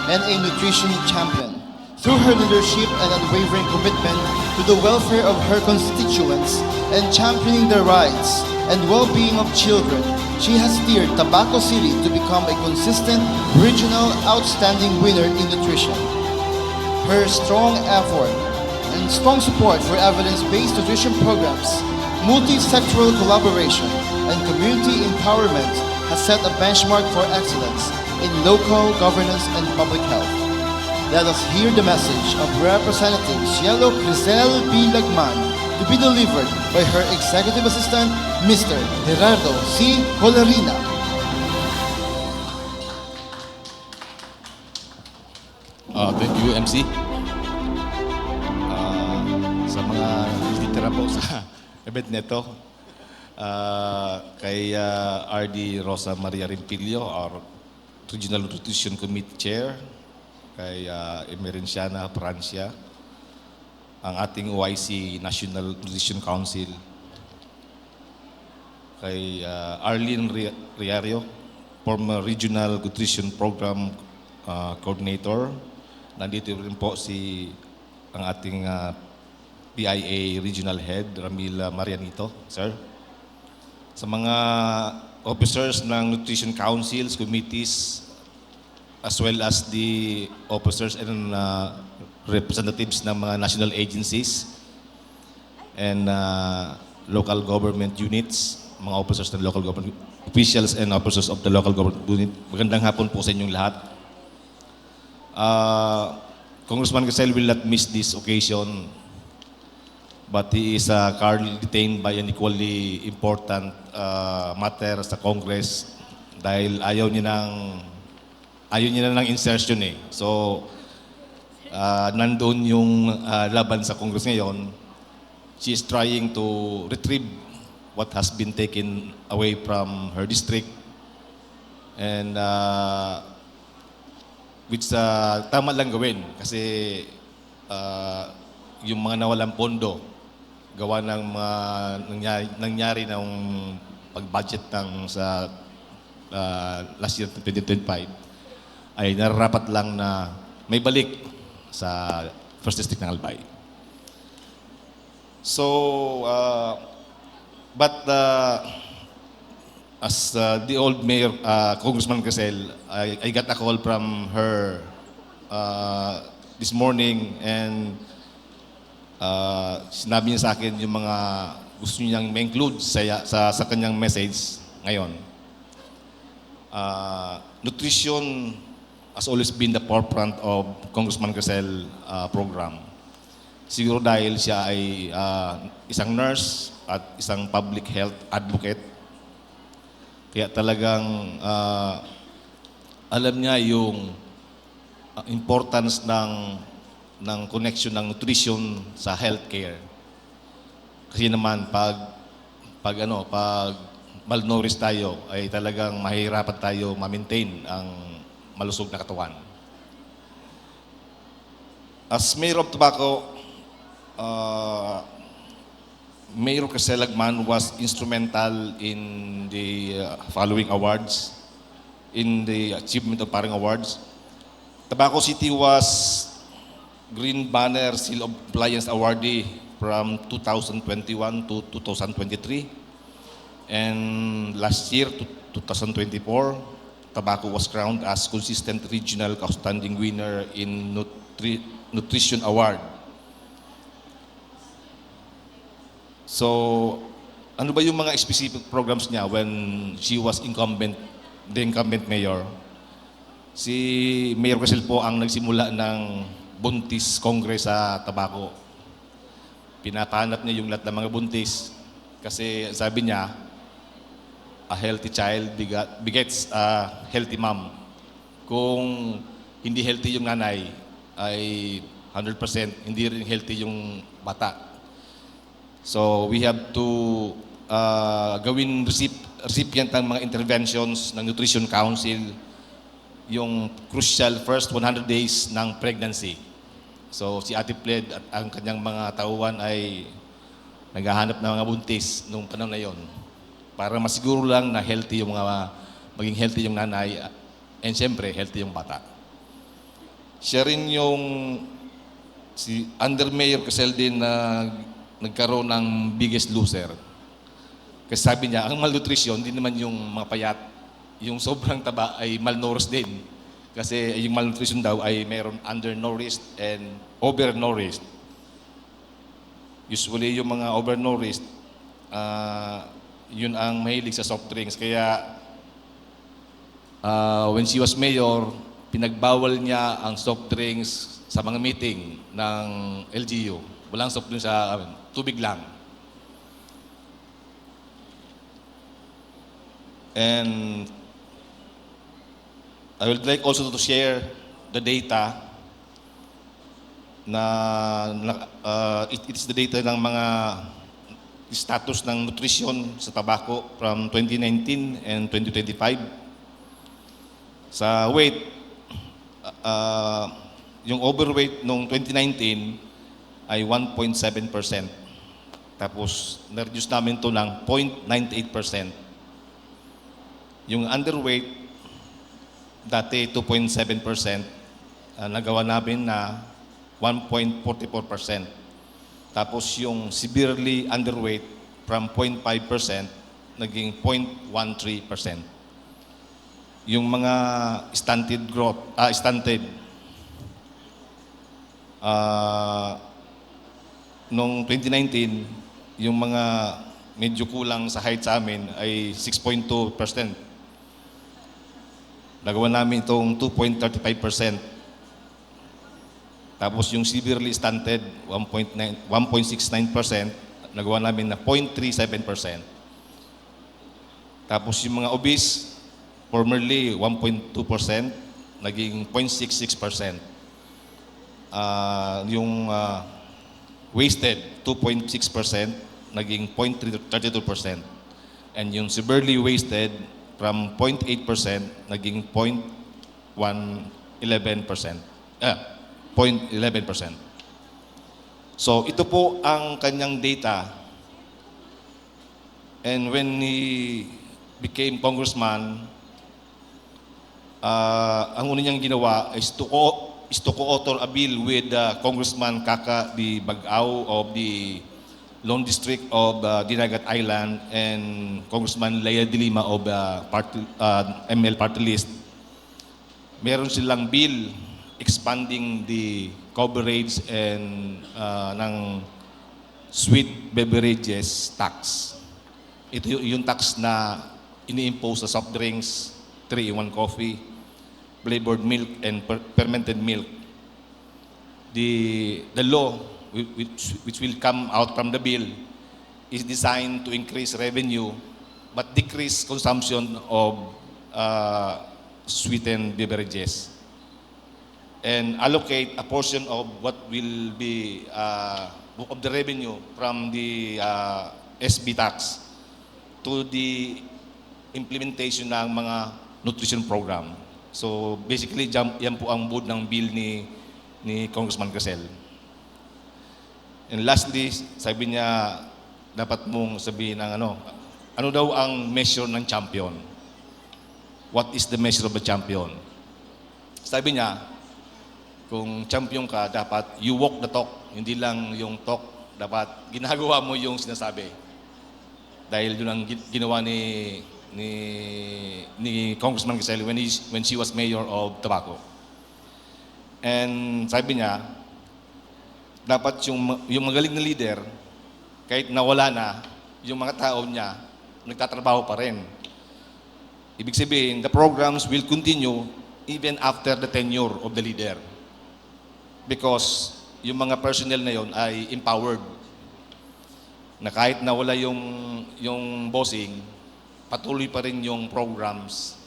and a nutrition champion. Through her leadership and unwavering commitment to the welfare of her constituents and championing the rights and well-being of children, she has steered Tabaco City to become a consistent, regional, outstanding winner in nutrition. Her strong effort and strong support for evidence-based nutrition programs, multi-sectoral collaboration, and community empowerment has set a benchmark for excellence in local governance and public health. Let us hear the message of Representative Cielo Crisel B. Lagman to be delivered by her Executive Assistant, Mr. Gerardo C. Colarina. Thank you, MC. Sa mga titira po sa event nito, kay RD Rosa Maria Rimpilio, our Regional Nutrition Committee Chair, kay Emerenciana Francia, ang ating OIC National Nutrition Council, kay Arlene Riario, former Regional Nutrition Program Coordinator. Nandito rin po ang ating PIA Regional Head, Ramila Marianito, sir. Sa mga officers ng Nutrition Councils, committees, as well as the officers and representatives ng mga national agencies and local government units, mga officers ng local government, officials and officers of the local government unit. Magandang hapon po sa inyong lahat. Congressman Crisel will not miss this occasion, but he is currently detained by an equally important matter sa Congress dahil ayaw niya na ng insertion eh. So, nandoon yung laban sa Congress ngayon. She is trying to retrieve what has been taken away from her district. And which tama lang gawin kasi yung mga nawalang pondo gawa ng mga nangyari ng pag-budget sa last year 2025 ay nararapat lang na may balik sa First District ng Albay. So, but as the old mayor, Congressman Crisel, I got a call from her this morning and sinabi niya sa akin yung mga gusto niyang ma-include sa kanyang message ngayon. Nutrition has always been the forefront of Congressman Crisel program. Siguro dahil siya ay isang nurse at isang public health advocate. Kaya talagang alam niya yung importance ng connection ng nutrition sa healthcare. Kasi naman pag malnourished tayo ay talagang mahihirapan tayo ma-maintain ang malusog na katawan. As Mayor of Tabaco, Mayor Crisel Lagman was instrumental in the following awards, in the achievement of Parang Awards. Tabaco City was Green Banner Seal of Compliance awardee from 2021 to 2023. And last year, 2024, Tabaco was crowned as consistent regional outstanding winner in Nutrition Award. So, ano ba yung mga specific programs niya when she was the incumbent mayor? Si Mayor Quezel po ang nagsimula ng Buntis Congress sa Tabaco. Pinapahanap niya yung lahat ng mga buntis kasi sabi niya, a healthy child begets a healthy mom. Kung hindi healthy yung nanay, ay 100% hindi rin healthy yung bata. So we have to gawin recipient ng mga interventions ng Nutrition Council, yung crucial first 100 days ng pregnancy. So si Ate Pled at ang kanyang mga tauhan ay naghahanap ng mga buntis nung panahon na yon para masiguro lang na healthy yung maging healthy yung nanay and siyempre healthy yung bata. Siya rin yung si Under Mayor Quezel din na nagkaroon ng biggest loser. Kasi sabi niya, ang malnutrition, hindi naman yung mga payat. Yung sobrang taba ay malnourished din. Kasi yung malnutrition daw ay mayroon undernourished and overnourished. Usually yung mga overnourished, yun ang mahilig sa soft drinks. Kaya when she was mayor, pinagbawal niya ang soft drinks sa mga meeting ng LGU. Walang soft drinks sa tubig lang. And I would like also to share the data it is the data ng mga status ng nutrition sa tabako from 2019 and 2025. Sa weight, yung overweight noong 2019 ay 1.7%. Tapos, na-reduce namin ito ng 0.98%. Yung underweight, dati 2.7%, nagawa namin na 1.44%. Tapos yung severely underweight from 0.5% naging 0.13%. Yung mga stunted noong 2019, yung mga medyo kulang sa height sa amin ay 6.2%. Nagawa namin itong 2.35%. Tapos yung severely stunted, 1.69%, nagawa namin na 0.37%. Tapos yung mga obese, formerly 1.2%, naging 0.66%. Yung wasted, 2.6%, naging 0.32%. And yung severely wasted, from 0.8%, naging 0.11%. So ito po ang kanyang data. And when he became congressman, ang una niyang ginawa is to co-author a bill with Congressman Kaka de Bagao of the Lone District of Dinagat Island and Congressman Lea de Lima of ML Party List. Meron silang bill expanding the coverage and ng sweet beverages tax. Ito yung tax na ini-impose sa soft drinks, 3-in-1 coffee, flavored milk, and fermented milk. The law which will come out from the bill is designed to increase revenue but decrease consumption of sweetened beverages and allocate a portion of what will be of the revenue from the SB tax to the implementation ng mga nutrition program. So basically, yan po ang mood ng bill ni Congressman Quezel. And lastly, sabi niya, dapat mong sabihin ng ano daw ang measure ng champion? What is the measure of a champion? Sabi niya, kung champion ka, dapat you walk the talk. Hindi lang yung talk, dapat ginagawa mo yung sinasabi. Dahil yun ang ginawa ni Congressman Quezel when she was mayor of Tabaco. And sabi niya, dapat yung magaling na leader, kahit nawala na, yung mga tao niya nagtatrabaho pa rin. Ibig sabihin, the programs will continue even after the tenure of the leader. Because yung mga personnel na yon ay empowered. Na kahit nawala yung bossing, patuloy pa rin yung programs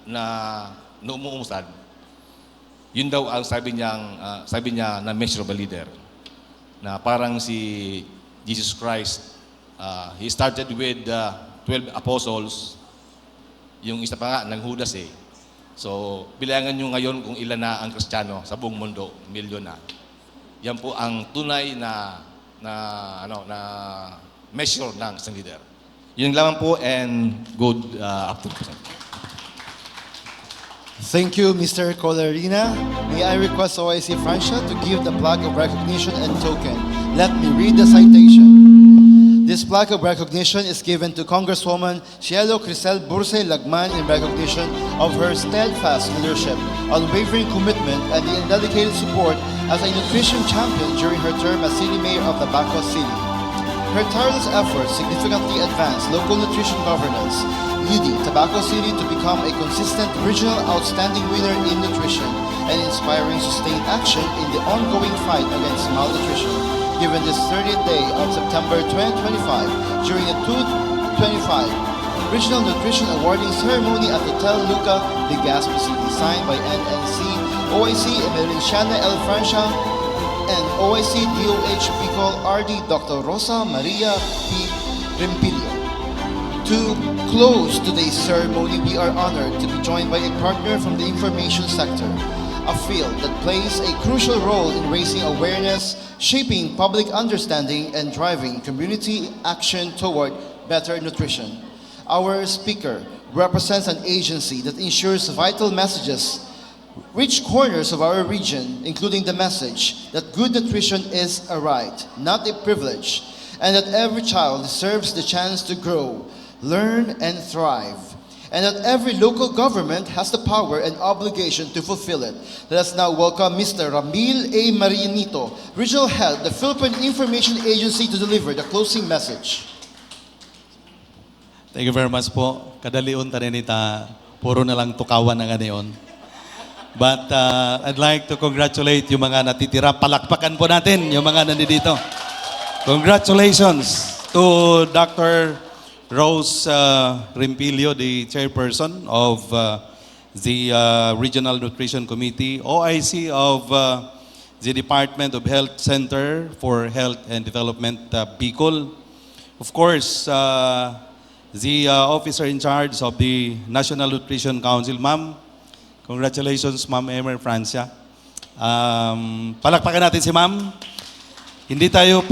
na umuusad. Yun daw ang sabi niya na measure of a leader. Na parang si Jesus Christ, he started with 12 apostles. Yung isa pa nga, ng Judas eh. So, bilangan nyo ngayon kung ilan na ang Kristiyano sa buong mundo, milyon na. Yan po ang tunay na measure ng isang leader. Yun lamang po and good afternoon. Thank you, Mr. Colarina. May I request OIC Francia to give the plaque of recognition and token. Let me read the citation. This plaque of recognition is given to Congresswoman Cielo Crisel Burse Lagman in recognition of her steadfast leadership, unwavering commitment, and the undelicated support as a nutrition champion during her term as City Mayor of Tabaco City. Her tireless efforts significantly advanced local nutrition governance, leading Tabaco City to become a consistent regional outstanding winner in nutrition and inspiring sustained action in the ongoing fight against malnutrition. Given this 30th day of September 2025 during the 225 Regional Nutrition Awarding Ceremony at Hotel Luca Legazpi City, signed by NNC, OIC Emericiana L. Francia, and OIC DOH Bicol RD Dr. Rosa Maria P. Rimpilio. To close today's ceremony, we are honored to be joined by a partner from the information sector, a field that plays a crucial role in raising awareness, shaping public understanding, and driving community action toward better nutrition. Our speaker represents an agency that ensures vital messages reach corners of our region, including the message that good nutrition is a right, not a privilege, and that every child deserves the chance to grow, learn, and thrive, and that every local government has the power and obligation to fulfill it. Let us now welcome Mr. Ramil A. Marianito, Regional Head of the Philippine Information Agency, to deliver the closing message. Thank you very much po. Kadalion taninita, puro na lang tukawan ng ganiyon. But I'd like to congratulate yung mga natitira. Palakpakan po natin yung mga nandito. Congratulations to Dr. Rose Rimpilio, the chairperson of the Regional Nutrition Committee, OIC of the Department of Health Center for Health and Development, Bicol. Of course, the officer in charge of the National Nutrition Council, Ma'am. Congratulations, Ma'am Emer Francia. Palakpakan natin si Ma'am. Hindi tayo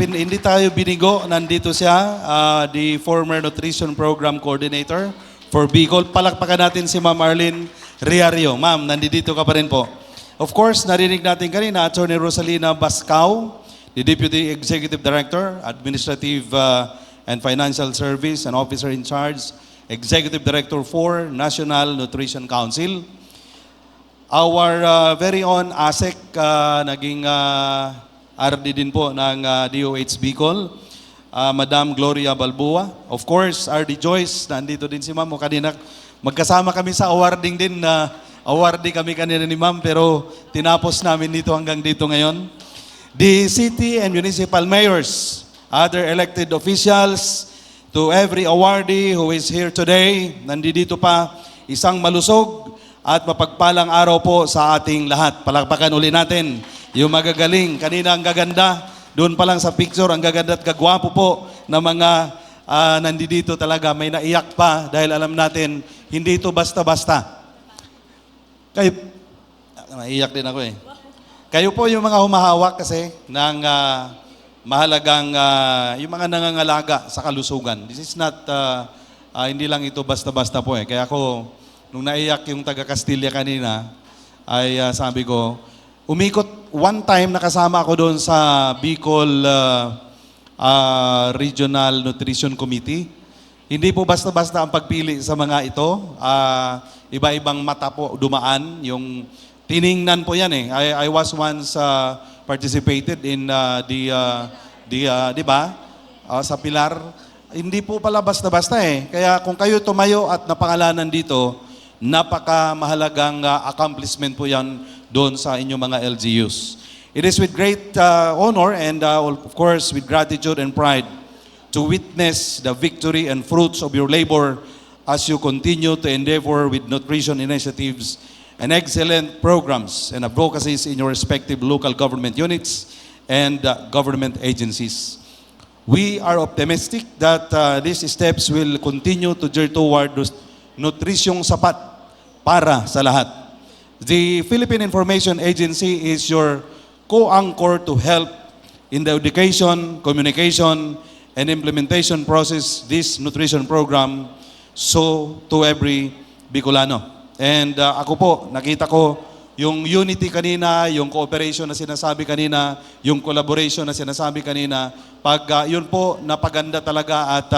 binigo. Nandito siya, the former Nutrition Program Coordinator for Bicol. Palakpakan natin si Ma'am Arlene Riario. Ma'am, nandito ka pa rin po. Of course, narinig natin kanina, Attorney Rosalina Bascao, the Deputy Executive Director, Administrative and Financial Service, and Officer in Charge, Executive Director for National Nutrition Council. Our very own ASEC, naging RD din po ng DOH Bicol, Madam Gloria Balboa. Of course, RD Joyce, nandito din si Ma'am. Kanina, magkasama kami sa awarding din. Awarding kami kanina ni Ma'am, pero tinapos namin dito hanggang dito ngayon. The city and municipal mayors, other elected officials, to every awardee who is here today, nandito pa, isang malusog at mapagpalang araw po sa ating lahat. Palakpakan uli natin yung magagaling. Kanina ang gaganda, doon pa lang sa picture, ang gaganda at kagwapo po na mga nandito talaga. May naiyak pa dahil alam natin, hindi ito basta-basta. Kayo, naiyak din ako eh. Kayo po yung mga humahawak kasi ng mahalagang, yung mga nangangalaga sa kalusugan. This is not, hindi lang ito basta-basta po eh. Kaya ako, nung naiyak yung taga Castilla kanina, ay sabi ko, umikot, one time nakasama ako doon sa Bicol Regional Nutrition Committee. Hindi po basta-basta ang pagpili sa mga ito. Iba-ibang mata po dumaan. Yung tiningnan po yan eh. I was once participated in di ba? Sa Pilar. hindi po pala basta-basta eh. Kaya kung kayo tumayo at napangalanan dito, napakamahalagang accomplishment po yan doon sa inyong mga LGUs. It is with great honor and of course with gratitude and pride to witness the victory and fruits of your labor as you continue to endeavor with nutrition initiatives and excellent programs and advocacies in your respective local government units and government agencies. We are optimistic that these steps will continue to gear toward nutrisyong sapat para sa lahat. The Philippine Information Agency is your co-anchor to help in the education, communication, and implementation process this nutrition program so to every Bicolano. And ako po, nakita ko yung unity kanina, yung cooperation na sinasabi kanina, yung collaboration na sinasabi kanina, pag yun po napaganda talaga at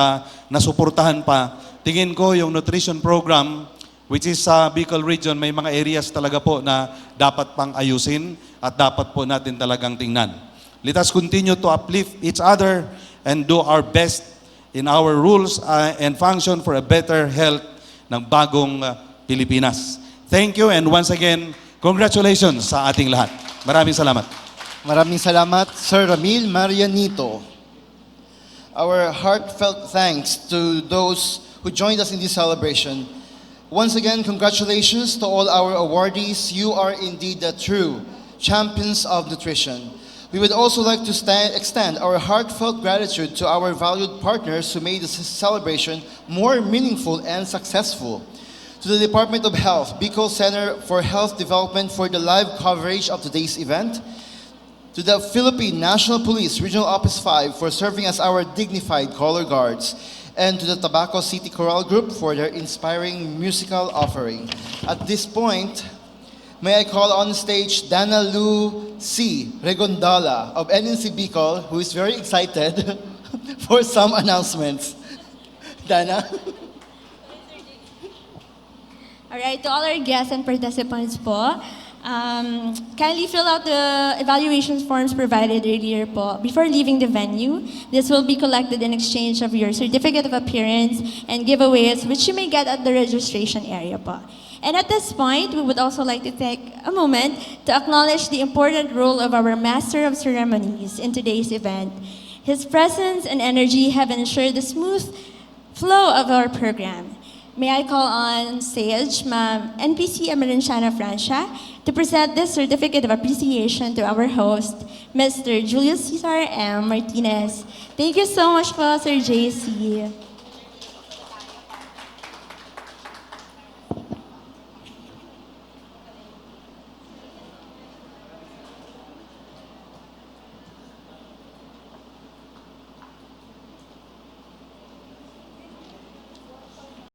nasuportahan pa, tingin ko yung nutrition program, which is sa Bicol region, may mga areas talaga po na dapat pang ayusin at dapat po natin talagang tingnan. Let us continue to uplift each other and do our best in our rules and function for a better health ng bagong Pilipinas. Thank you and once again, congratulations sa ating lahat. Maraming salamat. Maraming salamat, Sir Ramil Marianito. Our heartfelt thanks to those who joined us in this celebration. Once again, congratulations to all our awardees. You are indeed the true champions of nutrition. We would also like to extend our heartfelt gratitude to our valued partners who made this celebration more meaningful and successful. To the Department of Health, Bicol Center for Health Development for the live coverage of today's event. To the Philippine National Police Regional Office 5 for serving as our dignified color guards. And to the Tabaco City Choral Group for their inspiring musical offering. At this point, may I call on stage Dana Lu C. Regondola of NNC Bicol, who is very excited for some announcements. Dana? Alright, to all our guests and participants po, kindly fill out the evaluation forms provided earlier po before leaving the venue. This will be collected in exchange of your certificate of appearance and giveaways which you may get at the registration area po. And at this point, we would also like to take a moment to acknowledge the important role of our Master of Ceremonies in today's event. His presence and energy have ensured the smooth flow of our program. May I call on stage Ma'am NPC Emerenciana Francia to present this certificate of appreciation to our host, Mr. Julius Cesar M. Martinez. Thank you so much po, Sir JC.